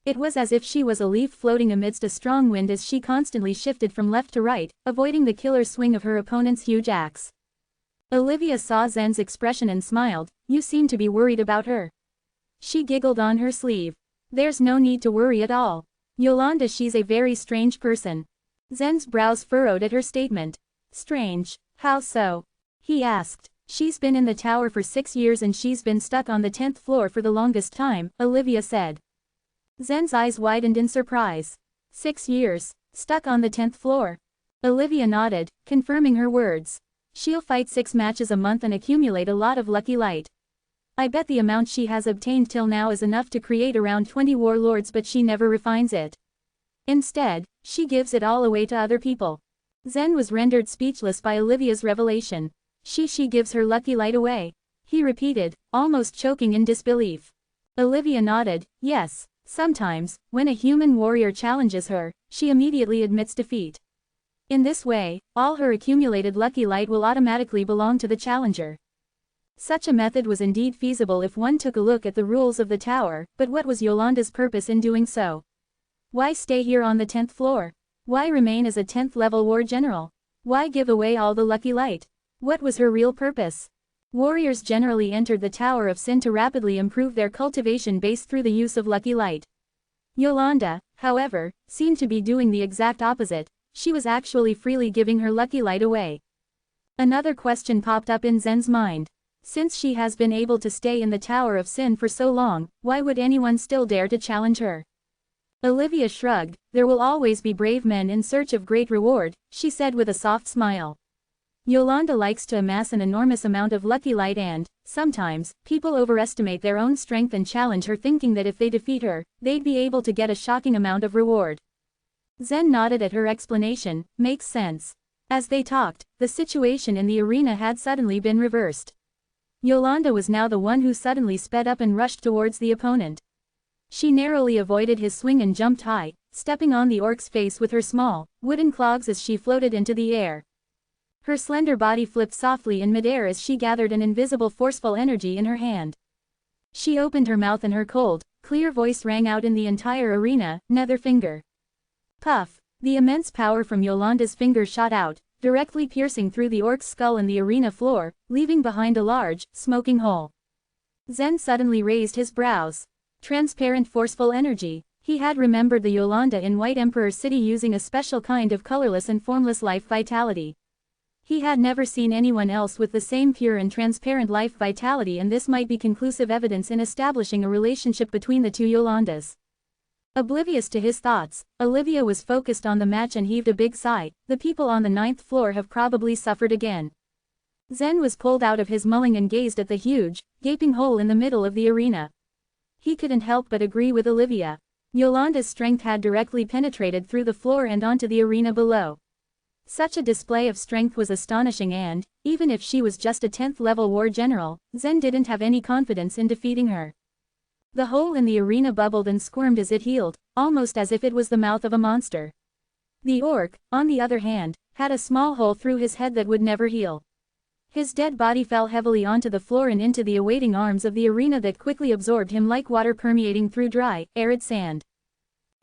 It was as if she was a leaf floating amidst a strong wind as she constantly shifted from left to right, avoiding the killer swing of her opponent's huge axe. Olivia saw Zen's expression and smiled, you seem to be worried about her. She giggled on her sleeve. There's no need to worry at all. Yolanda, she's a very strange person. Zen's brows furrowed at her statement. Strange? How so? He asked. She's been in the tower for 6 years and she's been stuck on the 10th floor for the longest time, Olivia said. Zen's eyes widened in surprise. 6 years, stuck on the 10th floor. Olivia nodded, confirming her words. She'll fight 6 matches a month and accumulate a lot of lucky light. I bet the amount she has obtained till now is enough to create around 20 warlords, but she never refines it. Instead, she gives it all away to other people. Zen was rendered speechless by Olivia's revelation. She gives her lucky light away. he repeated, almost choking in disbelief. Olivia nodded. Yes, sometimes, when a human warrior challenges her, she immediately admits defeat. In this way, all her accumulated lucky light will automatically belong to the challenger. Such a method was indeed feasible if one took a look at the rules of the tower, but what was Yolanda's purpose in doing so? Why stay here on the 10th floor? Why remain as a 10th level war general? Why give away all the lucky light? What was her real purpose? Warriors generally entered the Tower of Sin to rapidly improve their cultivation base through the use of lucky light. Yolanda, however, seemed to be doing the exact opposite. She was actually freely giving her lucky light away. Another question popped up in Zen's mind. Since she has been able to stay in the Tower of Sin for so long, why would anyone still dare to challenge her? Olivia shrugged. There will always be brave men in search of great reward, she said with a soft smile. Yolanda likes to amass an enormous amount of lucky light and, sometimes, people overestimate their own strength and challenge her thinking that if they defeat her, they'd be able to get a shocking amount of reward. Zen nodded at her explanation. Makes sense. As they talked, the situation in the arena had suddenly been reversed. Yolanda was now the one who suddenly sped up and rushed towards the opponent. She narrowly avoided his swing and jumped high, stepping on the orc's face with her small, wooden clogs as she floated into the air. Her slender body flipped softly in midair as she gathered an invisible forceful energy in her hand. She opened her mouth and her cold, clear voice rang out in the entire arena, nether finger. Puff! The immense power from Yolanda's finger shot out, directly piercing through the orc's skull and the arena floor, leaving behind a large, smoking hole. Zen suddenly raised his brows. Transparent forceful energy. He had remembered the Yolanda in White Emperor City using a special kind of colorless and formless life vitality. He had never seen anyone else with the same pure and transparent life vitality, and this might be conclusive evidence in establishing a relationship between the two Yolandas. Oblivious to his thoughts, Olivia was focused on the match and heaved a big sigh. The people on the 9th floor have probably suffered again. Zen was pulled out of his mulling and gazed at the huge, gaping hole in the middle of the arena. He couldn't help but agree with Olivia. Yolanda's strength had directly penetrated through the floor and onto the arena below. Such a display of strength was astonishing and, even if she was just a 10th level war general, Zen didn't have any confidence in defeating her. The hole in the arena bubbled and squirmed as it healed, almost as if it was the mouth of a monster. The orc, on the other hand, had a small hole through his head that would never heal. His dead body fell heavily onto the floor and into the awaiting arms of the arena that quickly absorbed him like water permeating through dry, arid sand.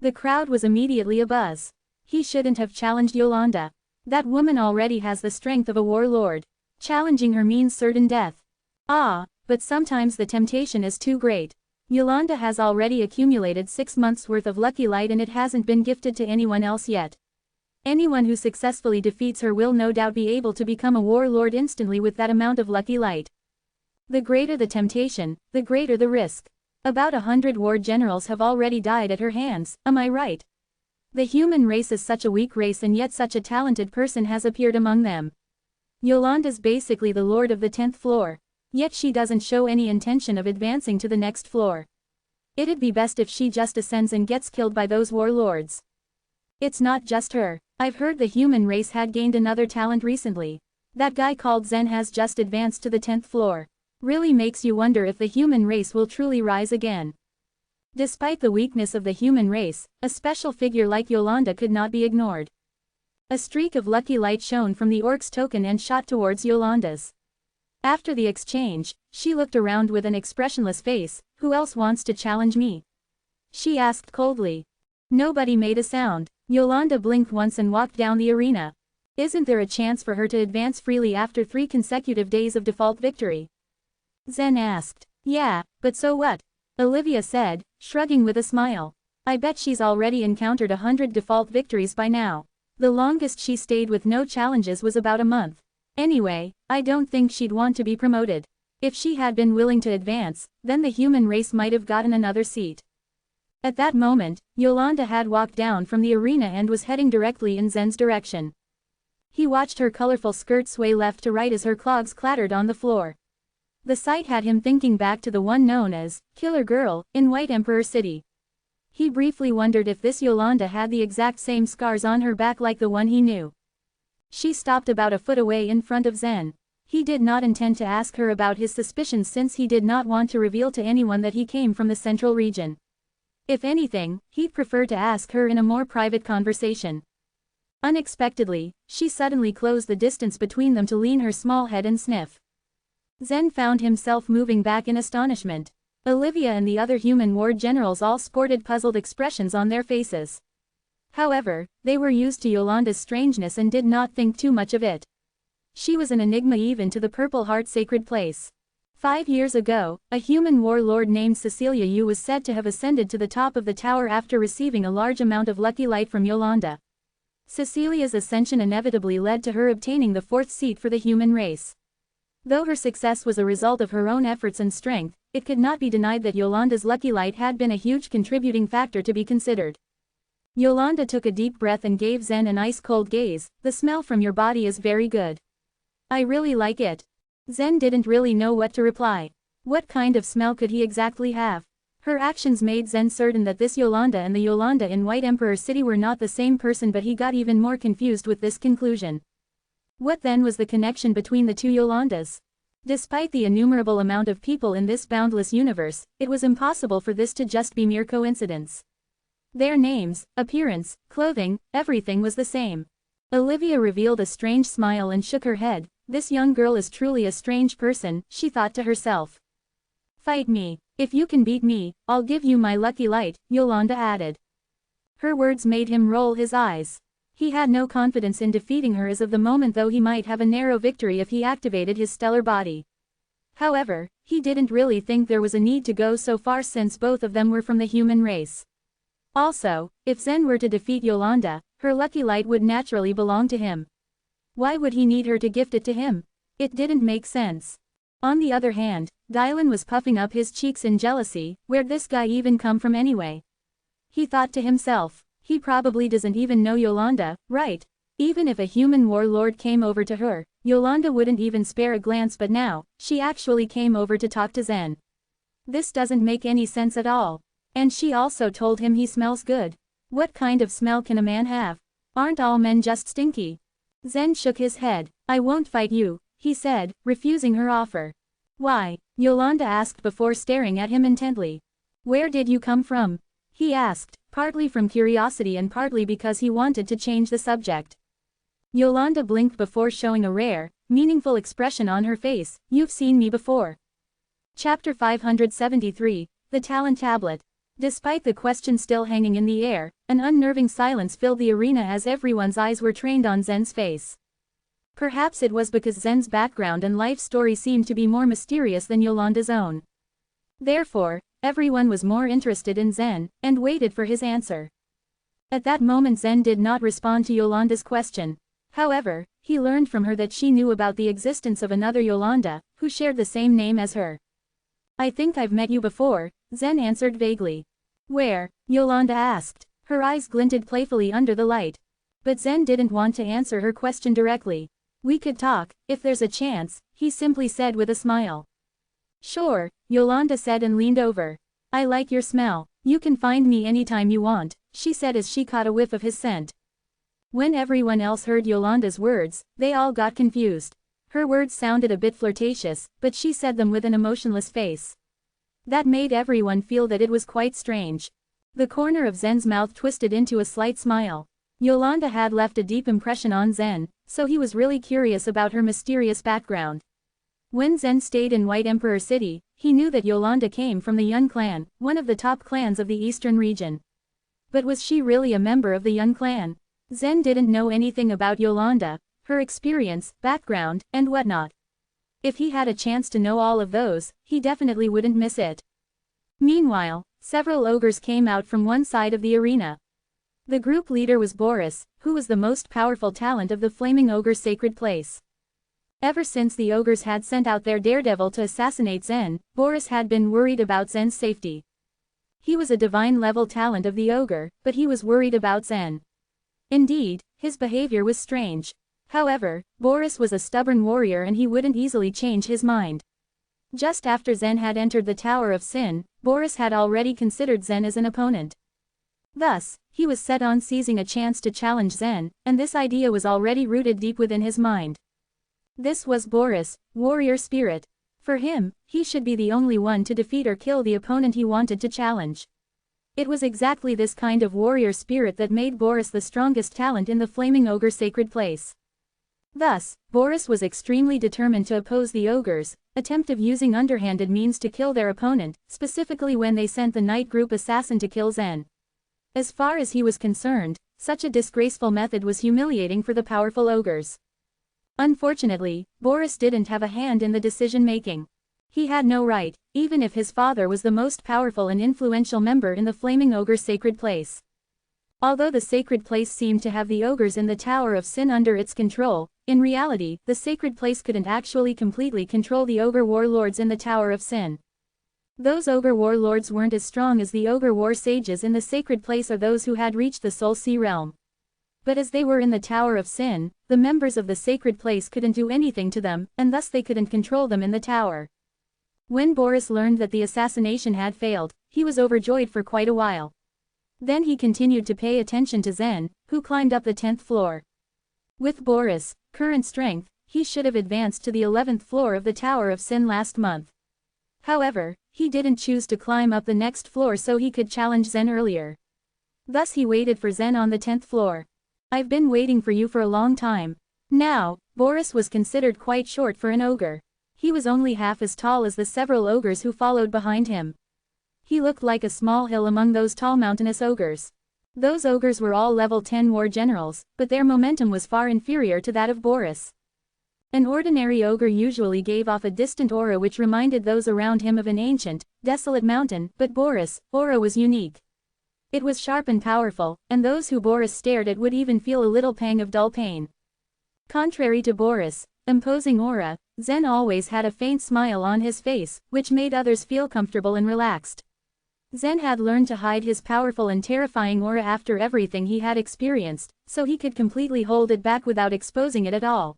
The crowd was immediately abuzz. He shouldn't have challenged Yolanda. That woman already has the strength of a warlord. Challenging her means certain death. Ah, but sometimes the temptation is too great. Yolanda has already accumulated 6 months' worth of lucky light and it hasn't been gifted to anyone else yet. Anyone who successfully defeats her will no doubt be able to become a warlord instantly with that amount of lucky light. The greater the temptation, the greater the risk. About 100 war generals have already died at her hands, am I right? The human race is such a weak race and yet such a talented person has appeared among them. Yolanda's basically the lord of the 10th floor. Yet she doesn't show any intention of advancing to the next floor. It'd be best if she just ascends and gets killed by those warlords. It's not just her. I've heard the human race had gained another talent recently. That guy called Zen has just advanced to the 10th floor. Really makes you wonder if the human race will truly rise again. Despite the weakness of the human race, a special figure like Yolanda could not be ignored. A streak of lucky light shone from the orc's token and shot towards Yolanda's. After the exchange, she looked around with an expressionless face. Who else wants to challenge me? She asked coldly. Nobody made a sound. Yolanda blinked once and walked down the arena. Isn't there a chance for her to advance freely after 3 consecutive days of default victory? Zen asked. Yeah, but so what? Olivia said, shrugging with a smile. I bet she's already encountered 100 default victories by now. The longest she stayed with no challenges was about a month. Anyway, I don't think she'd want to be promoted. If she had been willing to advance, then the human race might have gotten another seat. At that moment, Yolanda had walked down from the arena and was heading directly in Zen's direction. He watched her colorful skirt sway left to right as her clogs clattered on the floor. The sight had him thinking back to the one known as Killer Girl in White Emperor City. He briefly wondered if this Yolanda had the exact same scars on her back like the one he knew. She stopped about a foot away in front of Zen. He did not intend to ask her about his suspicions since he did not want to reveal to anyone that he came from the central region. If anything, he'd prefer to ask her in a more private conversation. Unexpectedly, she suddenly closed the distance between them to lean her small head and sniff. Zen found himself moving back in astonishment. Olivia and the other human ward generals all sported puzzled expressions on their faces. However, they were used to Yolanda's strangeness and did not think too much of it. She was an enigma even to the Purple Heart sacred place. 5 years ago, a human warlord named Cecilia Yu was said to have ascended to the top of the tower after receiving a large amount of lucky light from Yolanda. Cecilia's ascension inevitably led to her obtaining the 4th seat for the human race. Though her success was a result of her own efforts and strength, it could not be denied that Yolanda's lucky light had been a huge contributing factor to be considered. Yolanda took a deep breath and gave Zen an ice-cold gaze. "The smell from your body is very good. I really like it." Zen didn't really know what to reply. What kind of smell could he exactly have? Her actions made Zen certain that this Yolanda and the Yolanda in White Emperor City were not the same person, but he got even more confused with this conclusion. What then was the connection between the two Yolandas? Despite the innumerable amount of people in this boundless universe, it was impossible for this to just be mere coincidence. Their names, appearance, clothing, everything was the same. Olivia revealed a strange smile and shook her head. "This young girl is truly a strange person," she thought to herself. "Fight me. If you can beat me, I'll give you my lucky light," Yolanda added. Her words made him roll his eyes. He had no confidence in defeating her as of the moment, though he might have a narrow victory if he activated his stellar body. However, he didn't really think there was a need to go so far since both of them were from the human race. Also, if Zen were to defeat Yolanda, her lucky light would naturally belong to him. Why would he need her to gift it to him? It didn't make sense. On the other hand, Dylan was puffing up his cheeks in jealousy. Where'd this guy even come from anyway? He thought to himself. He probably doesn't even know Yolanda, right? Even if a human warlord came over to her, Yolanda wouldn't even spare a glance, but now, she actually came over to talk to Zen. This doesn't make any sense at all. And she also told him he smells good. What kind of smell can a man have? Aren't all men just stinky? Zen shook his head. "I won't fight you," he said, refusing her offer. "Why?" Yolanda asked before staring at him intently. "Where did you come from?" he asked, partly from curiosity and partly because he wanted to change the subject. Yolanda blinked before showing a rare, meaningful expression on her face. "You've seen me before." Chapter 573, The Talent Tablet. Despite the question still hanging in the air, an unnerving silence filled the arena as everyone's eyes were trained on Zen's face. Perhaps it was because Zen's background and life story seemed to be more mysterious than Yolanda's own. Therefore, everyone was more interested in Zen, and waited for his answer. At that moment Zen did not respond to Yolanda's question. However, he learned from her that she knew about the existence of another Yolanda, who shared the same name as her. "I think I've met you before," Zen answered vaguely. "Where?" Yolanda asked. Her eyes glinted playfully under the light. But Zen didn't want to answer her question directly. "We could talk, if there's a chance," he simply said with a smile. "Sure," Yolanda said and leaned over. "I like your smell. You can find me anytime you want," she said as she caught a whiff of his scent. When everyone else heard Yolanda's words, they all got confused. Her words sounded a bit flirtatious, but she said them with an emotionless face. That made everyone feel that it was quite strange. The corner of Zen's mouth twisted into a slight smile. Yolanda had left a deep impression on Zen, so he was really curious about her mysterious background. When Zen stayed in White Emperor City, he knew that Yolanda came from the Yun clan, one of the top clans of the eastern region. But was she really a member of the Yun clan? Zen didn't know anything about Yolanda, her experience, background, and whatnot. If he had a chance to know all of those, he definitely wouldn't miss it. Meanwhile, several ogres came out from one side of the arena. The group leader was Boris, who was the most powerful talent of the Flaming Ogre Sacred Place. Ever since the ogres had sent out their daredevil to assassinate Zen, Boris had been worried about Zen's safety. He was a divine-level talent of the ogre, but he was worried about Zen. Indeed, his behavior was strange. However, Boris was a stubborn warrior and he wouldn't easily change his mind. Just after Zen had entered the Tower of Sin, Boris had already considered Zen as an opponent. Thus, he was set on seizing a chance to challenge Zen, and this idea was already rooted deep within his mind. This was Boris, warrior spirit. For him, he should be the only one to defeat or kill the opponent he wanted to challenge. It was exactly this kind of warrior spirit that made Boris the strongest talent in the Flaming Ogre sacred place. Thus, Boris was extremely determined to oppose the ogres, attempt of using underhanded means to kill their opponent, specifically when they sent the night group assassin to kill Zen. As far as he was concerned, such a disgraceful method was humiliating for the powerful ogres. Unfortunately, Boris didn't have a hand in the decision-making. He had no right, even if his father was the most powerful and influential member in the Flaming Ogre sacred place. Although the sacred place seemed to have the ogres in the Tower of Sin under its control, in reality, the sacred place couldn't actually completely control the ogre warlords in the Tower of Sin. Those ogre warlords weren't as strong as the ogre war sages in the sacred place or those who had reached the Soul Sea realm. But as they were in the Tower of Sin, the members of the sacred place couldn't do anything to them, and thus they couldn't control them in the tower. When Boris learned that the assassination had failed, he was overjoyed for quite a while. Then he continued to pay attention to Zen, who climbed up the 10th floor. With Boris' current strength, he should have advanced to the 11th floor of the Tower of Sin last month. However, he didn't choose to climb up the next floor so he could challenge Zen earlier. Thus he waited for Zen on the 10th floor. "I've been waiting for you for a long time." Now, Boris was considered quite short for an ogre. He was only half as tall as the several ogres who followed behind him. He looked like a small hill among those tall mountainous ogres. Those ogres were all level 10 war generals, but their momentum was far inferior to that of Boris. An ordinary ogre usually gave off a distant aura which reminded those around him of an ancient, desolate mountain, but Boris' aura was unique. It was sharp and powerful, and those who Boris stared at would even feel a little pang of dull pain. Contrary to Boris' imposing aura, Zen always had a faint smile on his face, which made others feel comfortable and relaxed. Zen had learned to hide his powerful and terrifying aura after everything he had experienced, so he could completely hold it back without exposing it at all.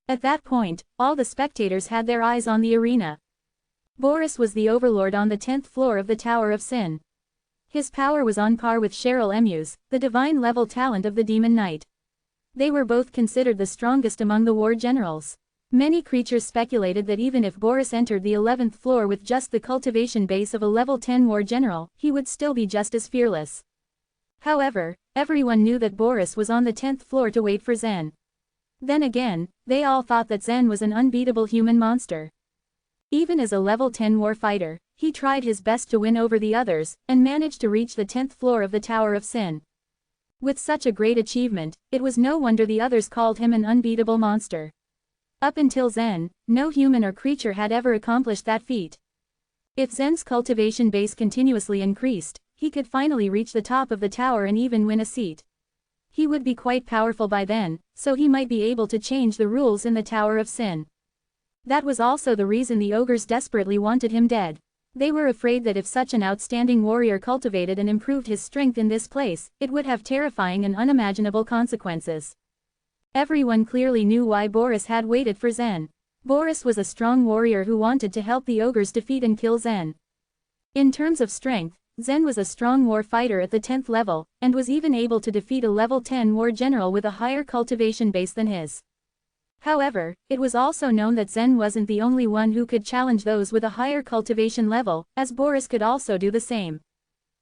At that point, all the spectators had their eyes on the arena. Boris was the overlord on the 10th floor of the Tower of Sin. His power was on par with Cheryl Emu's, the divine-level talent of the Demon Knight. They were both considered the strongest among the war generals. Many creatures speculated that even if Boris entered the 11th floor with just the cultivation base of a level 10 war general, he would still be just as fearless. However, everyone knew that Boris was on the 10th floor to wait for Zen. Then again, they all thought that Zen was an unbeatable human monster. Even as a level 10 war fighter, he tried his best to win over the others, and managed to reach the 10th floor of the Tower of Sin. With such a great achievement, it was no wonder the others called him an unbeatable monster. Up until Zen, no human or creature had ever accomplished that feat. If Zen's cultivation base continuously increased, he could finally reach the top of the tower and even win a seat. He would be quite powerful by then, so he might be able to change the rules in the Tower of Sin. That was also the reason the ogres desperately wanted him dead. They were afraid that if such an outstanding warrior cultivated and improved his strength in this place, it would have terrifying and unimaginable consequences. Everyone clearly knew why Boris had waited for Zen. Boris was a strong warrior who wanted to help the ogres defeat and kill Zen. In terms of strength, Zen was a strong war fighter at the 10th level, and was even able to defeat a level 10 war general with a higher cultivation base than his. However, it was also known that Zen wasn't the only one who could challenge those with a higher cultivation level, as Boris could also do the same.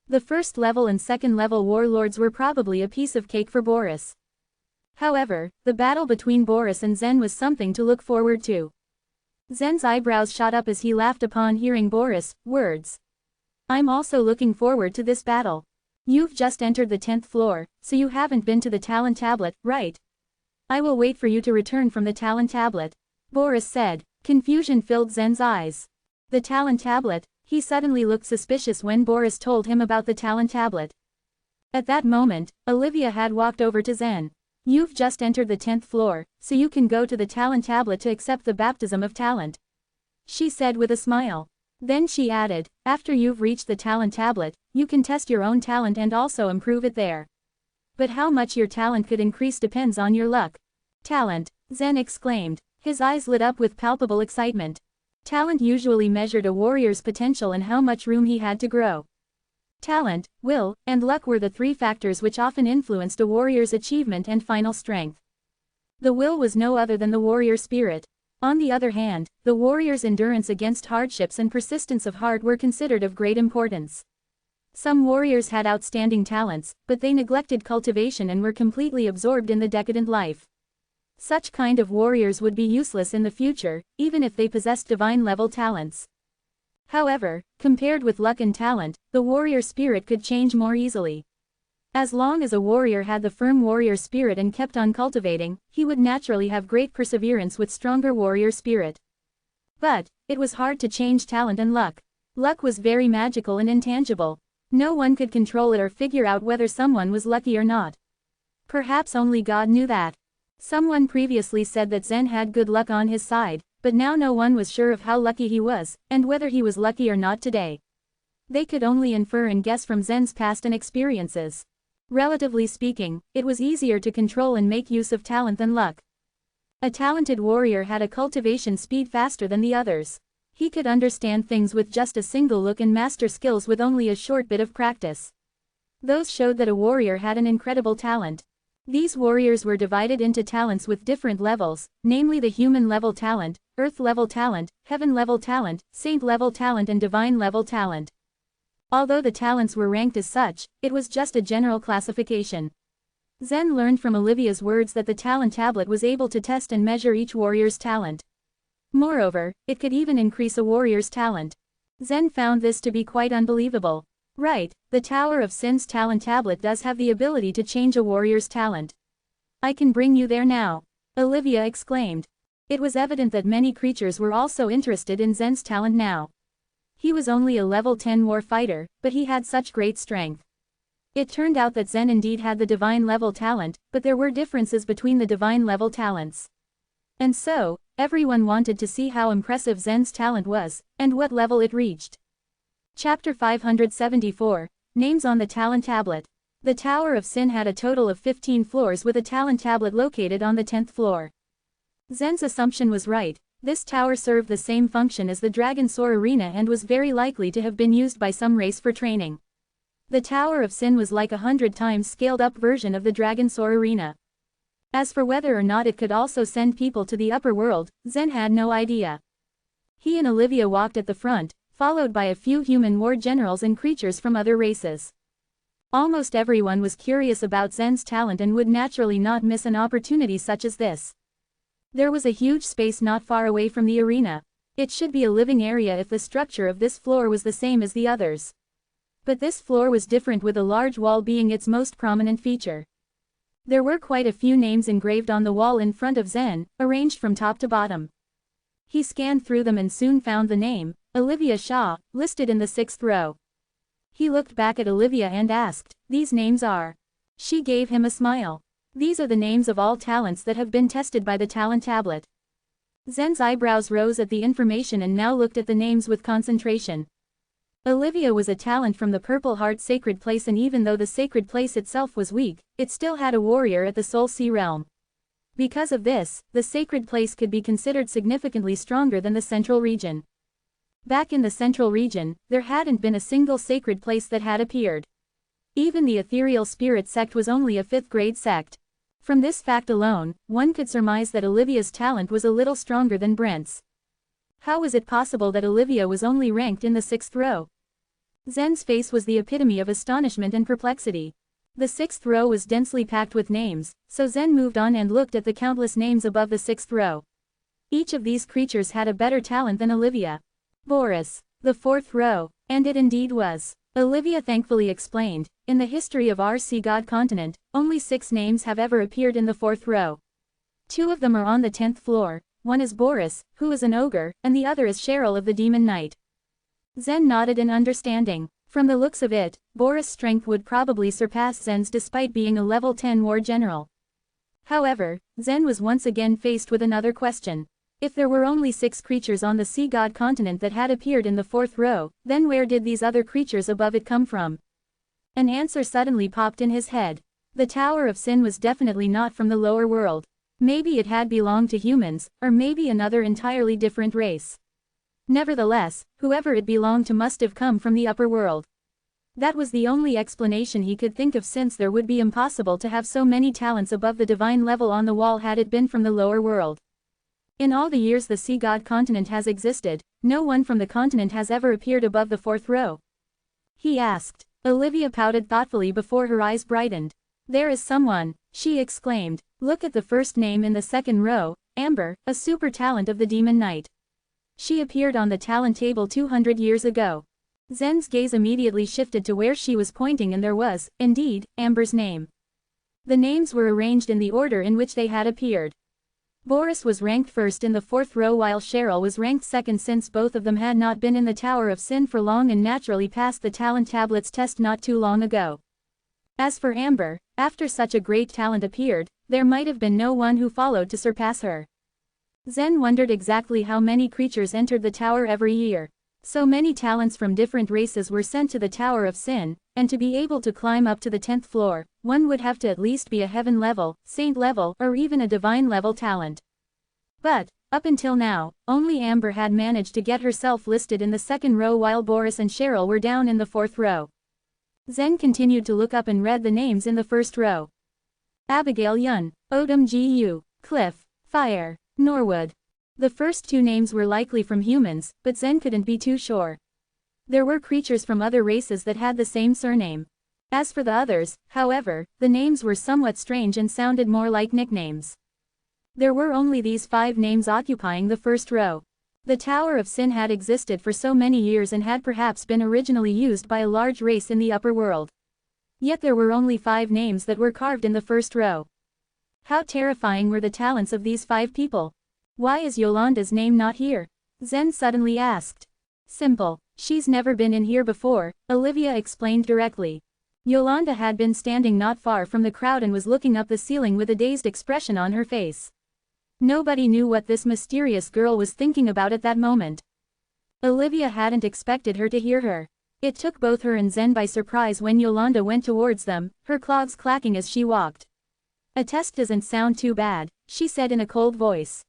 The first level and second level warlords were probably a piece of cake for Boris. However, the battle between Boris and Zen was something to look forward to. Zen's eyebrows shot up as he laughed upon hearing Boris' words. "I'm also looking forward to this battle. You've just entered the 10th floor, so you haven't been to the talent tablet, right? I will wait for you to return from the talent tablet," Boris said. Confusion filled Zen's eyes. The talent tablet? He suddenly looked suspicious when Boris told him about the talent tablet. At that moment, Olivia had walked over to Zen. "You've just entered the 10th floor, so you can go to the talent tablet to accept the baptism of talent," she said with a smile. Then she added, "After you've reached the talent tablet, you can test your own talent and also improve it there. But how much your talent could increase depends on your luck." "Talent," Zen exclaimed. His eyes lit up with palpable excitement. Talent usually measured a warrior's potential and how much room he had to grow. Talent, will, and luck were the three factors which often influenced a warrior's achievement and final strength. The will was no other than the warrior spirit. On the other hand, the warrior's endurance against hardships and persistence of heart were considered of great importance. Some warriors had outstanding talents, but they neglected cultivation and were completely absorbed in the decadent life. Such kind of warriors would be useless in the future, even if they possessed divine-level talents. However, compared with luck and talent, the warrior spirit could change more easily. As long as a warrior had the firm warrior spirit and kept on cultivating, he would naturally have great perseverance with stronger warrior spirit. But, it was hard to change talent and luck. Luck was very magical and intangible. No one could control it or figure out whether someone was lucky or not. Perhaps only God knew that. Someone previously said that Zen had good luck on his side, but now no one was sure of how lucky he was, and whether he was lucky or not today. They could only infer and guess from Zen's past and experiences. Relatively speaking, it was easier to control and make use of talent than luck. A talented warrior had a cultivation speed faster than the others. He could understand things with just a single look and master skills with only a short bit of practice. Those showed that a warrior had an incredible talent. These warriors were divided into talents with different levels, namely the human-level talent, earth-level talent, heaven-level talent, saint-level talent and divine-level talent. Although the talents were ranked as such, it was just a general classification. Zen learned from Olivia's words that the talent tablet was able to test and measure each warrior's talent. Moreover, it could even increase a warrior's talent. Zen found this to be quite unbelievable. Right, the Tower of Sin's talent tablet does have the ability to change a warrior's talent. I can bring you there now, Olivia exclaimed. It was evident that many creatures were also interested in Zen's talent now. He was only a level 10 war fighter, but he had such great strength. It turned out that Zen indeed had the divine level talent, but there were differences between the divine level talents. And so, everyone wanted to see how impressive Zen's talent was, and what level it reached. Chapter 574, Names on the Talent Tablet. The Tower of Sin had a total of 15 floors with a talent tablet located on the 10th floor. Zen's assumption was right. This tower served the same function as the Dragon Soar Arena and was very likely to have been used by some race for training. The Tower of Sin was like 100 times scaled-up version of the Dragon Soar Arena. As for whether or not it could also send people to the upper world, Zen had no idea. He and Olivia walked at the front, followed by a few human war generals and creatures from other races. Almost everyone was curious about Zen's talent and would naturally not miss an opportunity such as this. There was a huge space not far away from the arena. It should be a living area if the structure of this floor was the same as the others. But this floor was different, with a large wall being its most prominent feature. There were quite a few names engraved on the wall in front of Zen, arranged from top to bottom. He scanned through them and soon found the name, Olivia Shaw, listed in the 6th row. He looked back at Olivia and asked, "These names are?" She gave him a smile. "These are the names of all talents that have been tested by the talent tablet." Zen's eyebrows rose at the information and now looked at the names with concentration. Olivia was a talent from the Purple Heart Sacred Place, and even though the sacred place itself was weak, it still had a warrior at the Soul Sea realm. Because of this, the sacred place could be considered significantly stronger than the central region. Back in the central region, there hadn't been a single sacred place that had appeared. Even the ethereal spirit sect was only a 5th grade sect. From this fact alone, one could surmise that Olivia's talent was a little stronger than Brent's. How was it possible that Olivia was only ranked in the 6th row? Zen's face was the epitome of astonishment and perplexity. The 6th row was densely packed with names, so Zen moved on and looked at the countless names above the 6th row. Each of these creatures had a better talent than Olivia. Boris, the 4th row, and it indeed was. Olivia thankfully explained, in the history of RC God continent, only 6 names have ever appeared in the 4th row. 2 of them are on the 10th floor. One is Boris, who is an ogre, and the other is Cheryl of the Demon Knight. Zen nodded in understanding. From the looks of it, Boris' strength would probably surpass Zen's despite being a level 10 war general. However, Zen was once again faced with another question. If there were only 6 creatures on the Sea God continent that had appeared in the 4th row, then where did these other creatures above it come from? An answer suddenly popped in his head. The Tower of Sin was definitely not from the lower world. Maybe it had belonged to humans, or maybe another entirely different race. Nevertheless, whoever it belonged to must have come from the upper world. That was the only explanation he could think of, since there would be impossible to have so many talents above the divine level on the wall had it been from the lower world. In all the years the sea god continent has existed, no one from the continent has ever appeared above the 4th row. He asked. Olivia pouted thoughtfully before her eyes brightened. There is someone, she exclaimed. Look at the first name in the 2nd row, Amber, a super talent of the Demon Knight. She appeared on the talent table 200 years ago. Zen's gaze immediately shifted to where she was pointing, and there was, indeed, Amber's name. The names were arranged in the order in which they had appeared. Boris was ranked first in the 4th row while Cheryl was ranked second, since both of them had not been in the Tower of Sin for long and naturally passed the talent tablets test not too long ago. As for Amber, after such a great talent appeared, there might have been no one who followed to surpass her. Zen wondered exactly how many creatures entered the tower every year. So many talents from different races were sent to the Tower of Sin, and to be able to climb up to the 10th floor, one would have to at least be a heaven level, saint level, or even a divine level talent. But, up until now, only Amber had managed to get herself listed in the 2nd row while Boris and Cheryl were down in the 4th row. Zen continued to look up and read the names in the 1st row. Abigail Yun, Odom Gu, Cliff, Fire, Norwood. The first 2 names were likely from humans, but Zen couldn't be too sure. There were creatures from other races that had the same surname. As for the others, however, the names were somewhat strange and sounded more like nicknames. There were only these 5 names occupying the 1st row. The Tower of Sin had existed for so many years and had perhaps been originally used by a large race in the upper world. Yet there were only 5 names that were carved in the 1st row. How terrifying were the talents of these 5 people? Why is Yolanda's name not here? Zen suddenly asked. Simple. She's never been in here before, Olivia explained directly. Yolanda had been standing not far from the crowd and was looking up the ceiling with a dazed expression on her face. Nobody knew what this mysterious girl was thinking about at that moment. Olivia hadn't expected her to hear her. It took both her and Zen by surprise when Yolanda went towards them, her clogs clacking as she walked. A test doesn't sound too bad, she said in a cold voice.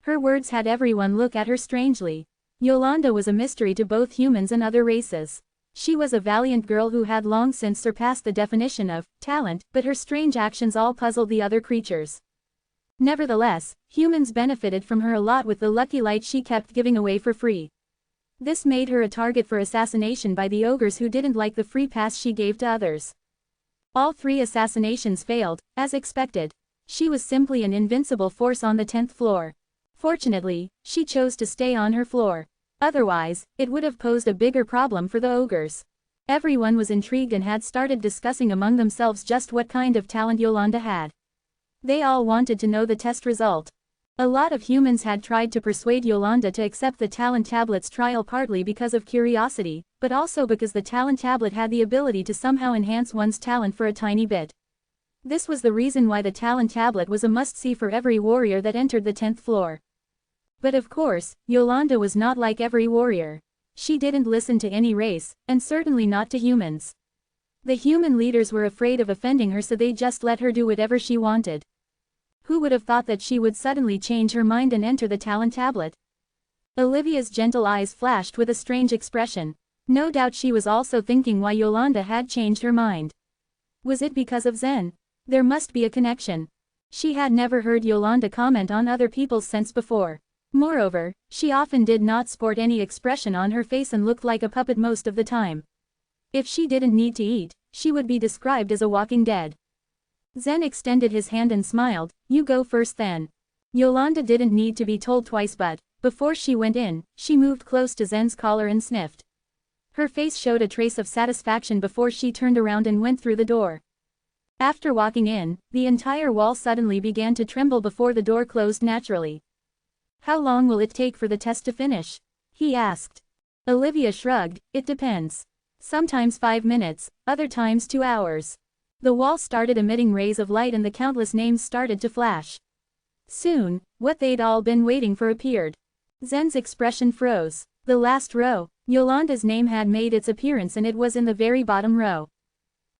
Her words had everyone look at her strangely. Yolanda was a mystery to both humans and other races. She was a valiant girl who had long since surpassed the definition of talent, but her strange actions all puzzled the other creatures. Nevertheless, humans benefited from her a lot with the lucky light she kept giving away for free. This made her a target for assassination by the ogres who didn't like the free pass she gave to others. All 3 assassinations failed, as expected. She was simply an invincible force on the 10th floor. Fortunately, she chose to stay on her floor. Otherwise, it would have posed a bigger problem for the ogres. Everyone was intrigued and had started discussing among themselves just what kind of talent Yolanda had. They all wanted to know the test result. A lot of humans had tried to persuade Yolanda to accept the talent tablet's trial, partly because of curiosity, but also because the talent tablet had the ability to somehow enhance one's talent for a tiny bit. This was the reason why the talent tablet was a must-see for every warrior that entered the 10th floor. But of course, Yolanda was not like every warrior. She didn't listen to any race, and certainly not to humans. The human leaders were afraid of offending her, so they just let her do whatever she wanted. Who would have thought that she would suddenly change her mind and enter the talent tablet? Olivia's gentle eyes flashed with a strange expression. No doubt she was also thinking why Yolanda had changed her mind. Was it because of Zen? There must be a connection. She had never heard Yolanda comment on other people's scents before. Moreover, she often did not sport any expression on her face and looked like a puppet most of the time. If she didn't need to eat, she would be described as a walking dead. Zen extended his hand and smiled. You go first then. Yolanda didn't need to be told twice, but, before she went in, she moved close to Zen's collar and sniffed. Her face showed a trace of satisfaction before she turned around and went through the door. After walking in, the entire wall suddenly began to tremble before the door closed naturally. How long will it take for the test to finish? He asked. Olivia shrugged. It depends. Sometimes 5 minutes, other times 2 hours. The wall started emitting rays of light and the countless names started to flash. Soon, what they'd all been waiting for appeared. Zen's expression froze. The last row, Yolanda's name had made its appearance, and it was in the very bottom row.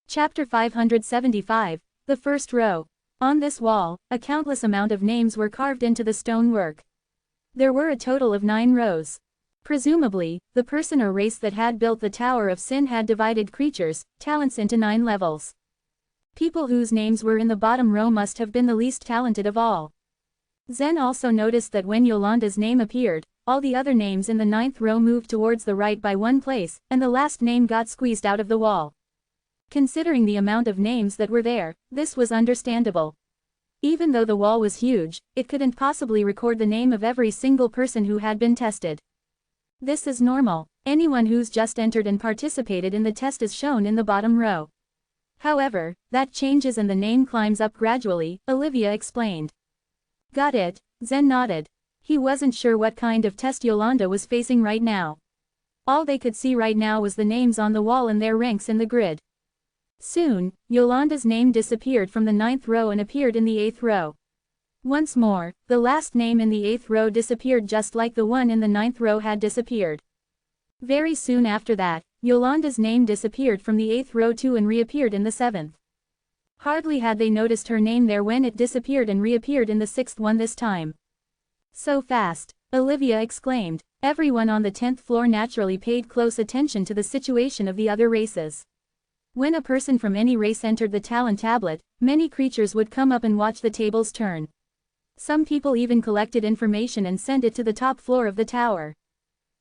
Chapter 575, the 1st row. On this wall, a countless amount of names were carved into the stonework. There were a total of 9 rows. Presumably, the person or race that had built the Tower of Sin had divided creatures' talents into 9 levels. People whose names were in the bottom row must have been the least talented of all. Zen also noticed that when Yolanda's name appeared, all the other names in the 9th row moved towards the right by 1 place, and the last name got squeezed out of the wall. Considering the amount of names that were there, this was understandable. Even though the wall was huge, it couldn't possibly record the name of every single person who had been tested. This is normal. Anyone who's just entered and participated in the test is shown in the bottom row. However, that changes and the name climbs up gradually, Olivia explained. Got it, Zen nodded. He wasn't sure what kind of test Yolanda was facing right now. All they could see right now was the names on the wall and their ranks in the grid. Soon, Yolanda's name disappeared from the 9th row and appeared in the 8th row. Once more, the last name in the 8th row disappeared just like the one in the 9th row had disappeared. Very soon after that, Yolanda's name disappeared from the 8th row too and reappeared in the 7th. Hardly had they noticed her name there when it disappeared and reappeared in the 6th one this time. So fast, Olivia exclaimed. Everyone on the 10th floor naturally paid close attention to the situation of the other races. When a person from any race entered the talent tablet, many creatures would come up and watch the tables turn. Some people even collected information and sent it to the top floor of the tower.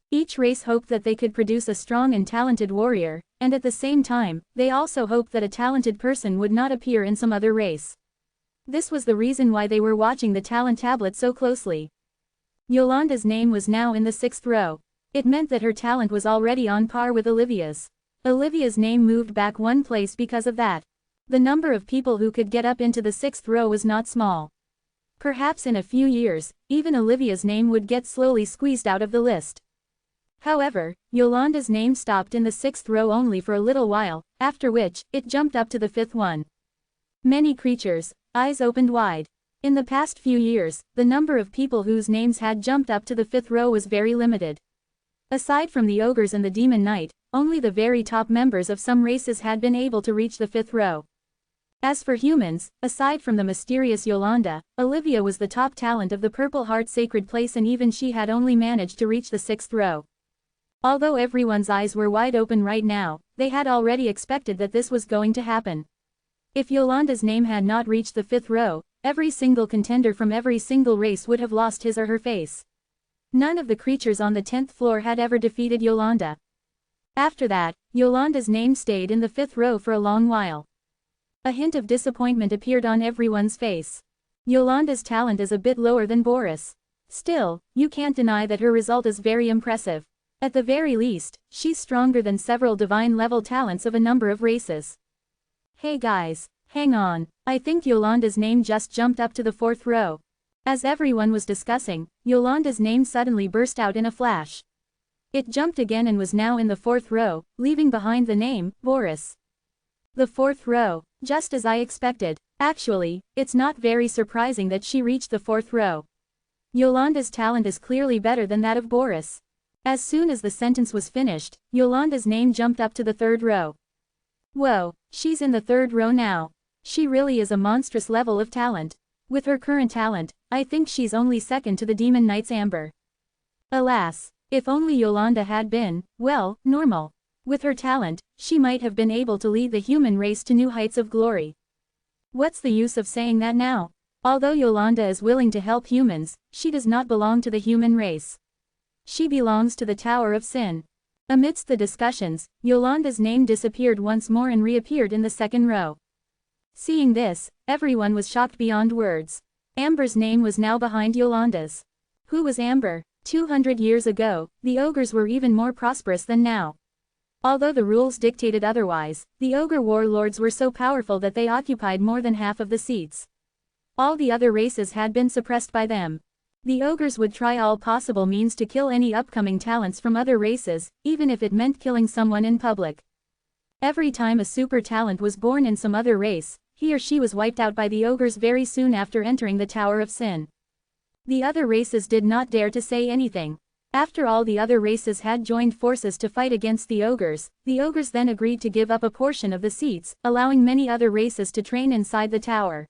Each race hoped that they could produce a strong and talented warrior, and at the same time, they also hoped that a talented person would not appear in some other race. This was the reason why they were watching the talent tablet so closely. Yolanda's name was now in the 6th row. It meant that her talent was already on par with Olivia's. Olivia's name moved back 1 place because of that. The number of people who could get up into the 6th row was not small. Perhaps in a few years, even Olivia's name would get slowly squeezed out of the list. However, Yolanda's name stopped in the 6th row only for a little while, after which, it jumped up to the 5th one. Many creatures' eyes opened wide. In the past few years, the number of people whose names had jumped up to the 5th row was very limited. Aside from the ogres and the demon knight, only the very top members of some races had been able to reach the 5th row. As for humans, aside from the mysterious Yolanda, Olivia was the top talent of the Purple Heart Sacred Place and even she had only managed to reach the 6th row. Although everyone's eyes were wide open right now, they had already expected that this was going to happen. If Yolanda's name had not reached the 5th row, every single contender from every single race would have lost his or her face. None of the creatures on the 10th floor had ever defeated Yolanda. After that, Yolanda's name stayed in the 5th row for a long while. A hint of disappointment appeared on everyone's face. Yolanda's talent is a bit lower than Boris. Still, you can't deny that her result is very impressive. At the very least, she's stronger than several divine-level talents of a number of races. Hey guys, hang on, I think Yolanda's name just jumped up to the 4th row. As everyone was discussing, Yolanda's name suddenly burst out in a flash. It jumped again and was now in the 4th row, leaving behind the name, Boris. The 4th row, just as I expected. Actually, it's not very surprising that she reached the 4th row. Yolanda's talent is clearly better than that of Boris. As soon as the sentence was finished, Yolanda's name jumped up to the 3rd row. Whoa, she's in the 3rd row now. She really is a monstrous level of talent. With her current talent, I think she's only second to the Demon Knight's Amber. Alas, if only Yolanda had been, well, normal. With her talent, she might have been able to lead the human race to new heights of glory. What's the use of saying that now? Although Yolanda is willing to help humans, she does not belong to the human race. She belongs to the Tower of Sin. Amidst the discussions, Yolanda's name disappeared once more and reappeared in the 2nd row. Seeing this, everyone was shocked beyond words. Amber's name was now behind Yolanda's. Who was Amber? 200 years ago, the ogres were even more prosperous than now. Although the rules dictated otherwise, the ogre warlords were so powerful that they occupied more than half of the seats. All the other races had been suppressed by them. The ogres would try all possible means to kill any upcoming talents from other races, even if it meant killing someone in public. Every time a super talent was born in some other race, he or she was wiped out by the ogres very soon after entering the Tower of Sin. The other races did not dare to say anything. After all the other races had joined forces to fight against the ogres then agreed to give up a portion of the seats, allowing many other races to train inside the tower.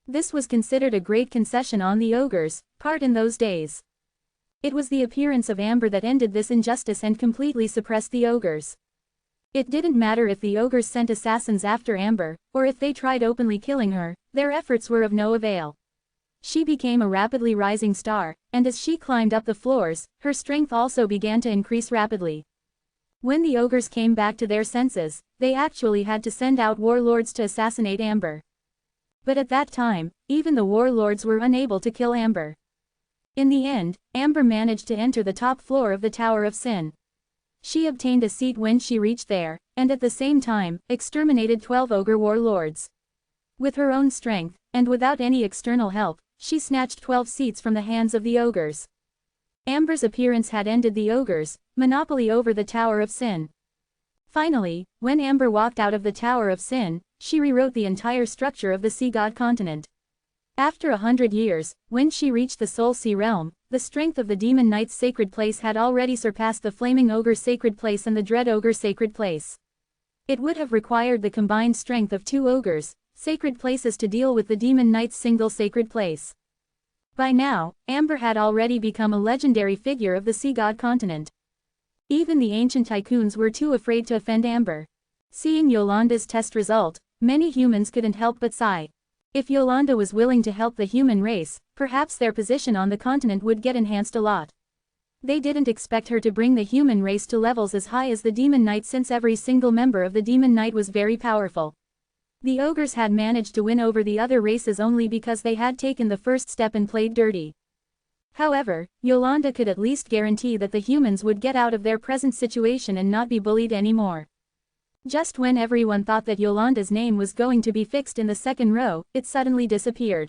This was considered a great concession on the ogres' part in those days. It was the appearance of Amber that ended this injustice and completely suppressed the ogres. It didn't matter if the ogres sent assassins after Amber, or if they tried openly killing her, their efforts were of no avail. She became a rapidly rising star, and as she climbed up the floors, her strength also began to increase rapidly. When the ogres came back to their senses, they actually had to send out warlords to assassinate Amber. But at that time, even the warlords were unable to kill Amber. In the end, Amber managed to enter the top floor of the Tower of Sin. She obtained a seat when she reached there, and at the same time, exterminated 12 ogre warlords. With her own strength, and without any external help, she snatched 12 seats from the hands of the ogres. Amber's appearance had ended the ogres' monopoly over the Tower of Sin. Finally, when Amber walked out of the Tower of Sin, she rewrote the entire structure of the Sea God continent. After 100 years, when she reached the Soul Sea realm, the strength of the Demon Knight's sacred place had already surpassed the Flaming Ogre's sacred place and the Dread Ogre's sacred place. It would have required the combined strength of 2 ogres' sacred places to deal with the Demon Knight's single sacred place. By now, Amber had already become a legendary figure of the Sea God continent. Even the ancient tycoons were too afraid to offend Amber. Seeing Yolanda's test result, many humans couldn't help but sigh. If Yolanda was willing to help the human race, perhaps their position on the continent would get enhanced a lot. They didn't expect her to bring the human race to levels as high as the Demon Knight, since every single member of the Demon Knight was very powerful. The ogres had managed to win over the other races only because they had taken the first step and played dirty. However, Yolanda could at least guarantee that the humans would get out of their present situation and not be bullied anymore. Just when everyone thought that Yolanda's name was going to be fixed in the second row, it suddenly disappeared.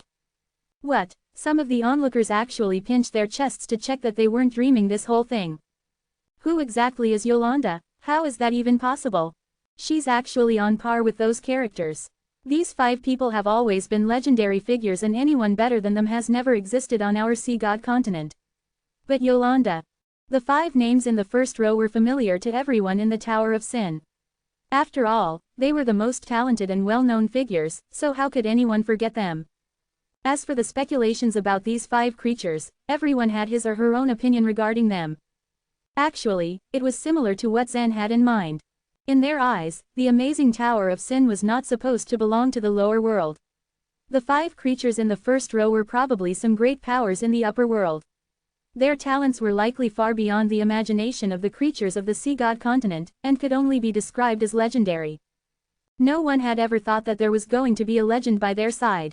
What? Some of the onlookers actually pinched their chests to check that they weren't dreaming this whole thing. Who exactly is Yolanda? How is that even possible? She's actually on par with those characters. These 5 people have always been legendary figures, and anyone better than them has never existed on our Sea God continent. But Yolanda. The 5 names in the first row were familiar to everyone in the Tower of Sin. After all, they were the most talented and well-known figures, so how could anyone forget them? As for the speculations about these 5 creatures, everyone had his or her own opinion regarding them. Actually, it was similar to what Zen had in mind. In their eyes, the amazing Tower of Sin was not supposed to belong to the lower world. The 5 creatures in the first row were probably some great powers in the upper world. Their talents were likely far beyond the imagination of the creatures of the Sea God continent, and could only be described as legendary. No one had ever thought that there was going to be a legend by their side.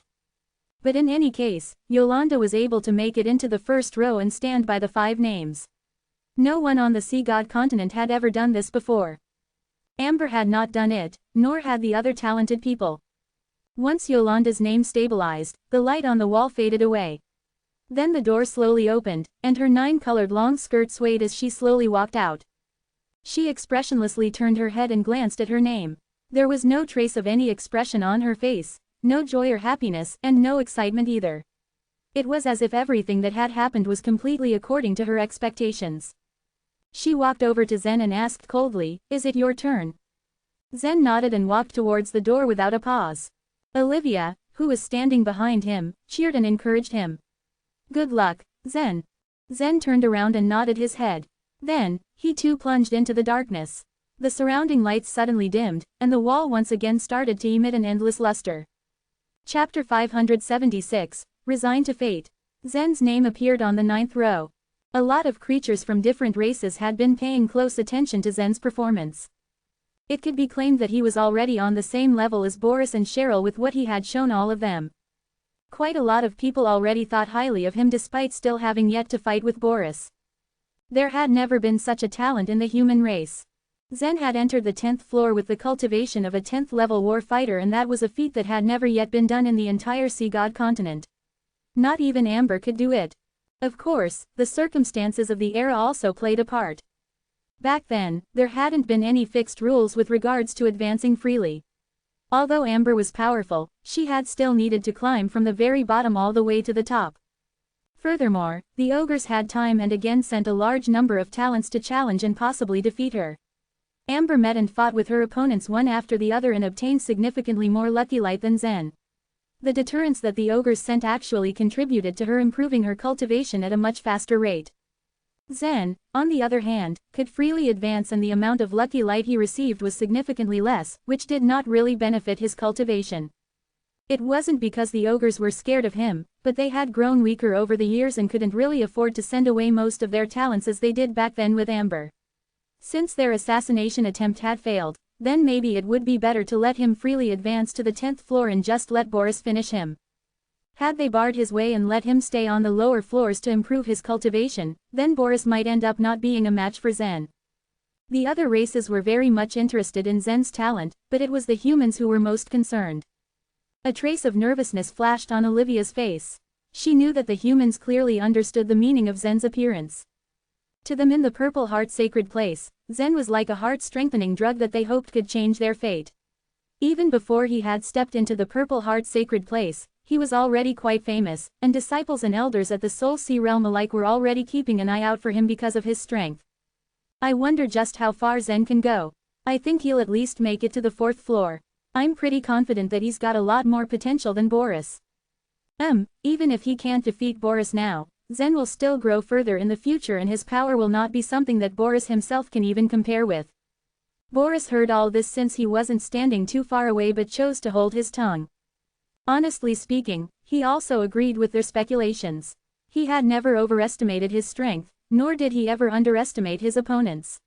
But in any case, Yolanda was able to make it into the first row and stand by the 5 names. No one on the Sea God continent had ever done this before. Amber had not done it, nor had the other talented people. Once Yolanda's name stabilized, the light on the wall faded away. Then the door slowly opened, and her 9-colored long skirt swayed as she slowly walked out. She expressionlessly turned her head and glanced at her name. There was no trace of any expression on her face, no joy or happiness, and no excitement either. It was as if everything that had happened was completely according to her expectations. She walked over to Zen and asked coldly, "Is it your turn?" Zen nodded and walked towards the door without a pause. Olivia, who was standing behind him, cheered and encouraged him. "Good luck, Zen." Zen turned around and nodded his head. Then, he too plunged into the darkness. The surrounding lights suddenly dimmed, and the wall once again started to emit an endless luster. Chapter 576, Resigned to Fate. Zen's name appeared on the 9th row. A lot of creatures from different races had been paying close attention to Zen's performance. It could be claimed that he was already on the same level as Boris and Cheryl with what he had shown all of them. Quite a lot of people already thought highly of him despite still having yet to fight with Boris. There had never been such a talent in the human race. Zen had entered the 10th floor with the cultivation of a 10th level war fighter, and that was a feat that had never yet been done in the entire Sea God continent. Not even Amber could do it. Of course, the circumstances of the era also played a part. Back then, there hadn't been any fixed rules with regards to advancing freely. Although Amber was powerful, she had still needed to climb from the very bottom all the way to the top. Furthermore, the ogres had time and again sent a large number of talents to challenge and possibly defeat her. Amber met and fought with her opponents one after the other and obtained significantly more lucky light than Zen. The deterrents that the ogres sent actually contributed to her improving her cultivation at a much faster rate. Zen, on the other hand, could freely advance, and the amount of lucky light he received was significantly less, which did not really benefit his cultivation. It wasn't because the ogres were scared of him, but they had grown weaker over the years and couldn't really afford to send away most of their talents as they did back then with Amber. Since their assassination attempt had failed, then maybe it would be better to let him freely advance to the 10th floor and just let Boris finish him. Had they barred his way and let him stay on the lower floors to improve his cultivation, then Boris might end up not being a match for Zen. The other races were very much interested in Zen's talent, but it was the humans who were most concerned. A trace of nervousness flashed on Olivia's face. She knew that the humans clearly understood the meaning of Zen's appearance. To them in the Purple Heart sacred place, Zen was like a heart-strengthening drug that they hoped could change their fate. Even before he had stepped into the Purple Heart sacred place, he was already quite famous, and disciples and elders at the Soul Sea realm alike were already keeping an eye out for him because of his strength. I wonder just how far Zen can go. I think he'll at least make it to the 4th floor. I'm pretty confident that he's got a lot more potential than Boris. Even if he can't defeat Boris now, Zen will still grow further in the future, and his power will not be something that Boris himself can even compare with. Boris heard all this since he wasn't standing too far away but chose to hold his tongue. Honestly speaking, he also agreed with their speculations. He had never overestimated his strength, nor did he ever underestimate his opponents.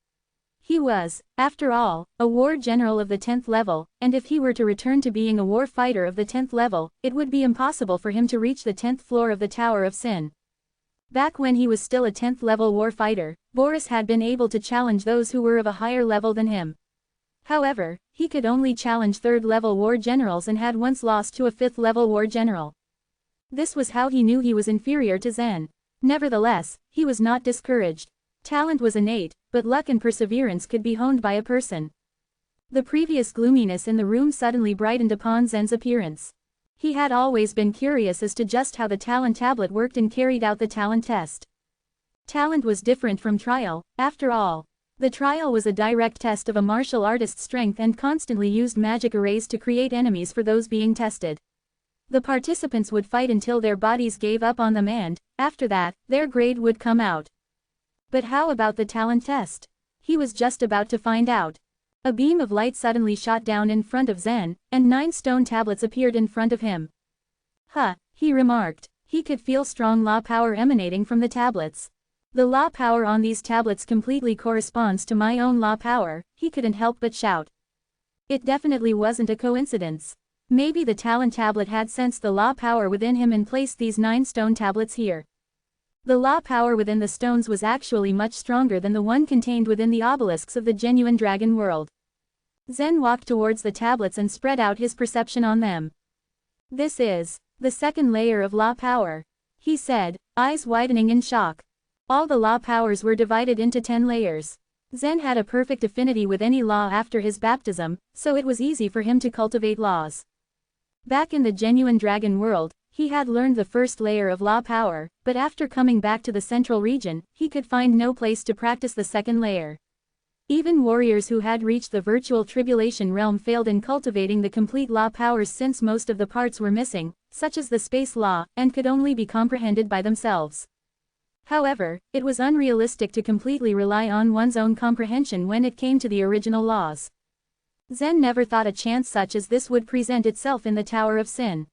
He was, after all, a war general of the 10th level, and if he were to return to being a war fighter of the 10th level, it would be impossible for him to reach the 10th floor of the Tower of Sin. Back when he was still a 10th level war fighter, Boris had been able to challenge those who were of a higher level than him. However, he could only challenge 3rd level war generals and had once lost to a 5th level war general. This was how he knew he was inferior to Zen. Nevertheless, he was not discouraged. Talent was innate, but luck and perseverance could be honed by a person. The previous gloominess in the room suddenly brightened upon Zen's appearance. He had always been curious as to just how the talent tablet worked and carried out the talent test. Talent was different from trial, after all. The trial was a direct test of a martial artist's strength and constantly used magic arrays to create enemies for those being tested. The participants would fight until their bodies gave up on them, and, after that, their grade would come out. But how about the talent test? He was just about to find out. A beam of light suddenly shot down in front of Zen, and 9 stone tablets appeared in front of him. He remarked. He could feel strong law power emanating from the tablets. The law power on these tablets completely corresponds to my own law power, he couldn't help but shout. It definitely wasn't a coincidence. Maybe the talent tablet had sensed the law power within him and placed these 9 stone tablets here. The law power within the stones was actually much stronger than the one contained within the obelisks of the genuine dragon world. Zen walked towards the tablets and spread out his perception on them. This is the 2nd layer of law power, he said, eyes widening in shock. All the law powers were divided into 10 layers. Zen had a perfect affinity with any law after his baptism, so it was easy for him to cultivate laws. Back in the genuine dragon world, he had learned the 1st layer of law power, but after coming back to the central region, he could find no place to practice the 2nd layer. Even warriors who had reached the virtual tribulation realm failed in cultivating the complete law powers since most of the parts were missing, such as the space law, and could only be comprehended by themselves. However, it was unrealistic to completely rely on one's own comprehension when it came to the original laws. Zen never thought a chance such as this would present itself in the Tower of Sin.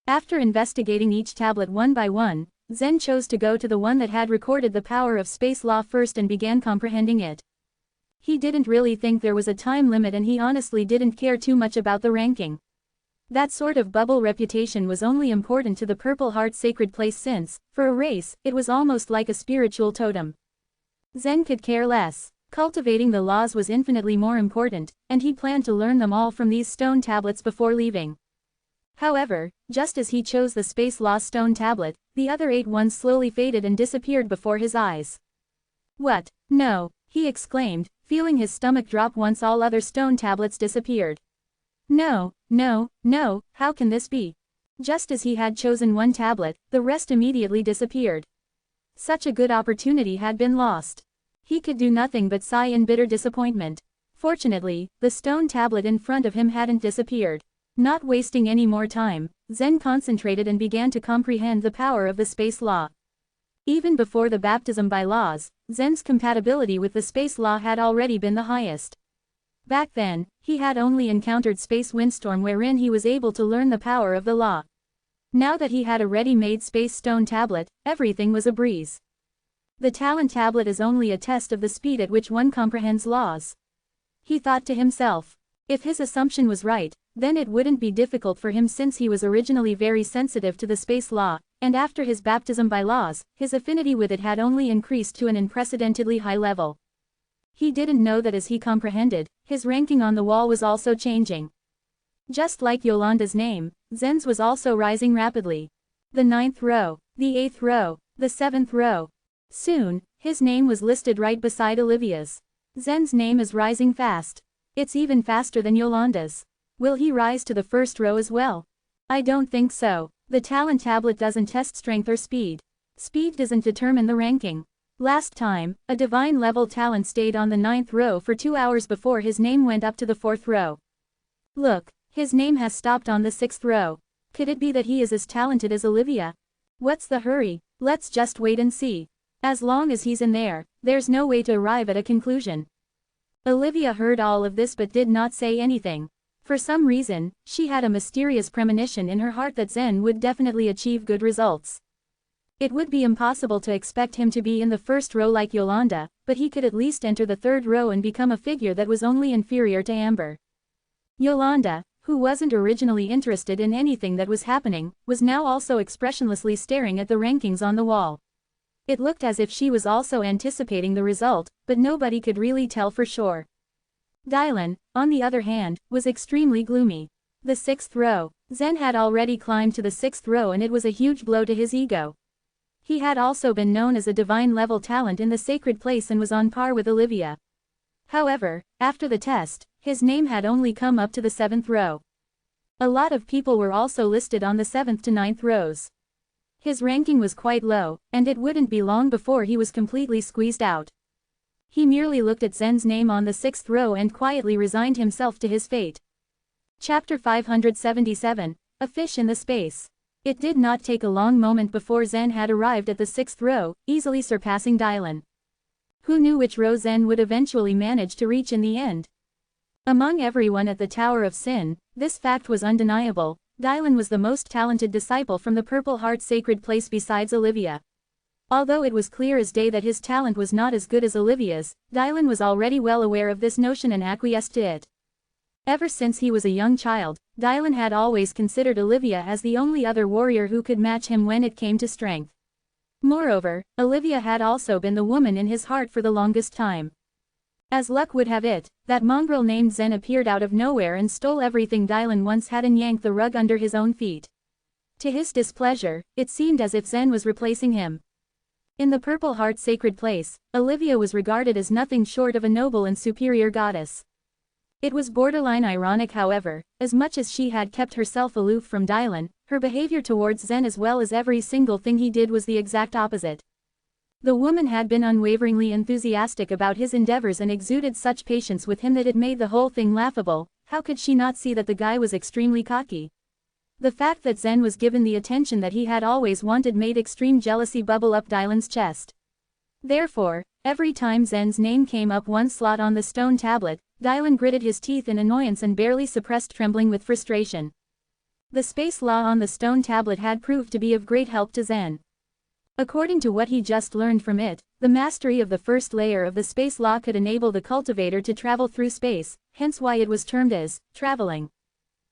After investigating each tablet one by one, Zen chose to go to the one that had recorded the power of space law first and began comprehending it. He didn't really think there was a time limit, and he honestly didn't care too much about the ranking. That sort of bubble reputation was only important to the Purple Heart sacred place since, for a race, it was almost like a spiritual totem. Zen could care less. Cultivating the laws was infinitely more important, and he planned to learn them all from these stone tablets before leaving. However, just as he chose the space law stone tablet, the other 8 ones slowly faded and disappeared before his eyes. What? No, he exclaimed, feeling his stomach drop once all other stone tablets disappeared. No, how can this be? Just as he had chosen one tablet, the rest immediately disappeared. Such a good opportunity had been lost. He could do nothing but sigh in bitter disappointment. Fortunately, the stone tablet in front of him hadn't disappeared. Not wasting any more time, Zen concentrated and began to comprehend the power of the space law. Even before the baptism by laws, Zen's compatibility with the space law had already been the highest. Back then, he had only encountered space windstorm wherein he was able to learn the power of the law. Now that he had a ready-made space stone tablet, everything was a breeze. The talent tablet is only a test of the speed at which one comprehends laws. He thought to himself. If his assumption was right, then it wouldn't be difficult for him since he was originally very sensitive to the space law, and after his baptism by laws, his affinity with it had only increased to an unprecedentedly high level. He didn't know that as he comprehended, his ranking on the wall was also changing. Just like Yolanda's name, Zen's was also rising rapidly. The 9th row, the 8th row, the 7th row. Soon, his name was listed right beside Olivia's. Zen's name is rising fast. It's even faster than Yolanda's. Will he rise to the 1st row as well? I don't think so. The talent tablet doesn't test strength or speed. Speed doesn't determine the ranking. Last time, a divine level talent stayed on the 9th row for 2 hours before his name went up to the 4th row. Look, his name has stopped on the 6th row. Could it be that he is as talented as Olivia? What's the hurry? Let's just wait and see. As long as he's in there, there's no way to arrive at a conclusion. Olivia heard all of this but did not say anything. For some reason, she had a mysterious premonition in her heart that Zen would definitely achieve good results. It would be impossible to expect him to be in the 1st row like Yolanda, but he could at least enter the 3rd row and become a figure that was only inferior to Amber. Yolanda, who wasn't originally interested in anything that was happening, was now also expressionlessly staring at the rankings on the wall. It looked as if she was also anticipating the result, but nobody could really tell for sure. Dylan, on the other hand, was extremely gloomy. The 6th row. Zen had already climbed to the 6th row and it was a huge blow to his ego. He had also been known as a divine level talent in the sacred place and was on par with Olivia. However, after the test, his name had only come up to the 7th row. A lot of people were also listed on the 7th to 9th rows. His ranking was quite low, and it wouldn't be long before he was completely squeezed out. He merely looked at Zen's name on the 6th row and quietly resigned himself to his fate. Chapter 577, A Fish in the Space. It did not take a long moment before Zen had arrived at the 6th row, easily surpassing Dylan. Who knew which row Zen would eventually manage to reach in the end? Among everyone at the Tower of Sin, this fact was undeniable. Dylan was the most talented disciple from the Purple Heart sacred place besides Olivia. Although it was clear as day that his talent was not as good as Olivia's, Dylan was already well aware of this notion and acquiesced to it. Ever since he was a young child, Dylan had always considered Olivia as the only other warrior who could match him when it came to strength. Moreover, Olivia had also been the woman in his heart for the longest time. As luck would have it, that mongrel named Zen appeared out of nowhere and stole everything Dylan once had and yanked the rug under his own feet. To his displeasure, it seemed as if Zen was replacing him. In the Purple Heart sacred place, Olivia was regarded as nothing short of a noble and superior goddess. It was borderline ironic, however, as much as she had kept herself aloof from Dylan, her behavior towards Zen as well as every single thing he did was the exact opposite. The woman had been unwaveringly enthusiastic about his endeavors and exuded such patience with him that it made the whole thing laughable. How could she not see that the guy was extremely cocky? The fact that Zen was given the attention that he had always wanted made extreme jealousy bubble up Dylan's chest. Therefore, every time Zen's name came up one slot on the stone tablet, Dylan gritted his teeth in annoyance and barely suppressed trembling with frustration. The space law on the stone tablet had proved to be of great help to Zen. According to what he just learned from it, the mastery of the first layer of the space law could enable the cultivator to travel through space, hence why it was termed as traveling.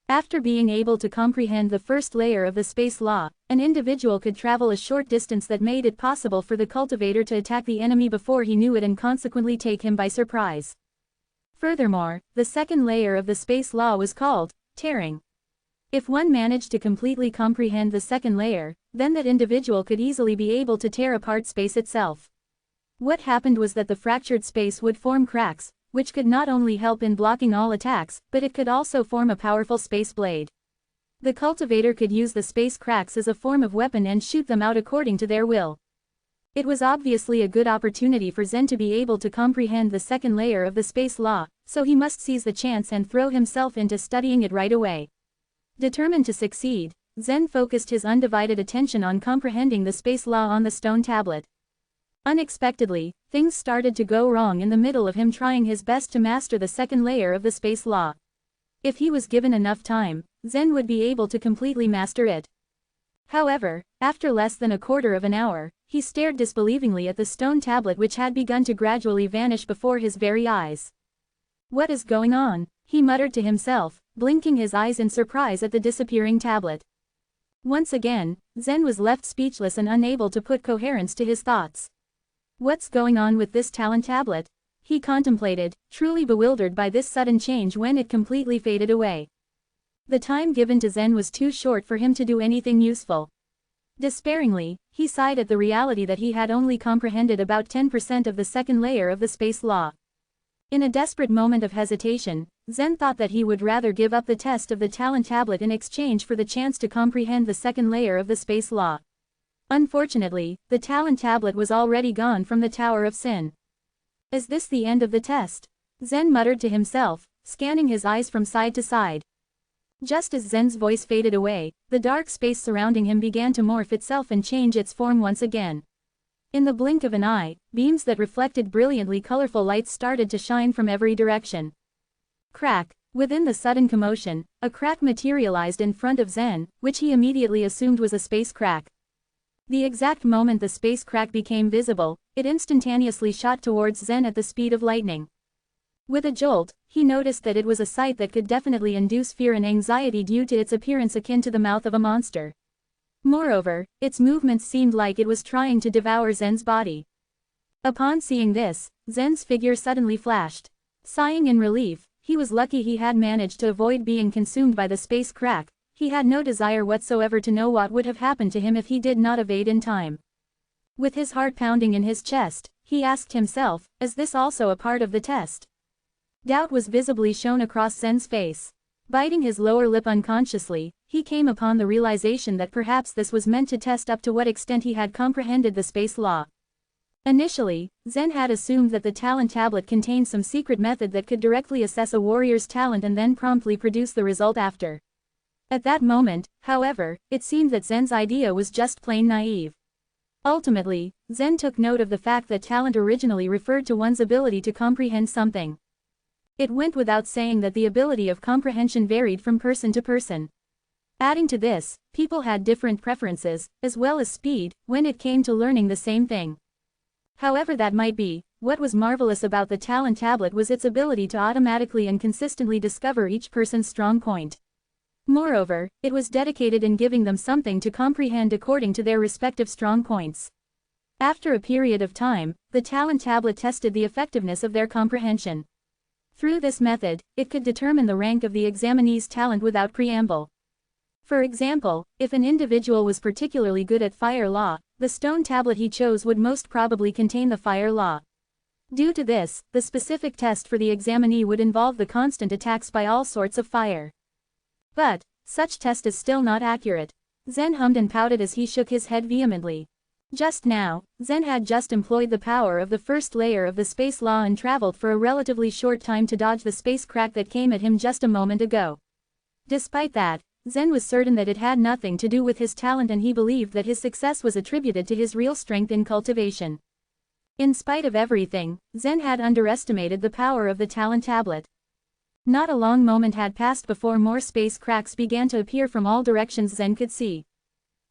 After being able to comprehend the first layer of the space law, an individual could travel a short distance that made it possible for the cultivator to attack the enemy before he knew it and consequently take him by surprise. Furthermore, the second layer of the space law was called tearing. If one managed to completely comprehend the second layer, then that individual could easily be able to tear apart space itself. What happened was that the fractured space would form cracks, which could not only help in blocking all attacks, but it could also form a powerful space blade. The cultivator could use the space cracks as a form of weapon and shoot them out according to their will. It was obviously a good opportunity for Zen to be able to comprehend the second layer of the space law, so he must seize the chance and throw himself into studying it right away. Determined to succeed, Zen focused his undivided attention on comprehending the space law on the stone tablet. Unexpectedly, things started to go wrong in the middle of him trying his best to master the second layer of the space law. If he was given enough time, Zen would be able to completely master it. However, after less than a quarter of an hour, he stared disbelievingly at the stone tablet which had begun to gradually vanish before his very eyes. "What is going on?" he muttered to himself, blinking his eyes in surprise at the disappearing tablet. Once again, Zen was left speechless and unable to put coherence to his thoughts. "What's going on with this talent tablet?" he contemplated, truly bewildered by this sudden change when it completely faded away. The time given to Zen was too short for him to do anything useful. Despairingly, he sighed at the reality that he had only comprehended about 10% of the second layer of the space law. In a desperate moment of hesitation, Zen thought that he would rather give up the test of the talent tablet in exchange for the chance to comprehend the second layer of the space law. Unfortunately, the talent tablet was already gone from the Tower of Sin. "Is this the end of the test?" Zen muttered to himself, scanning his eyes from side to side. Just as Zen's voice faded away, the dark space surrounding him began to morph itself and change its form once again. In the blink of an eye, beams that reflected brilliantly colorful lights started to shine from every direction. Crack! Within the sudden commotion, a crack materialized in front of Zen, which he immediately assumed was a space crack. The exact moment the space crack became visible, it instantaneously shot towards Zen at the speed of lightning. With a jolt, he noticed that it was a sight that could definitely induce fear and anxiety due to its appearance akin to the mouth of a monster. Moreover, its movements seemed like it was trying to devour Zen's body. Upon seeing this, Zen's figure suddenly flashed. Sighing in relief, he was lucky he had managed to avoid being consumed by the space crack. He had no desire whatsoever to know what would have happened to him if he did not evade in time. With his heart pounding in his chest, he asked himself, "Is this also a part of the test?" Doubt was visibly shown across Zen's face. Biting his lower lip unconsciously, he came upon the realization that perhaps this was meant to test up to what extent he had comprehended the space law. Initially, Zen had assumed that the talent tablet contained some secret method that could directly assess a warrior's talent and then promptly produce the result after. At that moment, however, it seemed that Zen's idea was just plain naive. Ultimately, Zen took note of the fact that talent originally referred to one's ability to comprehend something. It went without saying that the ability of comprehension varied from person to person. Adding to this, people had different preferences, as well as speed, when it came to learning the same thing. However that might be, what was marvelous about the talent tablet was its ability to automatically and consistently discover each person's strong point. Moreover, it was dedicated in giving them something to comprehend according to their respective strong points. After a period of time, the talent tablet tested the effectiveness of their comprehension. Through this method, it could determine the rank of the examinee's talent without preamble. For example, if an individual was particularly good at fire law, the stone tablet he chose would most probably contain the fire law. Due to this, the specific test for the examinee would involve the constant attacks by all sorts of fire. But, such test is still not accurate. Zen hummed and pouted as he shook his head vehemently. Just now, Zen had just employed the power of the first layer of the space law and traveled for a relatively short time to dodge the space crack that came at him just a moment ago. Despite that, Zen was certain that it had nothing to do with his talent and he believed that his success was attributed to his real strength in cultivation. In spite of everything, Zen had underestimated the power of the talent tablet. Not a long moment had passed before more space cracks began to appear from all directions Zen could see.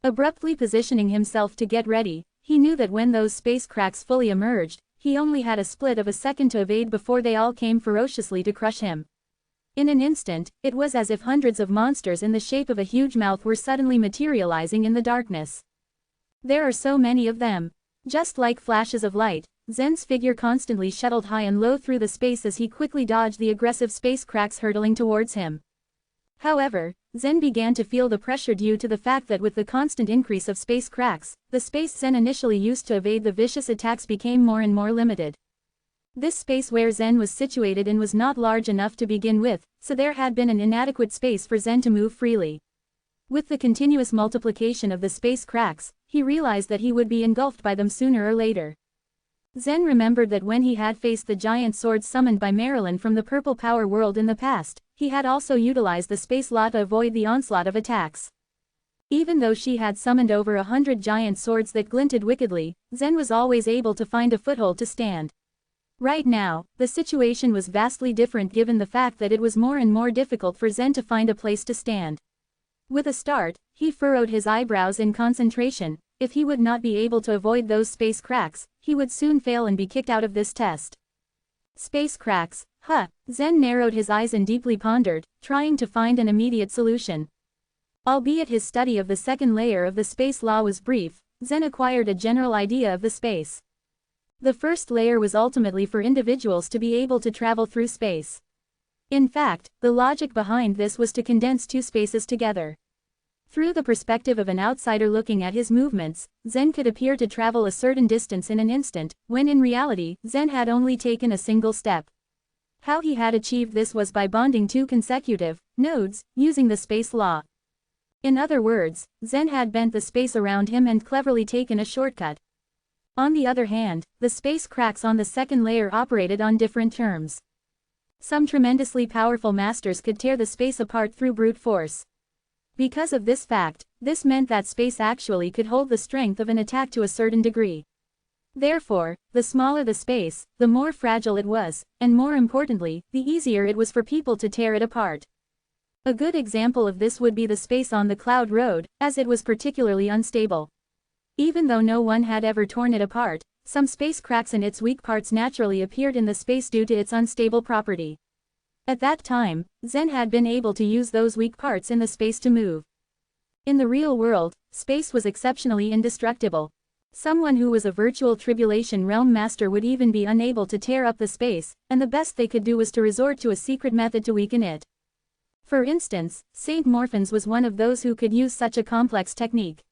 Abruptly positioning himself to get ready, he knew that when those space cracks fully emerged, he only had a split of a second to evade before they all came ferociously to crush him. In an instant, it was as if hundreds of monsters in the shape of a huge mouth were suddenly materializing in the darkness. There are so many of them. Just like flashes of light, Zen's figure constantly shuttled high and low through the space as he quickly dodged the aggressive space cracks hurtling towards him. However, Zen began to feel the pressure due to the fact that with the constant increase of space cracks, the space Zen initially used to evade the vicious attacks became more and more limited. This space where Zen was situated in was not large enough to begin with, so there had been an inadequate space for Zen to move freely. With the continuous multiplication of the space cracks, he realized that he would be engulfed by them sooner or later. Zen remembered that when he had faced the giant swords summoned by Marilyn from the Purple Power world in the past, he had also utilized the space law to avoid the onslaught of attacks. Even though she had summoned over 100 giant swords that glinted wickedly, Zen was always able to find a foothold to stand. Right now, the situation was vastly different given the fact that it was more and more difficult for Zen to find a place to stand. With a start, he furrowed his eyebrows in concentration. If he would not be able to avoid those space cracks, he would soon fail and be kicked out of this test. Space cracks, huh? Zen narrowed his eyes and deeply pondered, trying to find an immediate solution. Albeit his study of the second layer of the space law was brief, Zen acquired a general idea of the space. The first layer was ultimately for individuals to be able to travel through space. In fact, the logic behind this was to condense two spaces together. Through the perspective of an outsider looking at his movements, Zen could appear to travel a certain distance in an instant, when in reality, Zen had only taken a single step. How he had achieved this was by bonding two consecutive nodes, using the space law. In other words, Zen had bent the space around him and cleverly taken a shortcut. On the other hand, the space cracks on the second layer operated on different terms. Some tremendously powerful masters could tear the space apart through brute force. Because of this fact, this meant that space actually could hold the strength of an attack to a certain degree. Therefore, the smaller the space, the more fragile it was, and more importantly, the easier it was for people to tear it apart. A good example of this would be the space on the Cloud Road, as it was particularly unstable. Even though no one had ever torn it apart, some space cracks in its weak parts naturally appeared in the space due to its unstable property. At that time, Zen had been able to use those weak parts in the space to move. In the real world, space was exceptionally indestructible. Someone who was a virtual tribulation realm master would even be unable to tear up the space, and the best they could do was to resort to a secret method to weaken it. For instance, Saint Morphans was one of those who could use such a complex technique.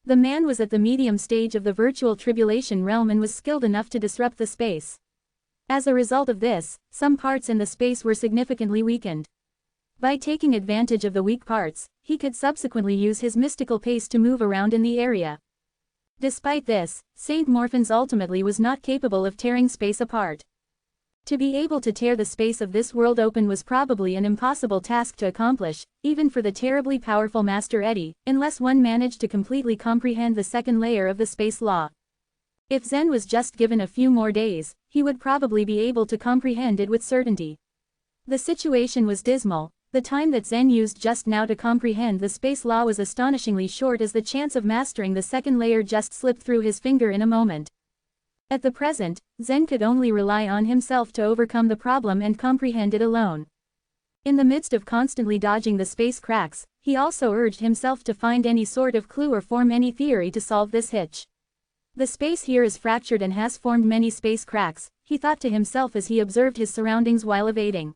The man was at the medium stage of the virtual tribulation realm and was skilled enough to disrupt the space. As a result of this, some parts in the space were significantly weakened. By taking advantage of the weak parts, he could subsequently use his mystical pace to move around in the area. Despite this, Saint Morphans ultimately was not capable of tearing space apart. To be able to tear the space of this world open was probably an impossible task to accomplish, even for the terribly powerful Master Eddie, unless one managed to completely comprehend the second layer of the space law. If Zen was just given a few more days, he would probably be able to comprehend it with certainty. The situation was dismal. The time that Zen used just now to comprehend the space law was astonishingly short, as the chance of mastering the second layer just slipped through his finger in a moment. At the present, Zen could only rely on himself to overcome the problem and comprehend it alone. In the midst of constantly dodging the space cracks, he also urged himself to find any sort of clue or form any theory to solve this hitch. The space here is fractured and has formed many space cracks, he thought to himself as he observed his surroundings while evading.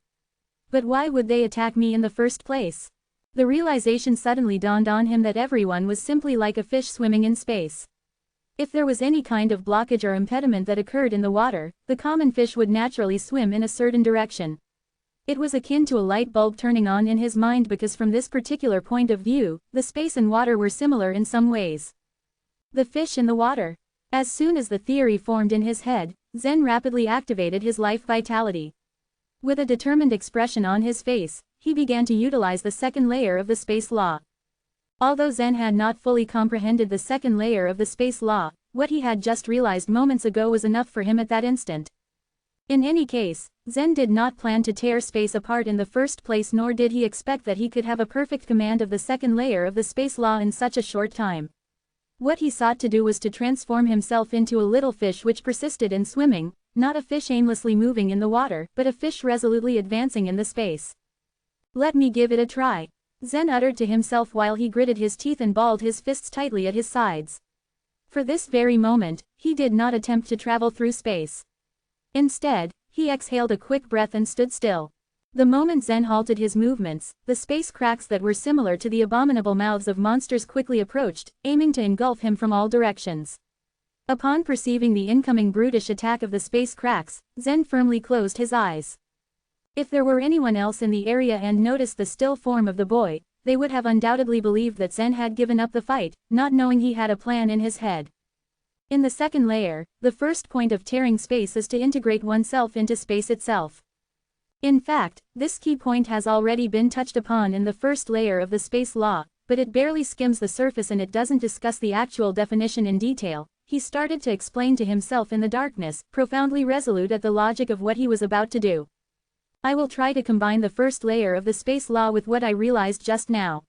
But why would they attack me in the first place? The realization suddenly dawned on him that everyone was simply like a fish swimming in space. If there was any kind of blockage or impediment that occurred in the water, the common fish would naturally swim in a certain direction. It was akin to a light bulb turning on in his mind, because from this particular point of view, the space and water were similar in some ways. The fish in the water. As soon as the theory formed in his head, Zen rapidly activated his life vitality. With a determined expression on his face, he began to utilize the second layer of the space law. Although Zen had not fully comprehended the second layer of the space law, what he had just realized moments ago was enough for him at that instant. In any case, Zen did not plan to tear space apart in the first place, nor did he expect that he could have a perfect command of the second layer of the space law in such a short time. What he sought to do was to transform himself into a little fish which persisted in swimming, not a fish aimlessly moving in the water, but a fish resolutely advancing in the space. "Let me give it a try," Zen uttered to himself while he gritted his teeth and balled his fists tightly at his sides. For this very moment, he did not attempt to travel through space. Instead, he exhaled a quick breath and stood still. The moment Zen halted his movements, the space cracks that were similar to the abominable mouths of monsters quickly approached, aiming to engulf him from all directions. Upon perceiving the incoming brutish attack of the space cracks, Zen firmly closed his eyes. If there were anyone else in the area and noticed the still form of the boy, they would have undoubtedly believed that Zen had given up the fight, not knowing he had a plan in his head. In the second layer, the first point of tearing space is to integrate oneself into space itself. In fact, this key point has already been touched upon in the first layer of the space law, but it barely skims the surface and it doesn't discuss the actual definition in detail. He started to explain to himself in the darkness, profoundly resolute at the logic of what he was about to do. I will try to combine the first layer of the space law with what I realized just now.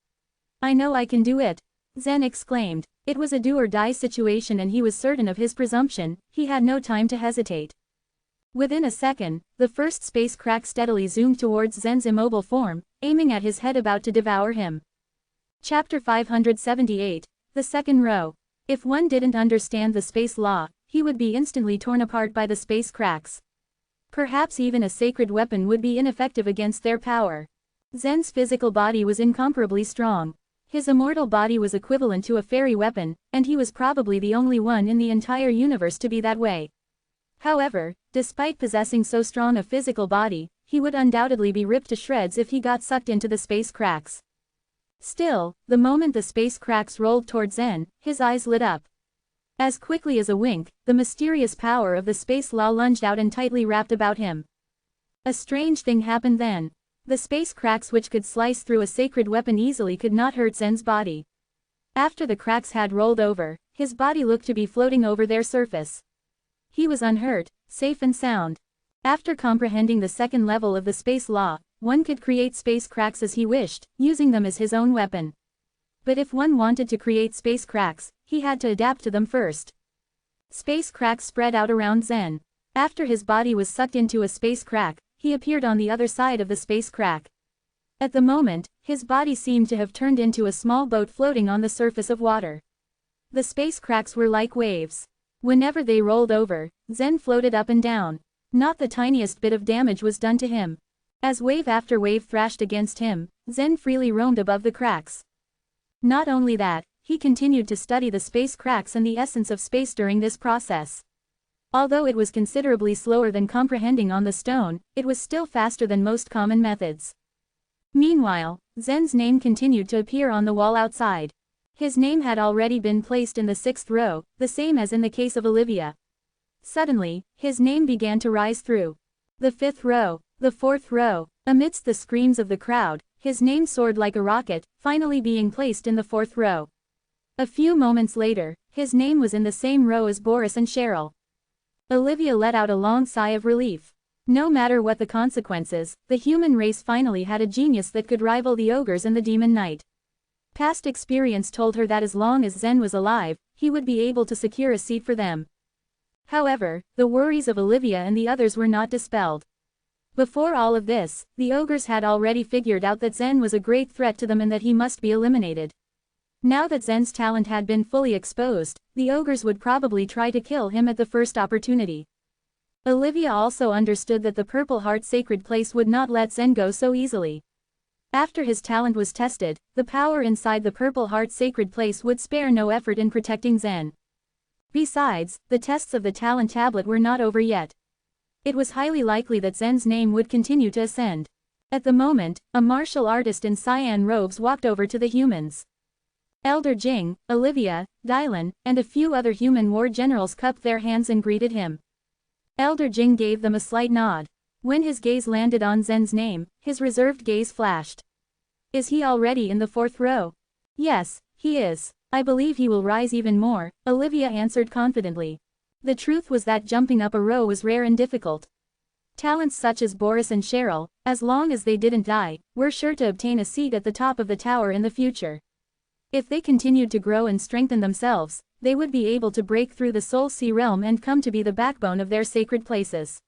I know I can do it, Zen exclaimed. It was a do-or-die situation and he was certain of his presumption. He had no time to hesitate. Within a second, the first space crack steadily zoomed towards Zen's immobile form, aiming at his head, about to devour him. Chapter 578, The Second Row. If one didn't understand the space law, he would be instantly torn apart by the space cracks. Perhaps even a sacred weapon would be ineffective against their power. Zen's physical body was incomparably strong. His immortal body was equivalent to a fairy weapon, and he was probably the only one in the entire universe to be that way. However, despite possessing so strong a physical body, he would undoubtedly be ripped to shreds if he got sucked into the space cracks. Still, the moment the space cracks rolled towards Zen, his eyes lit up. As quickly as a wink, the mysterious power of the space law lunged out and tightly wrapped about him. A strange thing happened then. The space cracks, which could slice through a sacred weapon easily, could not hurt Zen's body. After the cracks had rolled over, his body looked to be floating over their surface. He was unhurt, safe and sound. After comprehending the second level of the space law, one could create space cracks as he wished, using them as his own weapon. But if one wanted to create space cracks, he had to adapt to them first. Space cracks spread out around Zen. After his body was sucked into a space crack, he appeared on the other side of the space crack. At the moment, his body seemed to have turned into a small boat floating on the surface of water. The space cracks were like waves. Whenever they rolled over, Zen floated up and down. Not the tiniest bit of damage was done to him. As wave after wave thrashed against him, Zen freely roamed above the cracks. Not only that, he continued to study the space cracks and the essence of space during this process. Although it was considerably slower than comprehending on the stone, it was still faster than most common methods. Meanwhile, Zen's name continued to appear on the wall outside. His name had already been placed in the 6th row, the same as in the case of Olivia. Suddenly, his name began to rise through the 5th row, the 4th row. Amidst the screams of the crowd, his name soared like a rocket, finally being placed in the 4th row. A few moments later, his name was in the same row as Boris and Cheryl. Olivia let out a long sigh of relief. No matter what the consequences, the human race finally had a genius that could rival the ogres and the demon knight. Past experience told her that as long as Zen was alive, he would be able to secure a seat for them. However, the worries of Olivia and the others were not dispelled. Before all of this, the ogres had already figured out that Zen was a great threat to them and that he must be eliminated. Now that Zen's talent had been fully exposed, the ogres would probably try to kill him at the first opportunity. Olivia also understood that the Purple Heart sacred place would not let Zen go so easily. After his talent was tested, the power inside the Purple Heart sacred place would spare no effort in protecting Zen. Besides, the tests of the talent tablet were not over yet. It was highly likely that Zen's name would continue to ascend. At the moment, a martial artist in cyan robes walked over to the humans. Elder Jing, Olivia, Dylan, and a few other human war generals cupped their hands and greeted him. Elder Jing gave them a slight nod. When his gaze landed on Zen's name, his reserved gaze flashed. Is he already in the 4th row? Yes, he is. I believe he will rise even more, Olivia answered confidently. The truth was that jumping up a row was rare and difficult. Talents such as Boris and Cheryl, as long as they didn't die, were sure to obtain a seat at the top of the tower in the future. If they continued to grow and strengthen themselves, they would be able to break through the Soul Sea realm and come to be the backbone of their sacred places.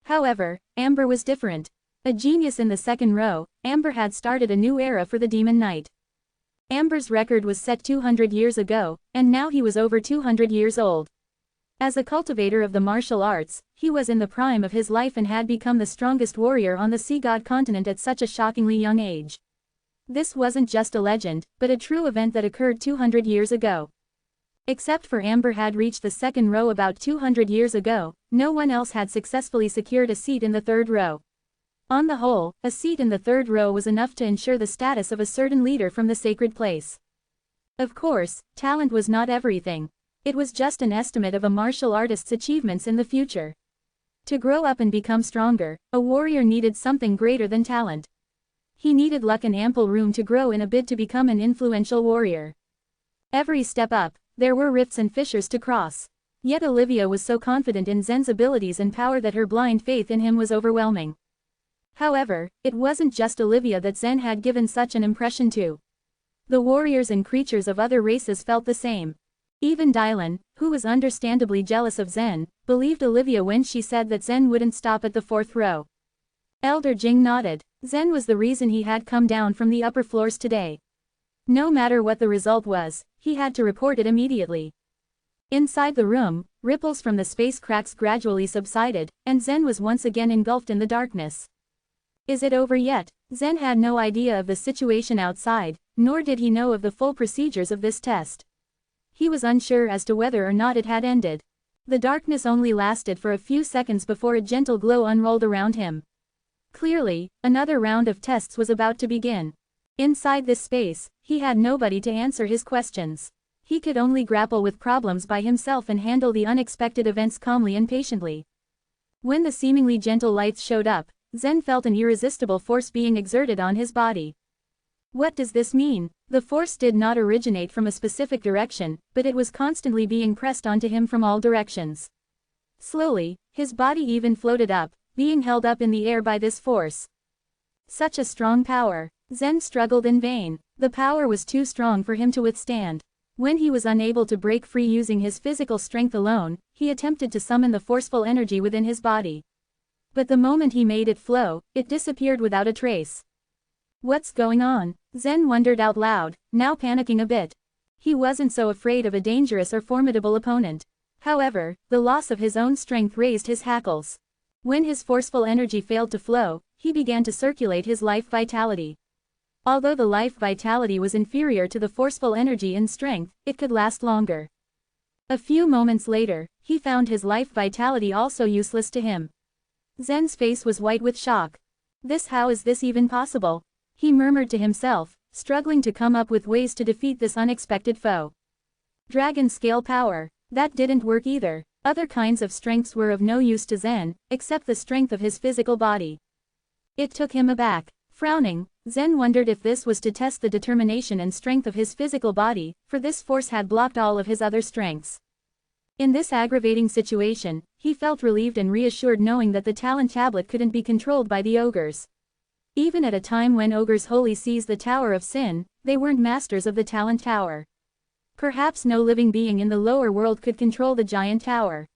However, Amber was different. A genius in the 2nd row, Amber had started a new era for the Demon Knight. Amber's record was set 200 years ago, and now he was over 200 years old. As a cultivator of the martial arts, he was in the prime of his life and had become the strongest warrior on the Sea God continent at such a shockingly young age. This wasn't just a legend, but a true event that occurred 200 years ago. Except for Amber had reached the 2nd row about 200 years ago, no one else had successfully secured a seat in the 3rd row. On the whole, a seat in the 3rd row was enough to ensure the status of a certain leader from the sacred place. Of course, talent was not everything. It was just an estimate of a martial artist's achievements in the future. To grow up and become stronger, a warrior needed something greater than talent. He needed luck and ample room to grow in a bid to become an influential warrior. Every step up, there were rifts and fissures to cross. Yet Olivia was so confident in Zen's abilities and power that her blind faith in him was overwhelming. However, it wasn't just Olivia that Zen had given such an impression to. The warriors and creatures of other races felt the same. Even Dylan, who was understandably jealous of Zen, believed Olivia when she said that Zen wouldn't stop at the 4th row. Elder Jing nodded. Zen was the reason he had come down from the upper floors today. No matter what the result was, he had to report it immediately. Inside the room, ripples from the space cracks gradually subsided, and Zen was once again engulfed in the darkness. Is it over yet? Zen had no idea of the situation outside, nor did he know of the full procedures of this test. He was unsure as to whether or not it had ended. The darkness only lasted for a few seconds before a gentle glow unrolled around him. Clearly, another round of tests was about to begin. Inside this space, he had nobody to answer his questions. He could only grapple with problems by himself and handle the unexpected events calmly and patiently. When the seemingly gentle lights showed up, Zen felt an irresistible force being exerted on his body. What does this mean? The force did not originate from a specific direction, but it was constantly being pressed onto him from all directions. Slowly, his body even floated up, being held up in the air by this force. Such a strong power. Zen struggled in vain. The power was too strong for him to withstand. When he was unable to break free using his physical strength alone, he attempted to summon the forceful energy within his body. But the moment he made it flow, it disappeared without a trace. What's going on? Zen wondered out loud, now panicking a bit. He wasn't so afraid of a dangerous or formidable opponent. However, the loss of his own strength raised his hackles. When his forceful energy failed to flow, he began to circulate his life vitality. Although the life vitality was inferior to the forceful energy and strength, it could last longer. A few moments later, he found his life vitality also useless to him. Zen's face was white with shock. How is this even possible? He murmured to himself, struggling to come up with ways to defeat this unexpected foe. Dragon scale power. That didn't work either. Other kinds of strengths were of no use to Zen, except the strength of his physical body. It took him aback. Frowning, Zen wondered if this was to test the determination and strength of his physical body, for this force had blocked all of his other strengths. In this aggravating situation, he felt relieved and reassured knowing that the talent tablet couldn't be controlled by the ogres. Even at a time when ogres wholly seized the Tower of Sin, they weren't masters of the talent tower. Perhaps no living being in the lower world could control the giant tower.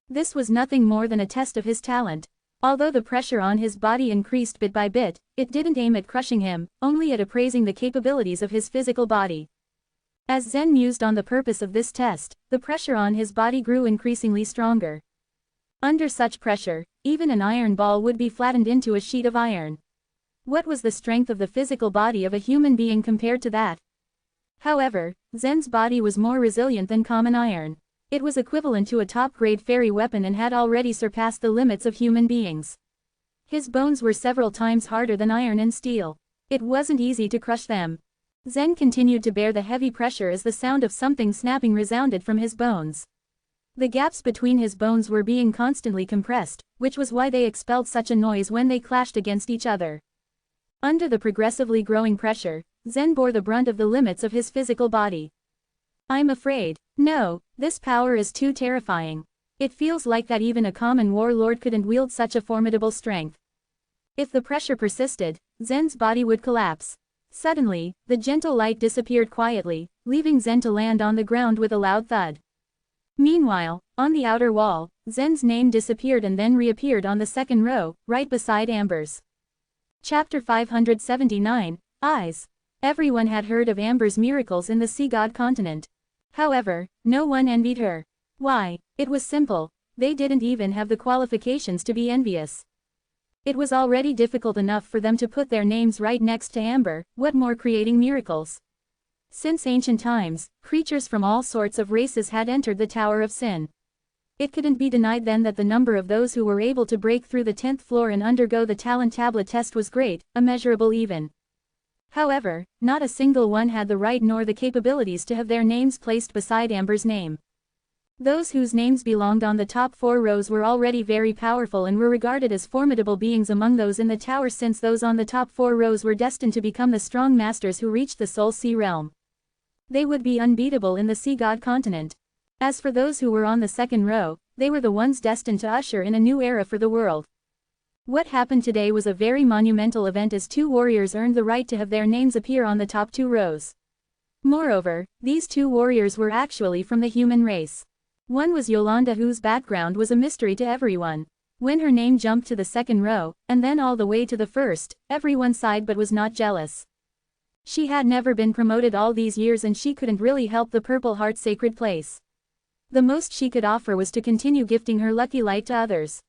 This was nothing more than a test of his talent. Although the pressure on his body increased bit by bit, it didn't aim at crushing him, only at appraising the capabilities of his physical body. As Zen mused on the purpose of this test, the pressure on his body grew increasingly stronger. Under such pressure, even an iron ball would be flattened into a sheet of iron. What was the strength of the physical body of a human being compared to that? However, Zen's body was more resilient than common iron. It was equivalent to a top-grade fairy weapon and had already surpassed the limits of human beings. His bones were several times harder than iron and steel. It wasn't easy to crush them. Zen continued to bear the heavy pressure as the sound of something snapping resounded from his bones. The gaps between his bones were being constantly compressed, which was why they expelled such a noise when they clashed against each other. Under the progressively growing pressure, Zen bore the brunt of the limits of his physical body. I'm afraid. No, this power is too terrifying. It feels like that even a common warlord couldn't wield such a formidable strength. If the pressure persisted, Zen's body would collapse. Suddenly, the gentle light disappeared quietly, leaving Zen to land on the ground with a loud thud. Meanwhile, on the outer wall, Zen's name disappeared and then reappeared on the second row, right beside Amber's. Chapter 579, Eyes. Everyone had heard of Amber's miracles in the Sea God continent. However, no one envied her. Why? It was simple. They didn't even have the qualifications to be envious. It was already difficult enough for them to put their names right next to Amber, what more creating miracles? Since ancient times, creatures from all sorts of races had entered the Tower of Sin. It couldn't be denied then that the number of those who were able to break through the 10th floor and undergo the talent tablet test was great, immeasurable even. However, not a single one had the right nor the capabilities to have their names placed beside Amber's name. Those whose names belonged on the top 4 rows were already very powerful and were regarded as formidable beings among those in the tower, since those on the top 4 rows were destined to become the strong masters who reached the Soul Sea realm. They would be unbeatable in the Sea God continent. As for those who were on the 2nd row, they were the ones destined to usher in a new era for the world. What happened today was a very monumental event, as 2 warriors earned the right to have their names appear on the top 2 rows. Moreover, these 2 warriors were actually from the human race. One was Yolanda, whose background was a mystery to everyone. When her name jumped to the 2nd row, and then all the way to the 1st, everyone sighed but was not jealous. She had never been promoted all these years, and she couldn't really help the Purple Heart sacred place. The most she could offer was to continue gifting her lucky light to others.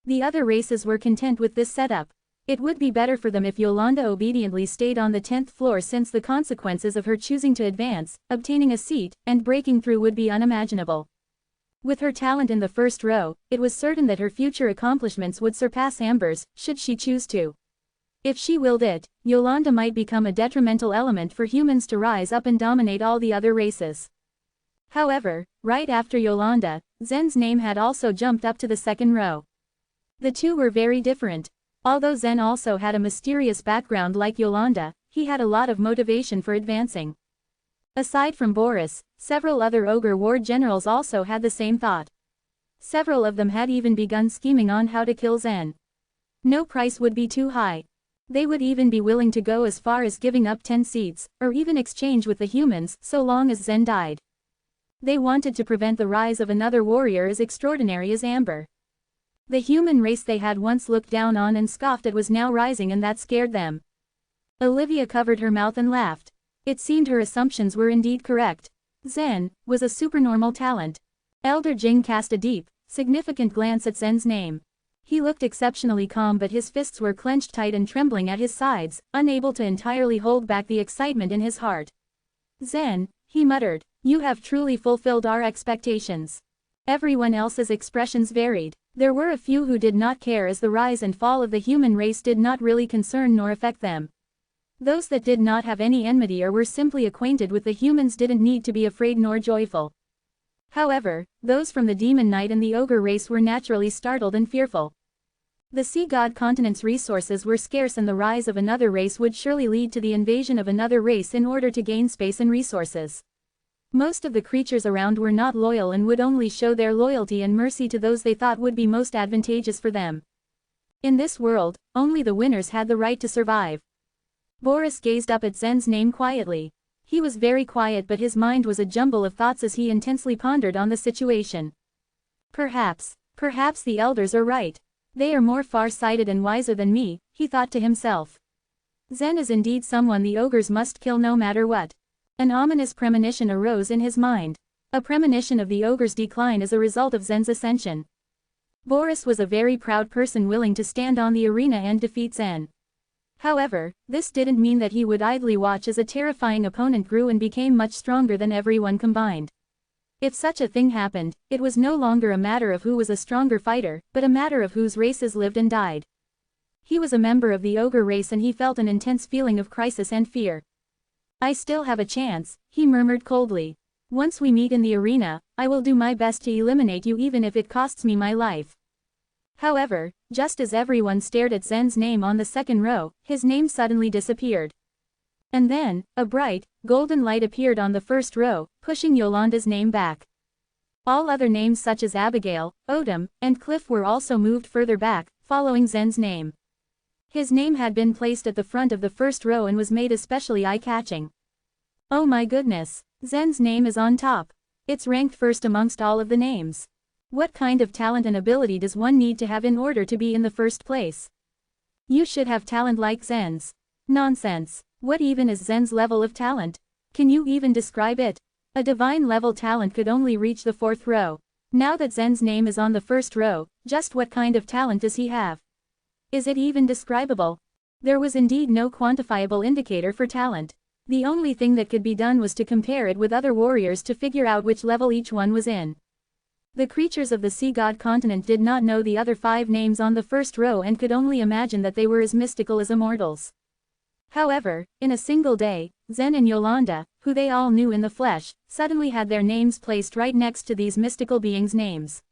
The other races were content with this setup. It would be better for them if Yolanda obediently stayed on the 10th floor, since the consequences of her choosing to advance, obtaining a seat, and breaking through would be unimaginable. With her talent in the 1st row, it was certain that her future accomplishments would surpass Amber's, should she choose to. If she willed it, Yolanda might become a detrimental element for humans to rise up and dominate all the other races. However, right after Yolanda, Zen's name had also jumped up to the 2nd row. The two were very different. Although Zen also had a mysterious background like Yolanda, he had a lot of motivation for advancing. Aside from Boris, several other Ogre War generals also had the same thought. Several of them had even begun scheming on how to kill Zen. No price would be too high. They would even be willing to go as far as giving up 10 seats, or even exchange with the humans, so long as Zen died. They wanted to prevent the rise of another warrior as extraordinary as Amber. The human race they had once looked down on and scoffed at was now rising, and that scared them. Olivia covered her mouth and laughed. It seemed her assumptions were indeed correct. Zen was a supernormal talent. Elder Jing cast a deep, significant glance at Zen's name. He looked exceptionally calm, but his fists were clenched tight and trembling at his sides, unable to entirely hold back the excitement in his heart. Zen, he muttered, you have truly fulfilled our expectations. Everyone else's expressions varied. There were a few who did not care, as the rise and fall of the human race did not really concern nor affect them. Those that did not have any enmity or were simply acquainted with the humans didn't need to be afraid nor joyful. However, those from the Demon Knight and the Ogre race were naturally startled and fearful. The Sea God continent's resources were scarce, and the rise of another race would surely lead to the invasion of another race in order to gain space and resources. Most of the creatures around were not loyal and would only show their loyalty and mercy to those they thought would be most advantageous for them. In this world, only the winners had the right to survive. Boris gazed up at Zen's name quietly. He was very quiet, but his mind was a jumble of thoughts as he intensely pondered on the situation. Perhaps the elders are right. They are more far-sighted and wiser than me, he thought to himself. Zen is indeed someone the ogres must kill no matter what. An ominous premonition arose in his mind. A premonition of the ogre's decline as a result of Zen's ascension. Boris was a very proud person, willing to stand on the arena and defeat Zen. However, this didn't mean that he would idly watch as a terrifying opponent grew and became much stronger than everyone combined. If such a thing happened, it was no longer a matter of who was a stronger fighter, but a matter of whose races lived and died. He was a member of the Ogre race, and he felt an intense feeling of crisis and fear. I still have a chance, he murmured coldly. Once we meet in the arena, I will do my best to eliminate you, even if it costs me my life. However, just as everyone stared at Zen's name on the 2nd row, his name suddenly disappeared. And then, a bright, golden light appeared on the 1st row, pushing Yolanda's name back. All other names such as Abigail, Odom, and Cliff were also moved further back, following Zen's name. His name had been placed at the front of the 1st row and was made especially eye-catching. Oh my goodness, Zen's name is on top. It's ranked first amongst all of the names. What kind of talent and ability does one need to have in order to be in the 1st place? You should have talent like Zen's. Nonsense. What even is Zen's level of talent? Can you even describe it? A divine level talent could only reach the 4th row. Now that Zen's name is on the 1st row, just what kind of talent does he have? Is it even describable? There was indeed no quantifiable indicator for talent. The only thing that could be done was to compare it with other warriors to figure out which level each one was in. The creatures of the Sea God continent did not know the other 5 names on the 1st row and could only imagine that they were as mystical as immortals. However, in a single day, Zen and Yolanda, who they all knew in the flesh, suddenly had their names placed right next to these mystical beings' names.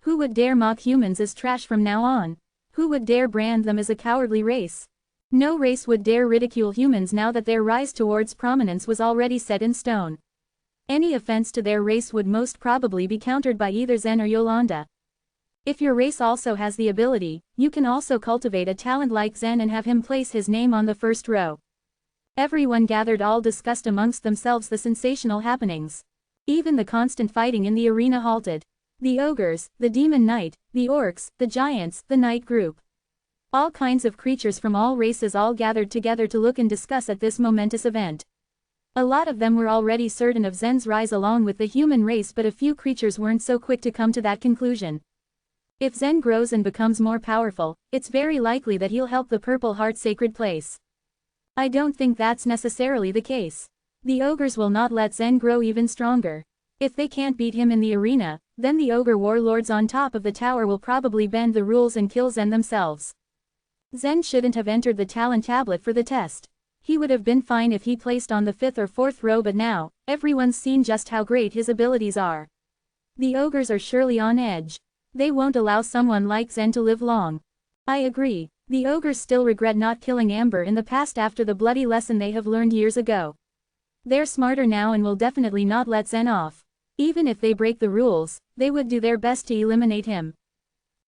Who would dare mock humans as trash from now on? Who would dare brand them as a cowardly race? No race would dare ridicule humans now that their rise towards prominence was already set in stone. Any offense to their race would most probably be countered by either Zen or Yolanda. If your race also has the ability, you can also cultivate a talent like Zen and have him place his name on the first row. Everyone gathered all discussed amongst themselves the sensational happenings. Even the constant fighting in the arena halted. The ogres, the demon knight, the orcs, the giants, the knight group. All kinds of creatures from all races all gathered together to look and discuss at this momentous event. A lot of them were already certain of Zen's rise along with the human race, but a few creatures weren't so quick to come to that conclusion. If Zen grows and becomes more powerful, it's very likely that he'll help the Purple Heart sacred place. I don't think that's necessarily the case. The ogres will not let Zen grow even stronger. If they can't beat him in the arena, then the ogre warlords on top of the tower will probably bend the rules and kill Zen themselves. Zen shouldn't have entered the talent tablet for the test. He would have been fine if he placed on the 5th or 4th row, but now, everyone's seen just how great his abilities are. The ogres are surely on edge. They won't allow someone like Zen to live long. I agree. The ogres still regret not killing Amber in the past after the bloody lesson they have learned years ago. They're smarter now and will definitely not let Zen off. Even if they break the rules, they would do their best to eliminate him.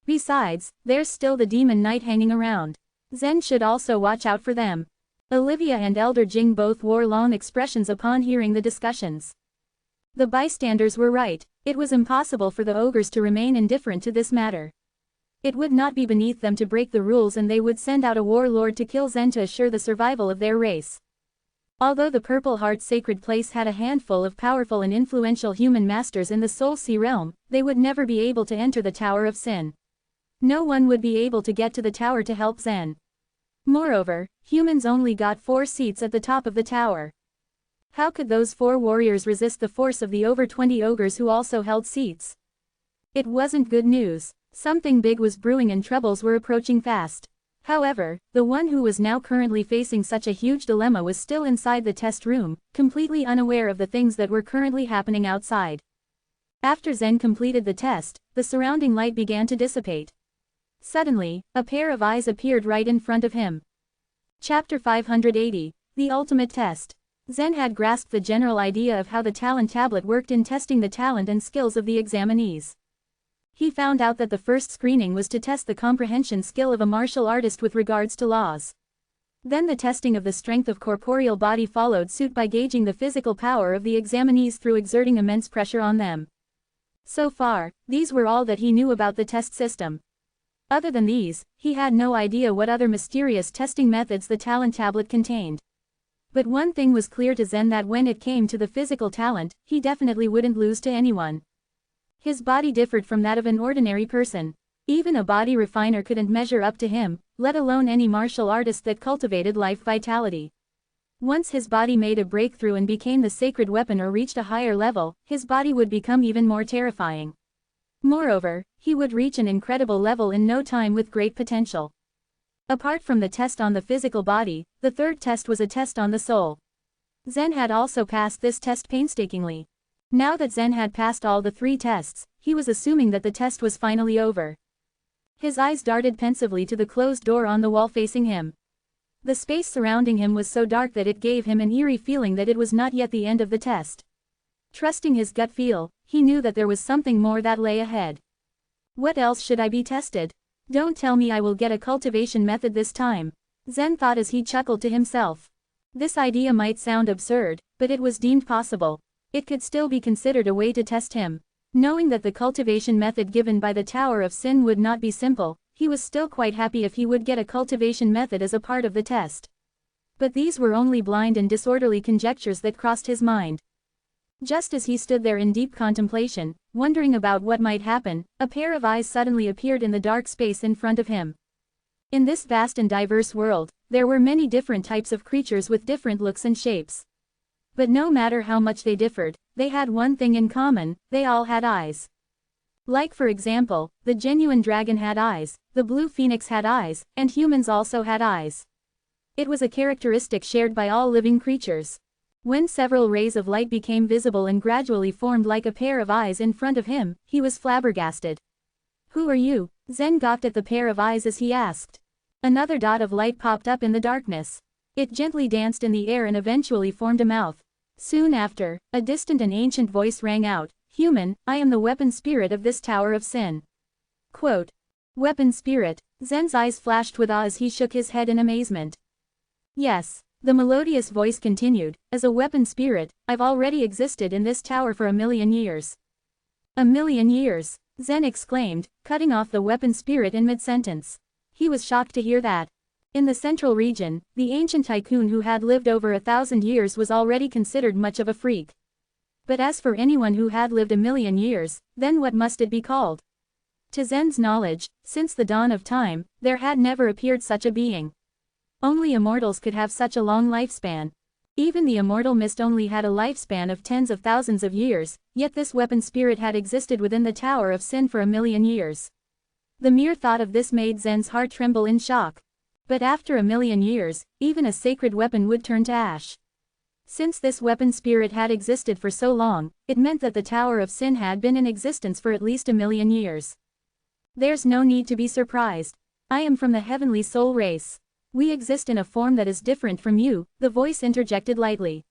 Besides, there's still the demon knight hanging around. Zen should also watch out for them. Olivia and Elder Jing both wore long expressions upon hearing the discussions. The bystanders were right. It was impossible for the ogres to remain indifferent to this matter. It would not be beneath them to break the rules, and they would send out a warlord to kill Zen to assure the survival of their race. Although the Purple Heart sacred place had a handful of powerful and influential human masters in the Soul Sea realm, they would never be able to enter the Tower of Sin. No one would be able to get to the tower to help Zen. Moreover, humans only got 4 seats at the top of the tower. How could those 4 warriors resist the force of the over 20 ogres who also held seats? It wasn't good news. Something big was brewing and troubles were approaching fast. However, the one who was now currently facing such a huge dilemma was still inside the test room, completely unaware of the things that were currently happening outside. After Zen completed the test, the surrounding light began to dissipate. Suddenly, a pair of eyes appeared right in front of him. Chapter 580, The Ultimate Test. Zen had grasped the general idea of how the talent tablet worked in testing the talent and skills of the examinees. He found out that the first screening was to test the comprehension skill of a martial artist with regards to laws. Then the testing of the strength of corporeal body followed suit by gauging the physical power of the examinees through exerting immense pressure on them. So far, these were all that he knew about the test system. Other than these, he had no idea what other mysterious testing methods the talent tablet contained. But one thing was clear to Zen, that when it came to the physical talent, he definitely wouldn't lose to anyone. His body differed from that of an ordinary person. Even a body refiner couldn't measure up to him, let alone any martial artist that cultivated life vitality. Once his body made a breakthrough and became the sacred weapon or reached a higher level, his body would become even more terrifying. Moreover, he would reach an incredible level in no time with great potential. Apart from the test on the physical body, the third test was a test on the soul. Zen had also passed this test painstakingly. Now that Zen had passed all the 3 tests, he was assuming that the test was finally over. His eyes darted pensively to the closed door on the wall facing him. The space surrounding him was so dark that it gave him an eerie feeling that it was not yet the end of the test. Trusting his gut feel, he knew that there was something more that lay ahead. What else should I be tested? Don't tell me I will get a cultivation method this time, Zen thought as he chuckled to himself. This idea might sound absurd, but it was deemed possible. It could still be considered a way to test him. Knowing that the cultivation method given by the Tower of Sin would not be simple, he was still quite happy if he would get a cultivation method as a part of the test. But these were only blind and disorderly conjectures that crossed his mind. Just as he stood there in deep contemplation, wondering about what might happen, a pair of eyes suddenly appeared in the dark space in front of him. In this vast and diverse world, there were many different types of creatures with different looks and shapes. But no matter how much they differed, they had one thing in common: they all had eyes. Like, for example, the genuine dragon had eyes, the blue phoenix had eyes, and humans also had eyes. It was a characteristic shared by all living creatures. When several rays of light became visible and gradually formed like a pair of eyes in front of him, he was flabbergasted. "Who are you?" Zen gawked at the pair of eyes as he asked. Another dot of light popped up in the darkness. It gently danced in the air and eventually formed a mouth. Soon after, a distant and ancient voice rang out, "Human, I am the weapon spirit of this tower of sin." Quote. Weapon spirit. Zen's eyes flashed with awe as he shook his head in amazement. "Yes," the melodious voice continued, "as a weapon spirit, I've already existed in this tower for 1,000,000 years. 1,000,000 years, Zen exclaimed, cutting off the weapon spirit in mid-sentence. He was shocked to hear that. In the central region, the ancient tycoon who had lived over 1,000 years was already considered much of a freak. But as for anyone who had lived 1,000,000 years, then what must it be called? To Zen's knowledge, since the dawn of time, there had never appeared such a being. Only immortals could have such a long lifespan. Even the immortal mist only had a lifespan of tens of thousands of years, yet this weapon spirit had existed within the Tower of Sin for 1,000,000 years. The mere thought of this made Zen's heart tremble in shock. But after 1,000,000 years, even a sacred weapon would turn to ash. Since this weapon spirit had existed for so long, it meant that the Tower of Sin had been in existence for at least 1,000,000 years. There's no need to be surprised. I am from the heavenly soul race. We exist in a form that is different from you, the voice interjected lightly.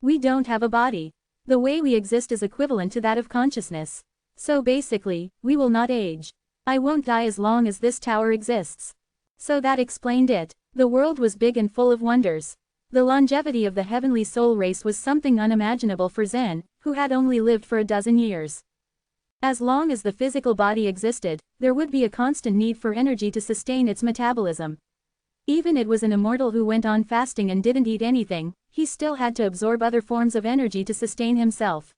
We don't have a body. The way we exist is equivalent to that of consciousness. So basically, we will not age. I won't die as long as this tower exists. So that explained it. The world was big and full of wonders. The longevity of the heavenly soul race was something unimaginable for Zen, who had only lived for a dozen years. As long as the physical body existed, there would be a constant need for energy to sustain its metabolism. Even it was an immortal who went on fasting and didn't eat anything, he still had to absorb other forms of energy to sustain himself.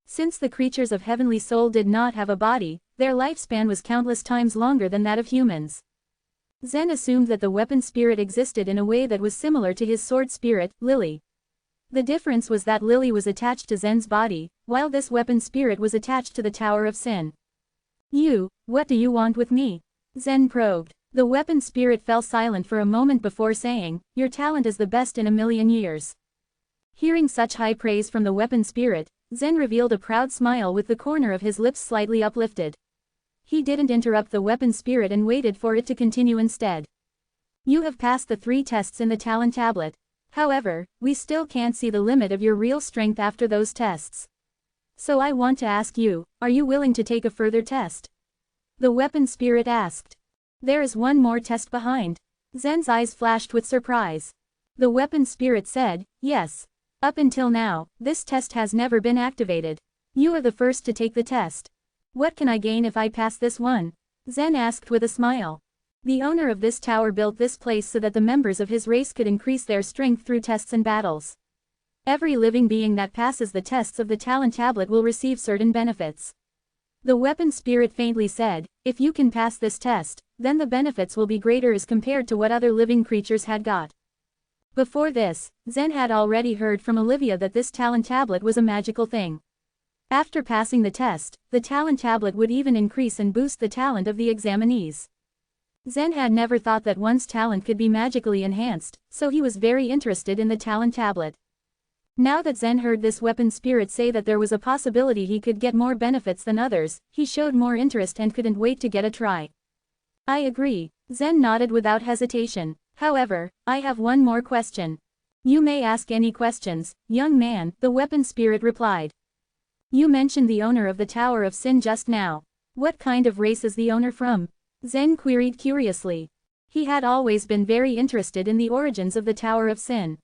Since the creatures of heavenly soul did not have a body, their lifespan was countless times longer than that of humans. Zen assumed that the weapon spirit existed in a way that was similar to his sword spirit, Lily. The difference was that Lily was attached to Zen's body, while this weapon spirit was attached to the Tower of Sin. What do you want with me? Zen probed. The weapon spirit fell silent for a moment before saying, "Your talent is the best in 1,000,000 years." Hearing such high praise from the weapon spirit, Zen revealed a proud smile with the corner of his lips slightly uplifted. He didn't interrupt the weapon spirit and waited for it to continue instead. "You have passed the 3 tests in the talent tablet. However, we still can't see the limit of your real strength after those tests. So I want to ask you, are you willing to take a further test?" The weapon spirit asked. "There is one more test behind." Zen's eyes flashed with surprise. The weapon spirit said, "Yes. Up until now, this test has never been activated. You are the first to take the test. What can I gain if I pass this one?" Zen asked with a smile. The owner of this tower built this place so that the members of his race could increase their strength through tests and battles. Every living being that passes the tests of the talent tablet will receive certain benefits. The weapon spirit faintly said, "If you can pass this test, then the benefits will be greater as compared to what other living creatures had got." Before this, Zen had already heard from Olivia that this talent tablet was a magical thing. After passing the test, the talent tablet would even increase and boost the talent of the examinees. Zen had never thought that one's talent could be magically enhanced, so he was very interested in the talent tablet. Now that Zen heard this weapon spirit say that there was a possibility he could get more benefits than others, he showed more interest and couldn't wait to get a try. "I agree," Zen nodded without hesitation. "However, I have one more question." "You may ask any questions, young man," the weapon spirit replied. "You mentioned the owner of the Tower of Sin just now. What kind of race is the owner from?" Zen queried curiously. He had always been very interested in the origins of the Tower of Sin.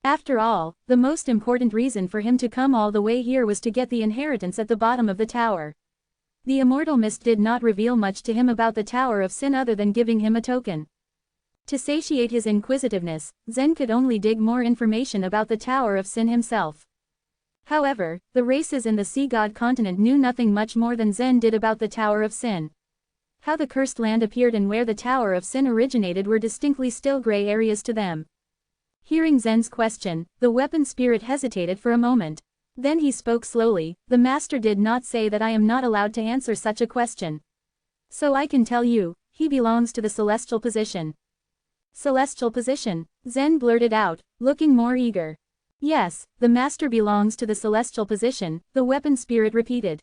After all, the most important reason for him to come all the way here was to get the inheritance at the bottom of the tower. The immortal mist did not reveal much to him about the Tower of Sin other than giving him a token. To satiate his inquisitiveness, Zen could only dig more information about the Tower of Sin himself. However, the races in the Sea God continent knew nothing much more than Zen did about the Tower of Sin. How the cursed land appeared and where the Tower of Sin originated were distinctly still gray areas to them. Hearing Zen's question, the weapon spirit hesitated for a moment. Then he spoke slowly, "The master did not say that I am not allowed to answer such a question. So I can tell you, he belongs to the celestial position." Celestial position, Zen blurted out, looking more eager. Yes, the master belongs to the celestial position, the weapon spirit repeated.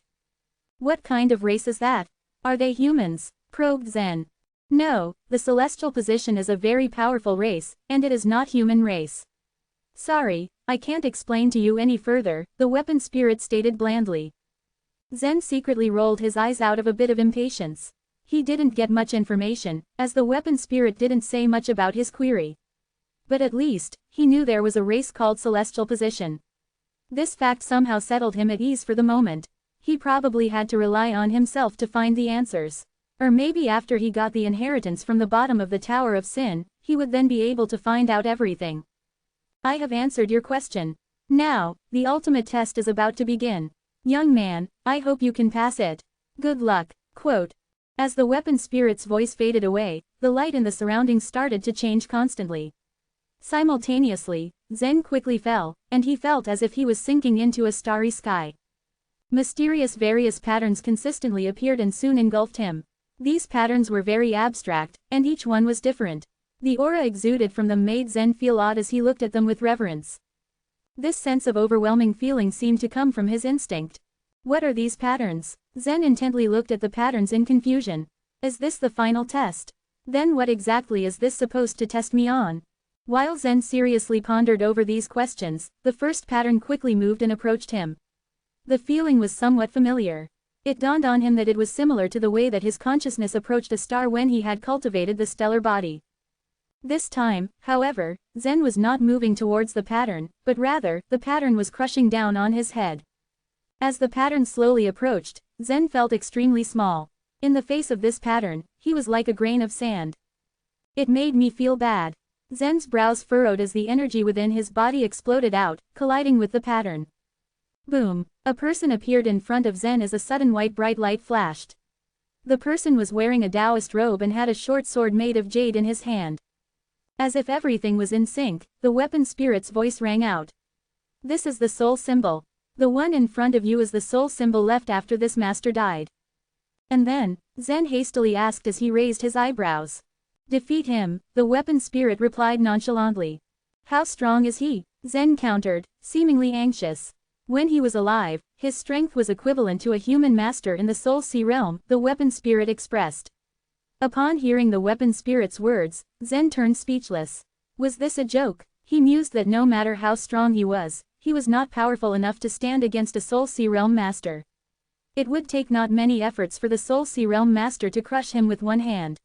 What kind of race is that? Are they humans? Probed Zen. No, the celestial position is a very powerful race, and it is not human race. Sorry, I can't explain to you any further, the weapon spirit stated blandly. Zen secretly rolled his eyes out of a bit of impatience. He didn't get much information, as the weapon spirit didn't say much about his query. But at least, he knew there was a race called celestial position. This fact somehow settled him at ease for the moment. He probably had to rely on himself to find the answers. Or maybe after he got the inheritance from the bottom of the Tower of Sin, he would then be able to find out everything. I have answered your question. Now, the ultimate test is about to begin. Young man, I hope you can pass it. Good luck. Quote. As the weapon spirit's voice faded away, the light in the surroundings started to change constantly. Simultaneously, Zen quickly fell, and he felt as if he was sinking into a starry sky. Mysterious various patterns consistently appeared and soon engulfed him. These patterns were very abstract, and each one was different. The aura exuded from them made Zen feel odd as he looked at them with reverence. This sense of overwhelming feeling seemed to come from his instinct. What are these patterns? Zen intently looked at the patterns in confusion. Is this the final test? Then what exactly is this supposed to test me on? While Zen seriously pondered over these questions, the first pattern quickly moved and approached him. The feeling was somewhat familiar. It dawned on him that it was similar to the way that his consciousness approached a star when he had cultivated the stellar body. This time, however, Zen was not moving towards the pattern, but rather, the pattern was crushing down on his head. As the pattern slowly approached, Zen felt extremely small. In the face of this pattern, he was like a grain of sand. It made me feel bad. Zen's brows furrowed as the energy within his body exploded out, colliding with the pattern. Boom! A person appeared in front of Zen as a sudden white bright light flashed. The person was wearing a Taoist robe and had a short sword made of jade in his hand. As if everything was in sync, the weapon spirit's voice rang out. This is the soul symbol. The one in front of you is the soul symbol left after this master died. And then, Zen hastily asked as he raised his eyebrows. Defeat him, the weapon spirit replied nonchalantly. How strong is he? Zen countered, seemingly anxious. When he was alive, his strength was equivalent to a human master in the soul sea realm, the weapon spirit expressed. Upon hearing the weapon spirit's words, Zen turned speechless. Was this a joke? He mused that no matter how strong he was not powerful enough to stand against a soul sea realm master. It would take not many efforts for the soul sea realm master to crush him with one hand.